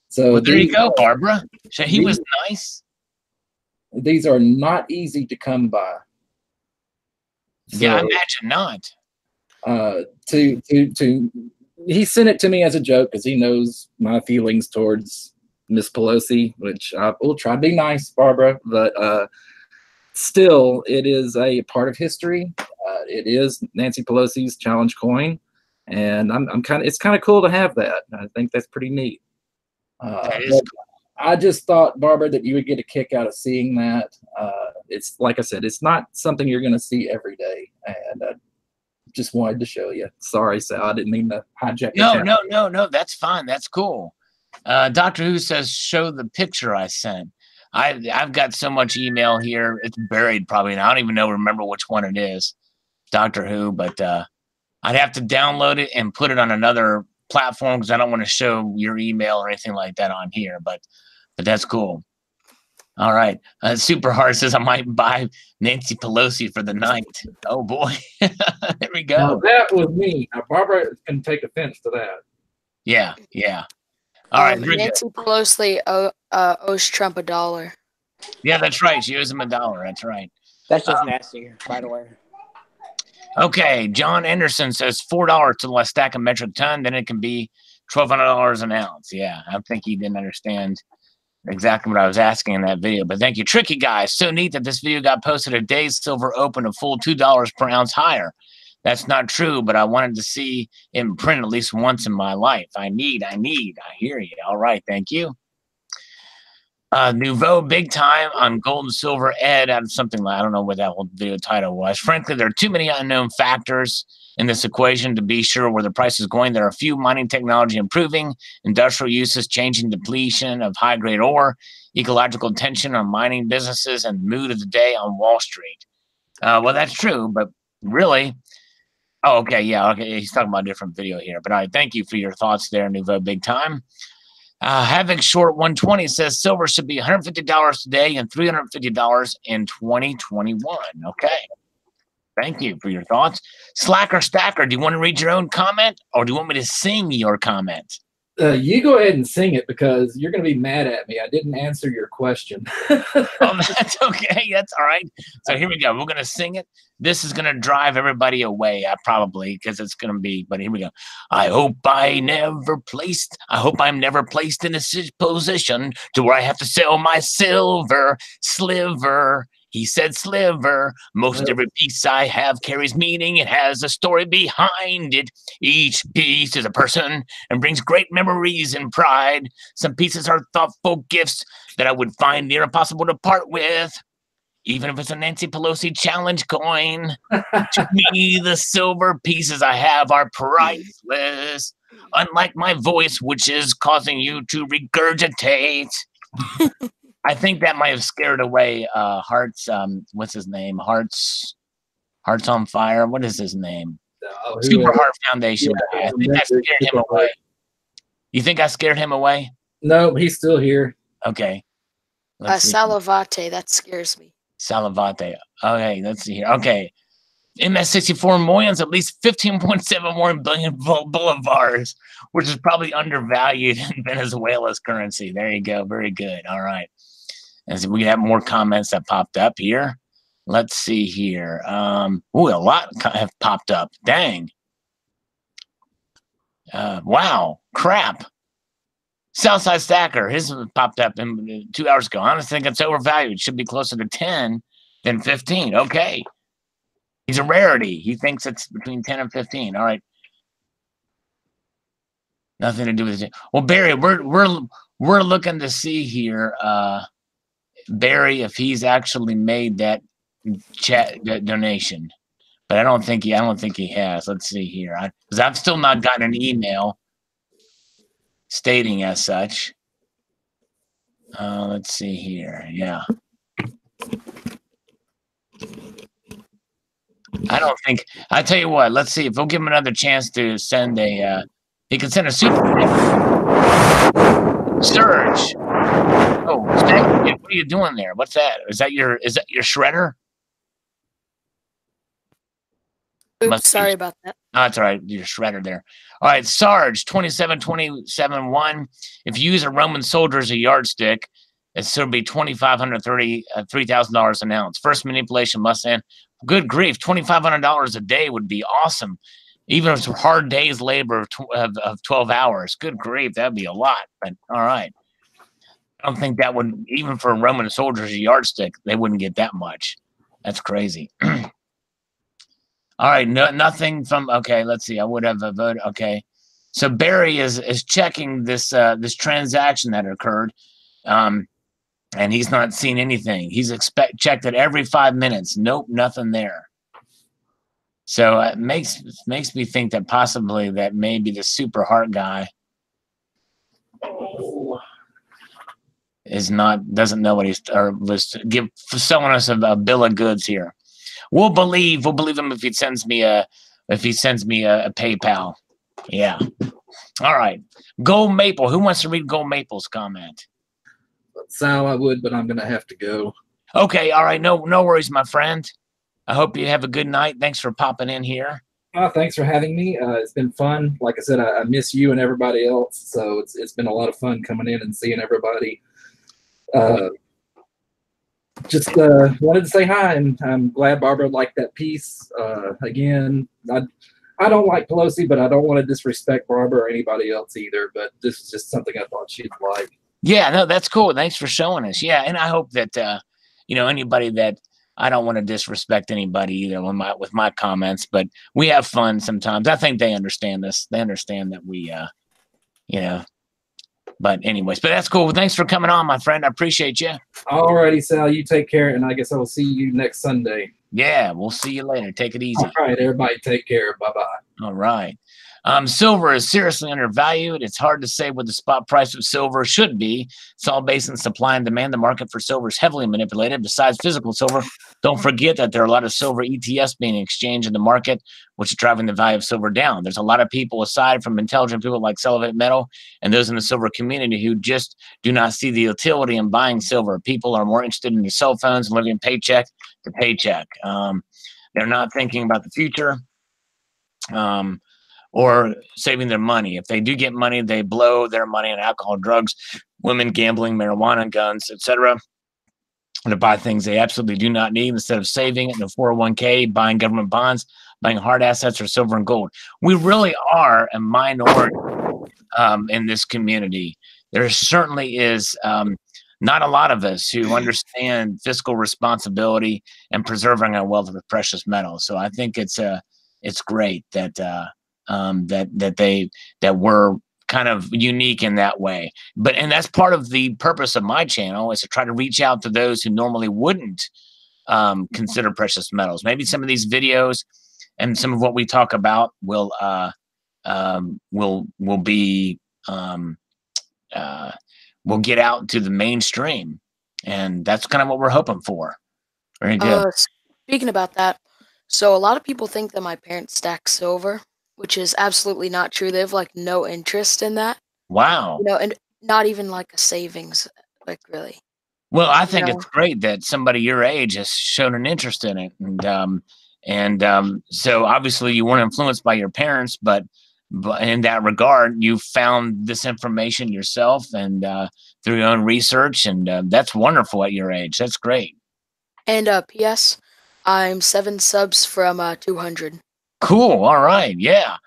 So well, there you go, Barbara. So he was nice. These are not easy to come by. So, yeah, I imagine not. He sent it to me as a joke because he knows my feelings towards Miss Pelosi, which I will try to be nice, Barbara, but still, it is a part of history. It is Nancy Pelosi's challenge coin, and it's kind of cool to have that. I think that's pretty neat. I just thought, Barbara, that you would get a kick out of seeing that. It's like I said, it's not something you're going to see every day, and just wanted to show you. Sorry, Sal, I didn't mean to hijack. No, that's fine. That's cool. Doctor Who says, show the picture I sent. I've got so much email here. It's buried probably now. I don't even remember which one it is, Doctor Who, but I'd have to download it and put it on another platform because I don't want to show your email or anything like that on here, but that's cool. All right. Super Hard says I might buy Nancy Pelosi for the night. Oh, boy. There we go. Now, that was me. Now, Barbara can take offense to that. Yeah. All right. Nancy Pelosi owes Trump $1. Yeah, that's right. She owes him $1. That's right. That's just nasty, by the way. Okay. John Anderson says $4 to a stack a metric ton. Then it can be $1,200 an ounce. Yeah, I think he didn't understand exactly what I was asking in that video, but thank you. Tricky Guy, so neat that this video got posted a day's silver open a full $2 per ounce higher. That's not true, but I wanted to see it in print at least once in my life. I hear you. All right, thank you. Nouveau big time on gold and silver. Ed out of something like, I don't know what that whole video title was. Frankly, there are too many unknown factors in this equation to be sure where the price is going. There are a few: mining technology improving, industrial uses changing, depletion of high-grade ore, ecological tension on mining businesses, and mood of the day on Wall Street. Well, that's true, but really, okay, he's talking about a different video here. But all right, thank you for your thoughts there, Nouveau big time. Havoc Short 120 says silver should be $150 today and $350 in 2021. Okay. Thank you for your thoughts. Slacker Stacker, do you want to read your own comment or do you want me to sing your comment? You go ahead and sing it because you're going to be mad at me. I didn't answer your question. Oh, that's okay. That's all right. So here we go. We're going to sing it. This is going to drive everybody away, probably, because it's going to be, but here we go. I hope I'm never placed in a position to where I have to sell my silver sliver. He said sliver. Most every piece I have carries meaning. It has a story behind it. Each piece is a person and brings great memories and pride. Some pieces are thoughtful gifts that I would find near impossible to part with. Even if it's a Nancy Pelosi challenge coin, to me, the silver pieces I have are priceless. Unlike my voice, which is causing you to regurgitate. I think that might have scared away Hearts. What's his name? Hearts on Fire. What is his name? Super Heart Foundation guy. I think that scared him away. You think I scared him away? No, he's still here. Okay. Salavate, that scares me. Salavate. Okay, let's see here. Okay. MS64 millions, at least 15.71 billion bolivars, which is probably undervalued in Venezuela's currency. There you go. Very good. All right. And so we have more comments that popped up here. Let's see here. Ooh, a lot have popped up. Dang. Wow. Crap. Southside Stacker, his popped up 2 hours ago. I honestly think it's overvalued. It should be closer to 10 than 15. Okay. He's a rarity. He thinks it's between 10 and 15. All right. Nothing to do with it. Well, Barry, we're looking to see here, Barry, if he's actually made that donation. But I don't think he has. Let's see here. Because I've still not gotten an email stating as such. Let's see here. Yeah. I don't think. I tell you what. Let's see if we'll give him another chance to send a. He can send a super surge. Oh, what are you doing there? What's that? Is that your shredder? Oops, sorry about that. Oh, that's all right. Your shredder there. All right, Sarge 27.27.1. If you use a Roman soldier as a yardstick, it's still be $3,000 an ounce. First manipulation must end. Good grief, $2,500 a day would be awesome. Even if it's a hard day's labor of 12 hours. Good grief, that'd be a lot. But all right. I don't think that would, even for a Roman soldier as a yardstick, they wouldn't get that much. That's crazy. All right, nothing from. Okay, let's see. I would have a vote. Okay, so Barry is checking this this transaction that occurred, and he's not seen anything. He's checked it every 5 minutes. Nope, nothing there. So it makes me think that possibly that maybe the Super Heart guy doesn't know what he's or was selling us a bill of goods here. We'll believe him if he sends me a PayPal. Yeah. All right. Gold Maple. Who wants to read Gold Maple's comment? Sal, I would, but I'm gonna have to go. Okay. All right. No worries, my friend. I hope you have a good night. Thanks for popping in here. Thanks for having me. It's been fun. Like I said, I miss you and everybody else. So it's been a lot of fun coming in and seeing everybody. Just wanted to say hi, and I'm glad Barbara liked that piece. Again, I don't like Pelosi, but I don't want to disrespect Barbara or anybody else either. But this is just something I thought she'd like. Yeah, no, that's cool. Thanks for showing us. Yeah, and I hope that anybody that I don't want to disrespect anybody either with my comments, but we have fun sometimes. I think they understand this. They understand that we, But anyways, that's cool. Thanks for coming on, my friend. I appreciate you. All righty, Sal. You take care, and I guess I will see you next Sunday. Yeah, we'll see you later. Take it easy. All right, everybody, take care. Bye-bye. All right. Silver is seriously undervalued. It's hard to say what the spot price of silver should be. It's all based on supply and demand. The market for silver is heavily manipulated. Besides physical silver, don't forget that there are a lot of silver ETFs being exchanged in the market, which is driving the value of silver down. There's a lot of people, aside from intelligent people like Sullivan Metal and those in the silver community, who just do not see the utility in buying silver. People are more interested in their cell phones and living paycheck to paycheck. They're not thinking about the future. Or saving their money. If they do get money, they blow their money on alcohol, drugs, women, gambling, marijuana, guns, etc. To buy things they absolutely do not need instead of saving it in a 401k, buying government bonds, buying hard assets or silver and gold. We really are a minority in this community. There certainly is not a lot of us who understand fiscal responsibility and preserving our wealth of precious metals. So I think it's great that that we're kind of unique in that way. And that's part of the purpose of my channel, is to try to reach out to those who normally wouldn't consider precious metals. Maybe some of these videos and some of what we talk about will be will get out to the mainstream, and that's kind of what we're hoping for. Very good. Speaking about that, so a lot of people think that my parents stack silver, which is absolutely not true. They have like no interest in that. Wow. You know, and not even like a savings, like really. Well, I think it's great that somebody your age has shown an interest in it, and so obviously you weren't influenced by your parents, but in that regard, you found this information yourself and through your own research, and that's wonderful at your age. That's great. And P.S. I'm 7 subs from 200. Cool. All right. Yeah.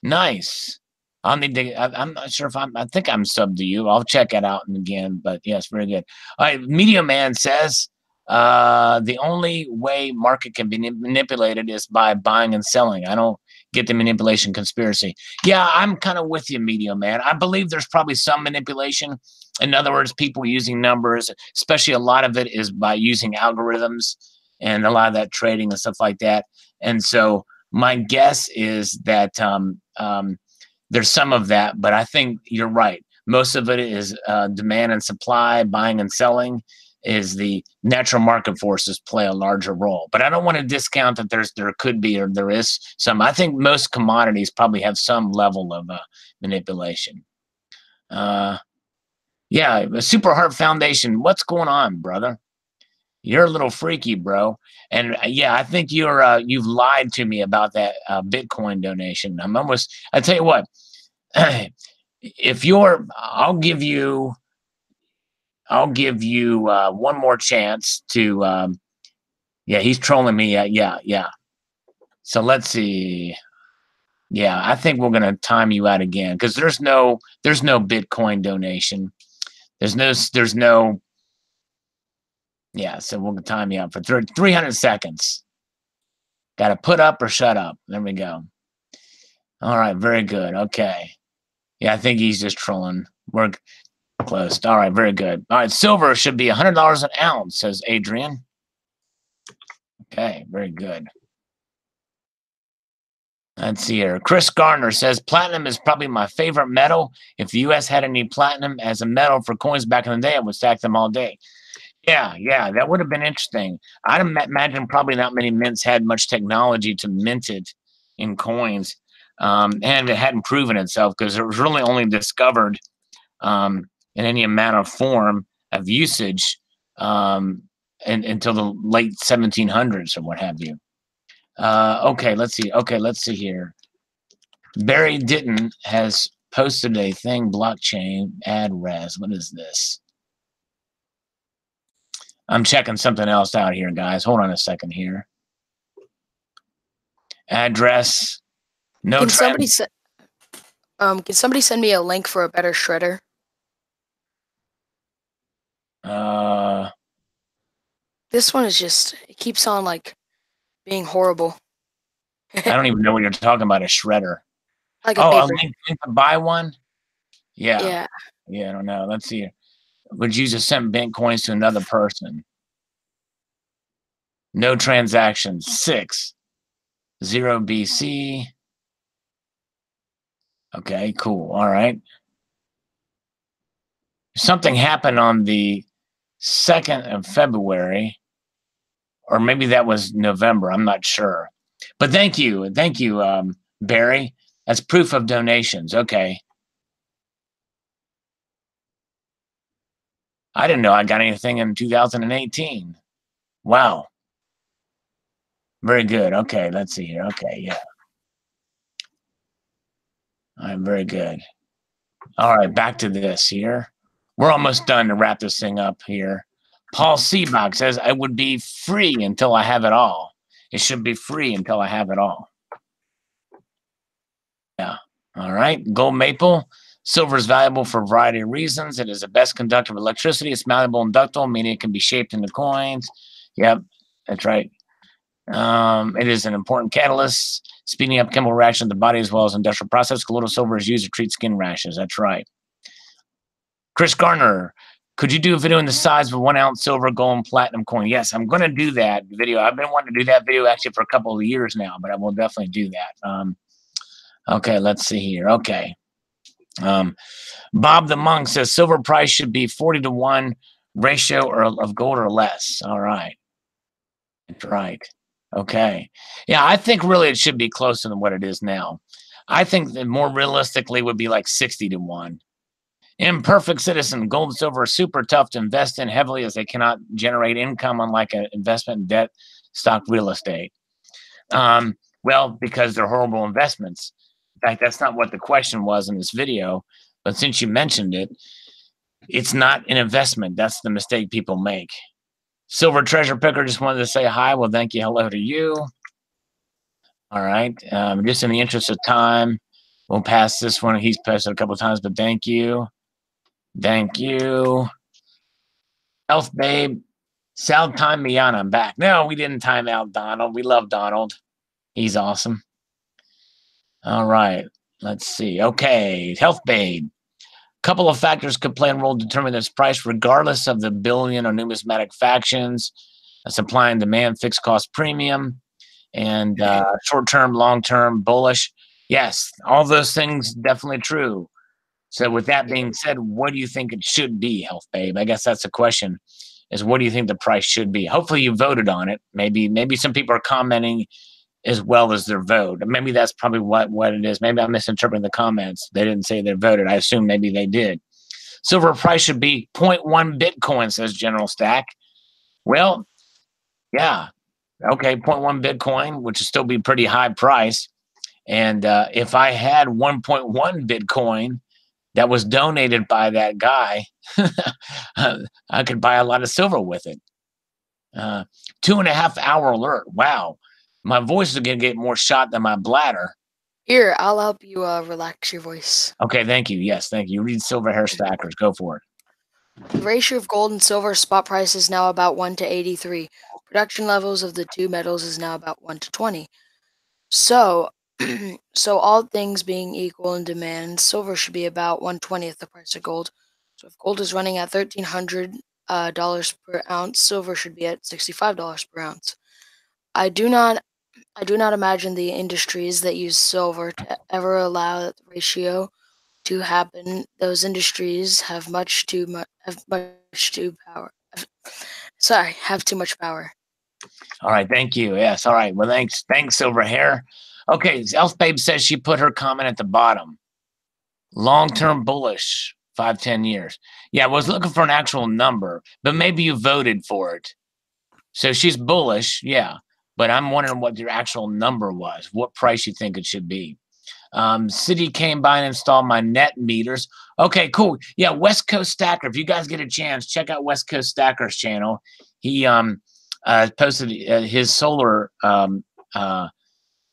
Nice. I'll need to. I'm not sure if I think I'm subbed to you. I'll check it out again. But yes, very good. All right. Media Man says the only way market can be manipulated is by buying and selling. I don't get the manipulation conspiracy. Yeah, I'm kind of with you, Media Man. I believe there's probably some manipulation. In other words, people using numbers, especially a lot of it is by using algorithms and a lot of that trading and stuff like that. And so my guess is that there's some of that, but I think you're right. Most of it is demand and supply, buying and selling. Is the natural market forces play a larger role. But I don't want to discount that there could be or there is some. I think most commodities probably have some level of manipulation. Yeah, Super Heart Foundation. What's going on, brother? You're a little freaky, bro. And yeah, I think you've lied to me about that Bitcoin donation. I tell you what, I'll give you one more chance to yeah, he's trolling me. Yeah. So let's see. Yeah, I think we're gonna time you out again because there's no Bitcoin donation. There's no yeah, so we'll time you out for 300 seconds. Got to put up or shut up. There we go. All right, very good. Okay. Yeah, I think he's just trolling. We're closed. All right, very good. All right, silver should be $100 an ounce, says Adrian. Okay, very good. Let's see here. Chris Garner says platinum is probably my favorite metal. If the U.S. had any platinum as a metal for coins back in the day, I would stack them all day. Yeah, that would have been interesting. I'd imagine probably not many mints had much technology to mint it in coins, and it hadn't proven itself because it was really only discovered in any amount of form of usage until the late 1700s or what have you. Okay, let's see here. Barry Ditton has posted a thing, blockchain address. What is this? I'm checking something else out here, guys. Hold on a second here. Address. No. Can somebody send me a link for a better shredder? This one is just, it keeps on like being horrible. I don't even know what you're talking about, a shredder. Like a link to buy one? Yeah, I don't know. Let's see. Would you just send Bitcoins to another person? No transactions. 6. 0 BC. Okay, cool. All right. Something happened on the 2nd of February, or maybe that was November. I'm not sure. But thank you, Barry. That's proof of donations. Okay. I didn't know I got anything in 2018. Wow. Very good. Okay, let's see here. Okay, yeah. All right, very good. All right, back to this here. We're almost done to wrap this thing up here. Paul Seabach says, I would be free until I have it all. It should be free until I have it all. Yeah. All right. Gold maple. Silver is valuable for a variety of reasons. It is the best conductor of electricity. It's malleable and ductile, meaning it can be shaped into coins. Yep, that's right. It is an important catalyst, speeding up chemical reaction in the body as well as industrial process. Colloidal silver is used to treat skin rashes. That's right. Chris Garner, Could you do a video in the size of a 1 ounce silver, gold, and platinum coin? Yes, I'm going to do that video. I've been wanting to do that video actually for a couple of years now, but I will definitely do that. Okay, let's see here. Okay. Bob the Monk says silver price should be 40-to-1 ratio or of gold or less. All right. That's right. Okay. Yeah, I think really it should be closer than what it is now. I think that more realistically would be like 60-to-1. Imperfect Citizen, gold and silver are super tough to invest in heavily as they cannot generate income unlike an investment in debt, stock, real estate. Well, because they're horrible investments. In fact, that's not what the question was in this video. But since you mentioned it, it's not an investment. That's the mistake people make. Silver Treasure Picker just wanted to say hi. Well, thank you. Hello to you. All right. Just in the interest of time, we'll pass this one. He's posted a couple of times, but thank you. Thank you. Health Babe. Sal time me on. I'm back. No, we didn't time out Donald. We love Donald. He's awesome. All right. Let's see. Okay. Health Babe. Couple of factors could play a role to determine this price, regardless of the billion or numismatic factions, supply and demand, fixed cost premium, and short-term, long-term, bullish. Yes, all those things definitely true. So with that being said, what do you think it should be, Health Babe? I guess that's the question, is what do you think the price should be? Hopefully you voted on it. Maybe some people are commenting as well as their vote. Maybe that's probably what it is. Maybe I'm misinterpreting the comments. They didn't say they voted. I assume maybe they did. Silver price should be 0.1 Bitcoin, says General Stack. Well, yeah. Okay, 0.1 Bitcoin, which would still be pretty high price. And if I had 1.1 Bitcoin that was donated by that guy, I could buy a lot of silver with it. 2.5 hour alert. Wow. My voice is going to get more shot than my bladder. Here, I'll help you relax your voice. Okay, thank you. Yes, thank you. Read Silver Hair Stackers. Go for it. The ratio of gold and silver spot price is now about 1-83. Production levels of the two metals is now about 1-20. So all things being equal in demand, silver should be about 1/20th the price of gold. So if gold is running at $1,300 per ounce, silver should be at $65 per ounce. I do not imagine the industries that use silver to ever allow that ratio to happen. Those industries have too much power. All right, thank you. Yes, all right. Well, thanks, Silver Hair. Okay, Elf Babe says she put her comment at the bottom. Long-term bullish, 5-10 years. Yeah, I was looking for an actual number, but maybe you voted for it. So she's bullish, yeah. But I'm wondering what your actual number was, what price you think it should be. City came by and installed my net meters. Okay, cool. Yeah, West Coast Stacker. If you guys get a chance, check out West Coast Stacker's channel. He posted his solar.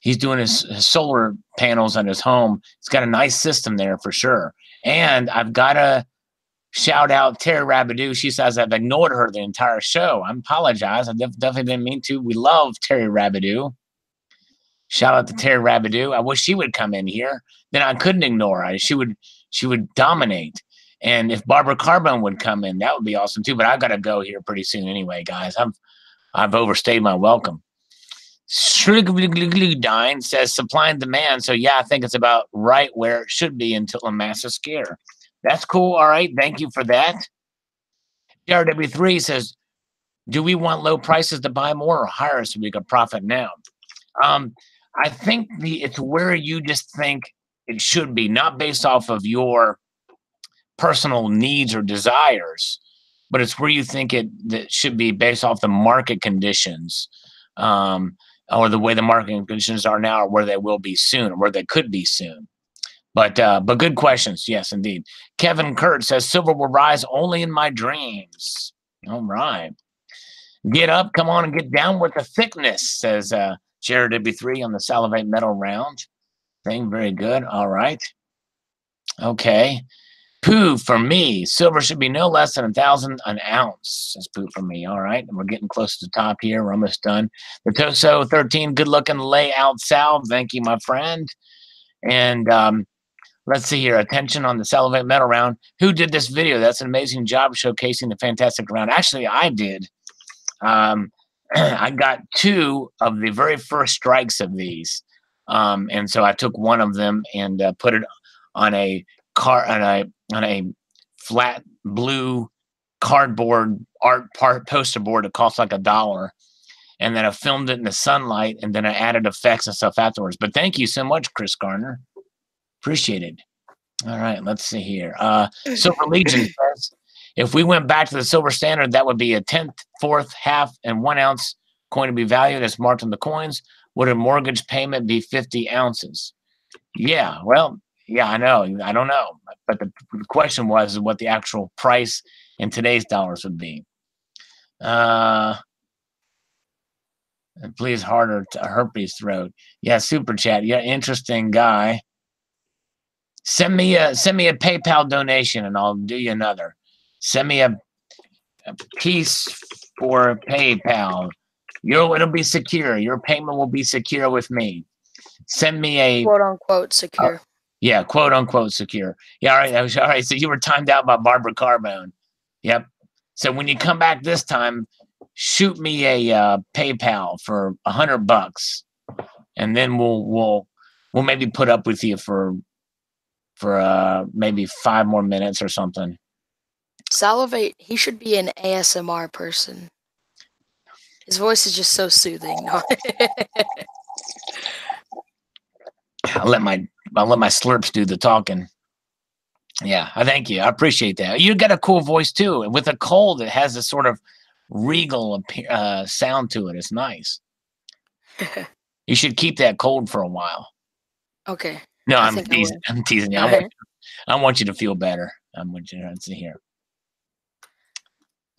He's doing his solar panels on his home. It's got a nice system there for sure. And I've got to shout out Terry Rabidou. She says I've ignored her the entire show. I apologize. I definitely didn't mean to. We love Terry Rabidou. Shout out to Terry Rabidou. I wish she would come in here. Then I couldn't ignore her. She would dominate. And if Barbara Carbone would come in, that would be awesome too. But I've got to go here pretty soon anyway, guys. I've overstayed my welcome. Shrigglidine says supply and demand. So yeah, I think it's about right where it should be until a massive scare. That's cool. All right. Thank you for that. JRW3 says, do we want low prices to buy more or higher so we can profit now? I think it's where you just think it should be, not based off of your personal needs or desires, but it's where you think that should be based off the market conditions, or the way the market conditions are now, or where they will be soon, or where they could be soon. But good questions. Yes, indeed. Kevin Kurt says silver will rise only in my dreams. All right. Get up, come on, and get down with the thickness, says Jared W3 on the Salivate Metal round thing. Very good. All right. Okay. Pooh for me. Silver should be no less than 1,000 an ounce. Says Pooh for me. All right. And we're getting close to the top here. We're almost done. The Toso 13, good looking layout Sal. Thank you, my friend. And Let's see here. Attention on the Salivate Metal Round. Who did this video? That's an amazing job showcasing the fantastic round. Actually, I did. I got 2 of the very first strikes of these. And so I took one of them and put it on a flat blue cardboard art poster board. It cost like $1. And then I filmed it in the sunlight, and then I added effects and stuff afterwards. But thank you so much, Chris Garner. Appreciate it. All right, let's see here. Silver Legion says, if we went back to the silver standard, that would be a 1/10, 1/4, 1/2, and 1 ounce coin to be valued as marked on the coins. Would a mortgage payment be 50 ounces? Yeah, well, yeah, I know. I don't know. But the question was what the actual price in today's dollars would be. Please harder to herpes throat. Yeah, super chat. Yeah, interesting guy. Send me a PayPal donation and I'll do you another. Send me a piece for PayPal. It'll be secure. Your payment will be secure with me. Send me a quote unquote secure. Yeah, quote unquote secure. Yeah, all right. All right. So you were timed out by Barbara Carbone. Yep. So when you come back this time, shoot me a PayPal for $100, and then we'll maybe put up with you for maybe 5 more minutes or something. Salivate, he should be an ASMR person. His voice is just so soothing. I'll let my slurps do the talking. Yeah, I thank you. I appreciate that. You got a cool voice too, and with a cold, it has this sort of regal sound to it. It's nice. You should keep that cold for a while. Okay. No, I'm teasing. I'm teasing you. I want you to feel better. I want you to see here.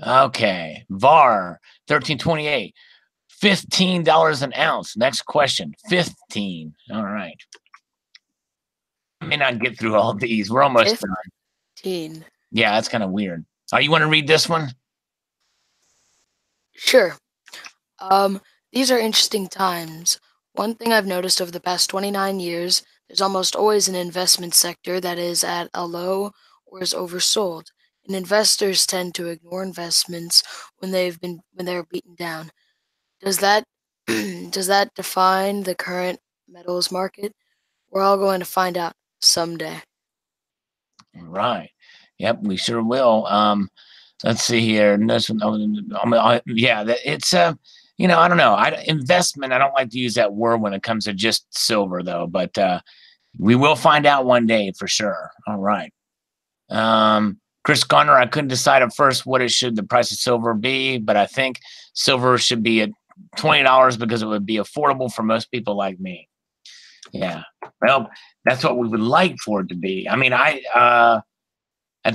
Okay, VAR 1328, $15 an ounce. Next question, 15. All right. I may not get through all these. We're almost 15. done. Yeah, that's kind of weird. You want to read this one? Sure. These are interesting times. One thing I've noticed over the past 29 years, there's almost always an investment sector that is at a low or is oversold. And investors tend to ignore investments when they're beaten down. Does that define the current metals market? We're all going to find out someday. Right. Yep, we sure will. Let's see here. Yeah, it's I don't know. Investment. I don't like to use that word when it comes to just silver, though. But we will find out one day for sure. All right. Chris Garner, I couldn't decide at first what the price of silver be, but I think silver should be at $20 because it would be affordable for most people like me. Yeah. Well, that's what we would like for it to be. I mean, at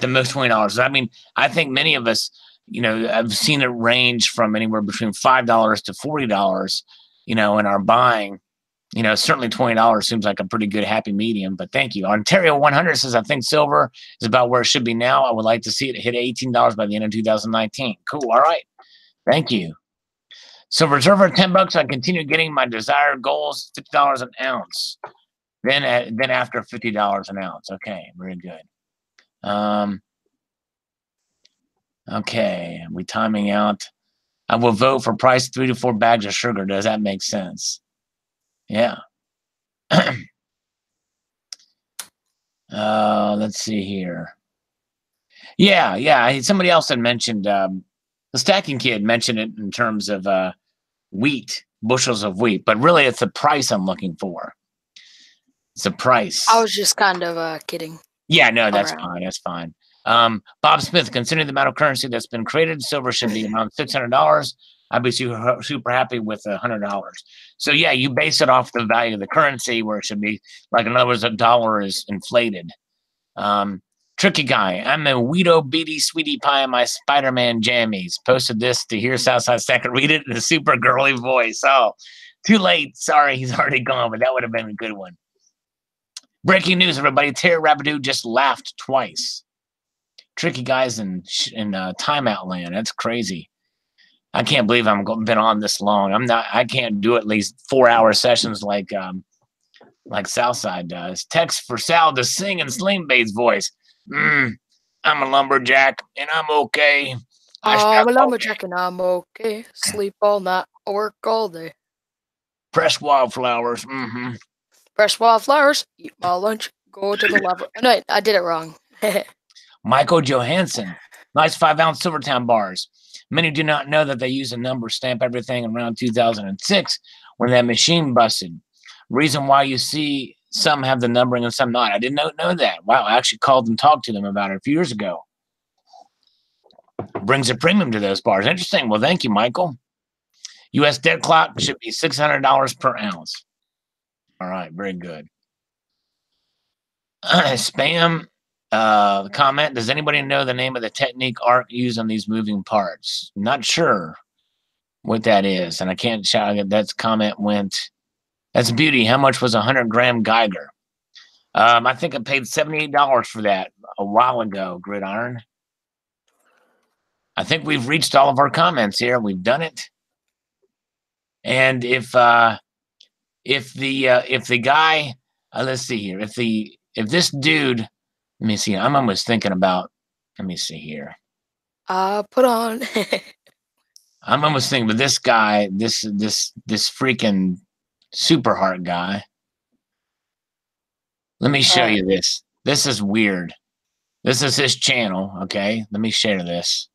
the most $20. I mean, I think many of us, I've seen it range from anywhere between $5 to $40, in our buying. Certainly $20 seems like a pretty good happy medium, but thank you. Ontario 100 says, I think silver is about where it should be now. I would like to see it hit $18 by the end of 2019. Cool. All right. Thank you. Silver Reserve, $10. I continue getting my desired goals, $50 an ounce. Then after $50 an ounce. Okay. Very good. Okay. We timing out. I will vote for price 3 to 4 bags of sugar. Does that make sense? Yeah. Let's see here. Yeah. Somebody else had mentioned, the Stacking Kid mentioned it in terms of wheat, bushels of wheat, but really it's the price I'm looking for. It's the price. I was just kind of kidding. Yeah, no, that's fine. That's fine. Bob Smith, considering the amount of currency that's been created, silver should be around $600. I'd be super happy with $100. So yeah, you base it off the value of the currency, where it should be like, in other words, a dollar is inflated. Tricky guy, I'm a Weedo Beady Sweetie Pie in my Spider-Man jammies. Posted this to hear Southside Second read it in a super girly voice. Oh, too late. Sorry, he's already gone, but that would have been a good one. Breaking news, everybody. Terry Rapidu just laughed twice. Tricky guys in timeout land. That's crazy. I can't believe I've been on this long. I can't do at least 4-hour sessions like like Southside does. Text for Sal to sing in Sling Bait's voice. I'm a lumberjack and I'm okay. I'm a lumberjack and I'm okay. Sleep all night, work all day. Fresh wildflowers. Fresh wildflowers, eat my lunch, go to the library. No, I did it wrong. Michael Johansson. Nice 5-ounce Silvertown bars. Many do not know that they use a number stamp everything around 2006 when that machine busted. Reason why you see some have the numbering and some not. I didn't know that. Wow, I actually called and talked to them about it a few years ago. Brings a premium to those bars. Interesting. Well, thank you, Michael. U.S. dead clock should be $600 per ounce. All right, very good. Spam comment. Does anybody know the name of the technique art used on these moving parts? Not sure what that is. And I can't shout it. That comment went. That's beauty. How much was a 100-gram Geiger? I think I paid $78 for that a while ago, Gridiron. I think we've reached all of our comments here. We've done it. And if the guy, let's see here, if this dude, let me see. I'm almost thinking about. Let me see here. Put on. I'm almost thinking, but this guy, this freaking Super Heart guy. Let me show you this. This is weird. This is his channel. Okay, let me share this.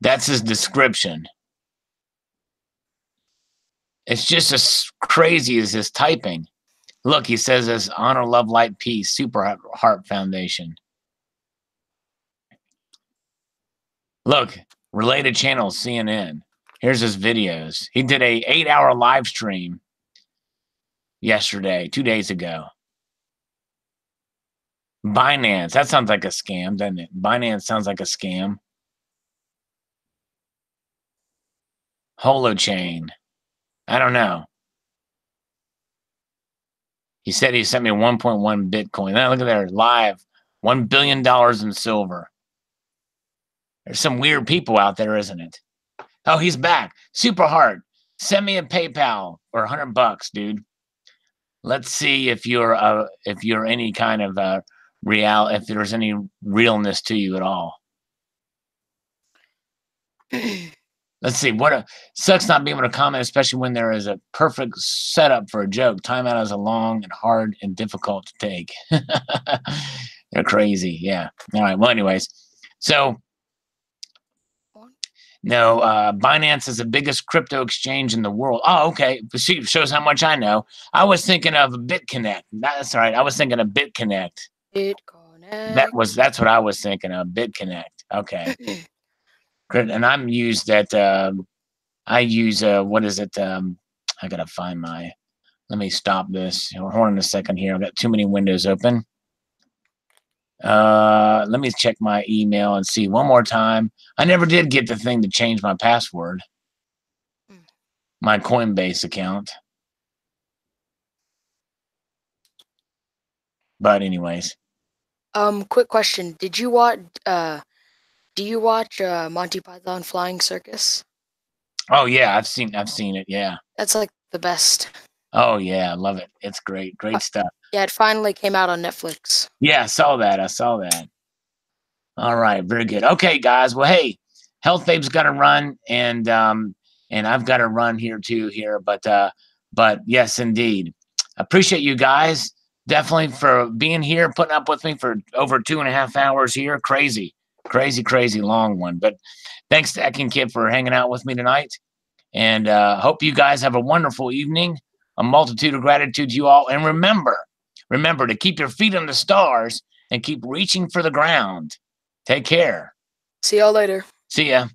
That's his description. It's just as crazy as his typing. Look, he says this honor, love, light, peace, Super Heart Foundation. Look, related channels, CNN. Here's his videos. He did a 8-hour live stream yesterday, 2 days ago. Binance. That sounds like a scam, doesn't it? Binance sounds like a scam. Holochain. I don't know. He said he sent me 1.1 Bitcoin. Now look at there, live. $1 billion in silver. There's some weird people out there, isn't it? Oh, he's back. Super Heart. Send me a PayPal or $100, dude. Let's see if you're any kind of if there's any realness to you at all. Let's see. Sucks not being able to comment, especially when there is a perfect setup for a joke. Timeout is a long and hard and difficult to take. They're crazy. Yeah. All right. Well, anyways, so no, Binance is the biggest crypto exchange in the world. Oh, okay. See, shows how much I know. I was thinking of BitConnect. That's all right. I was thinking of BitConnect. BitConnect. That's what I was thinking of. BitConnect. Okay. And I'm used that. I use what is it? I gotta find my. Let me stop this. Hold on a second here. I've got too many windows open. Let me check my email and see one more time. I never did get the thing to change my password. My Coinbase account. But anyways. Quick question. Do you watch Monty Python Flying Circus? Oh yeah, I've seen it, yeah. That's like the best. Oh yeah, I love it. It's great stuff. Yeah, it finally came out on Netflix. Yeah, I saw that. All right, very good. Okay, guys. Well, hey, Health Babe's got to run, and I've got to run here too. But yes, indeed, appreciate you guys definitely for being here, putting up with me for over 2.5 hours here. Crazy long one. But thanks to Ekin Kid for hanging out with me tonight, and hope you guys have a wonderful evening. A multitude of gratitude to you all, and remember to keep your feet on the stars and keep reaching for the ground. Take care. See y'all later. See ya.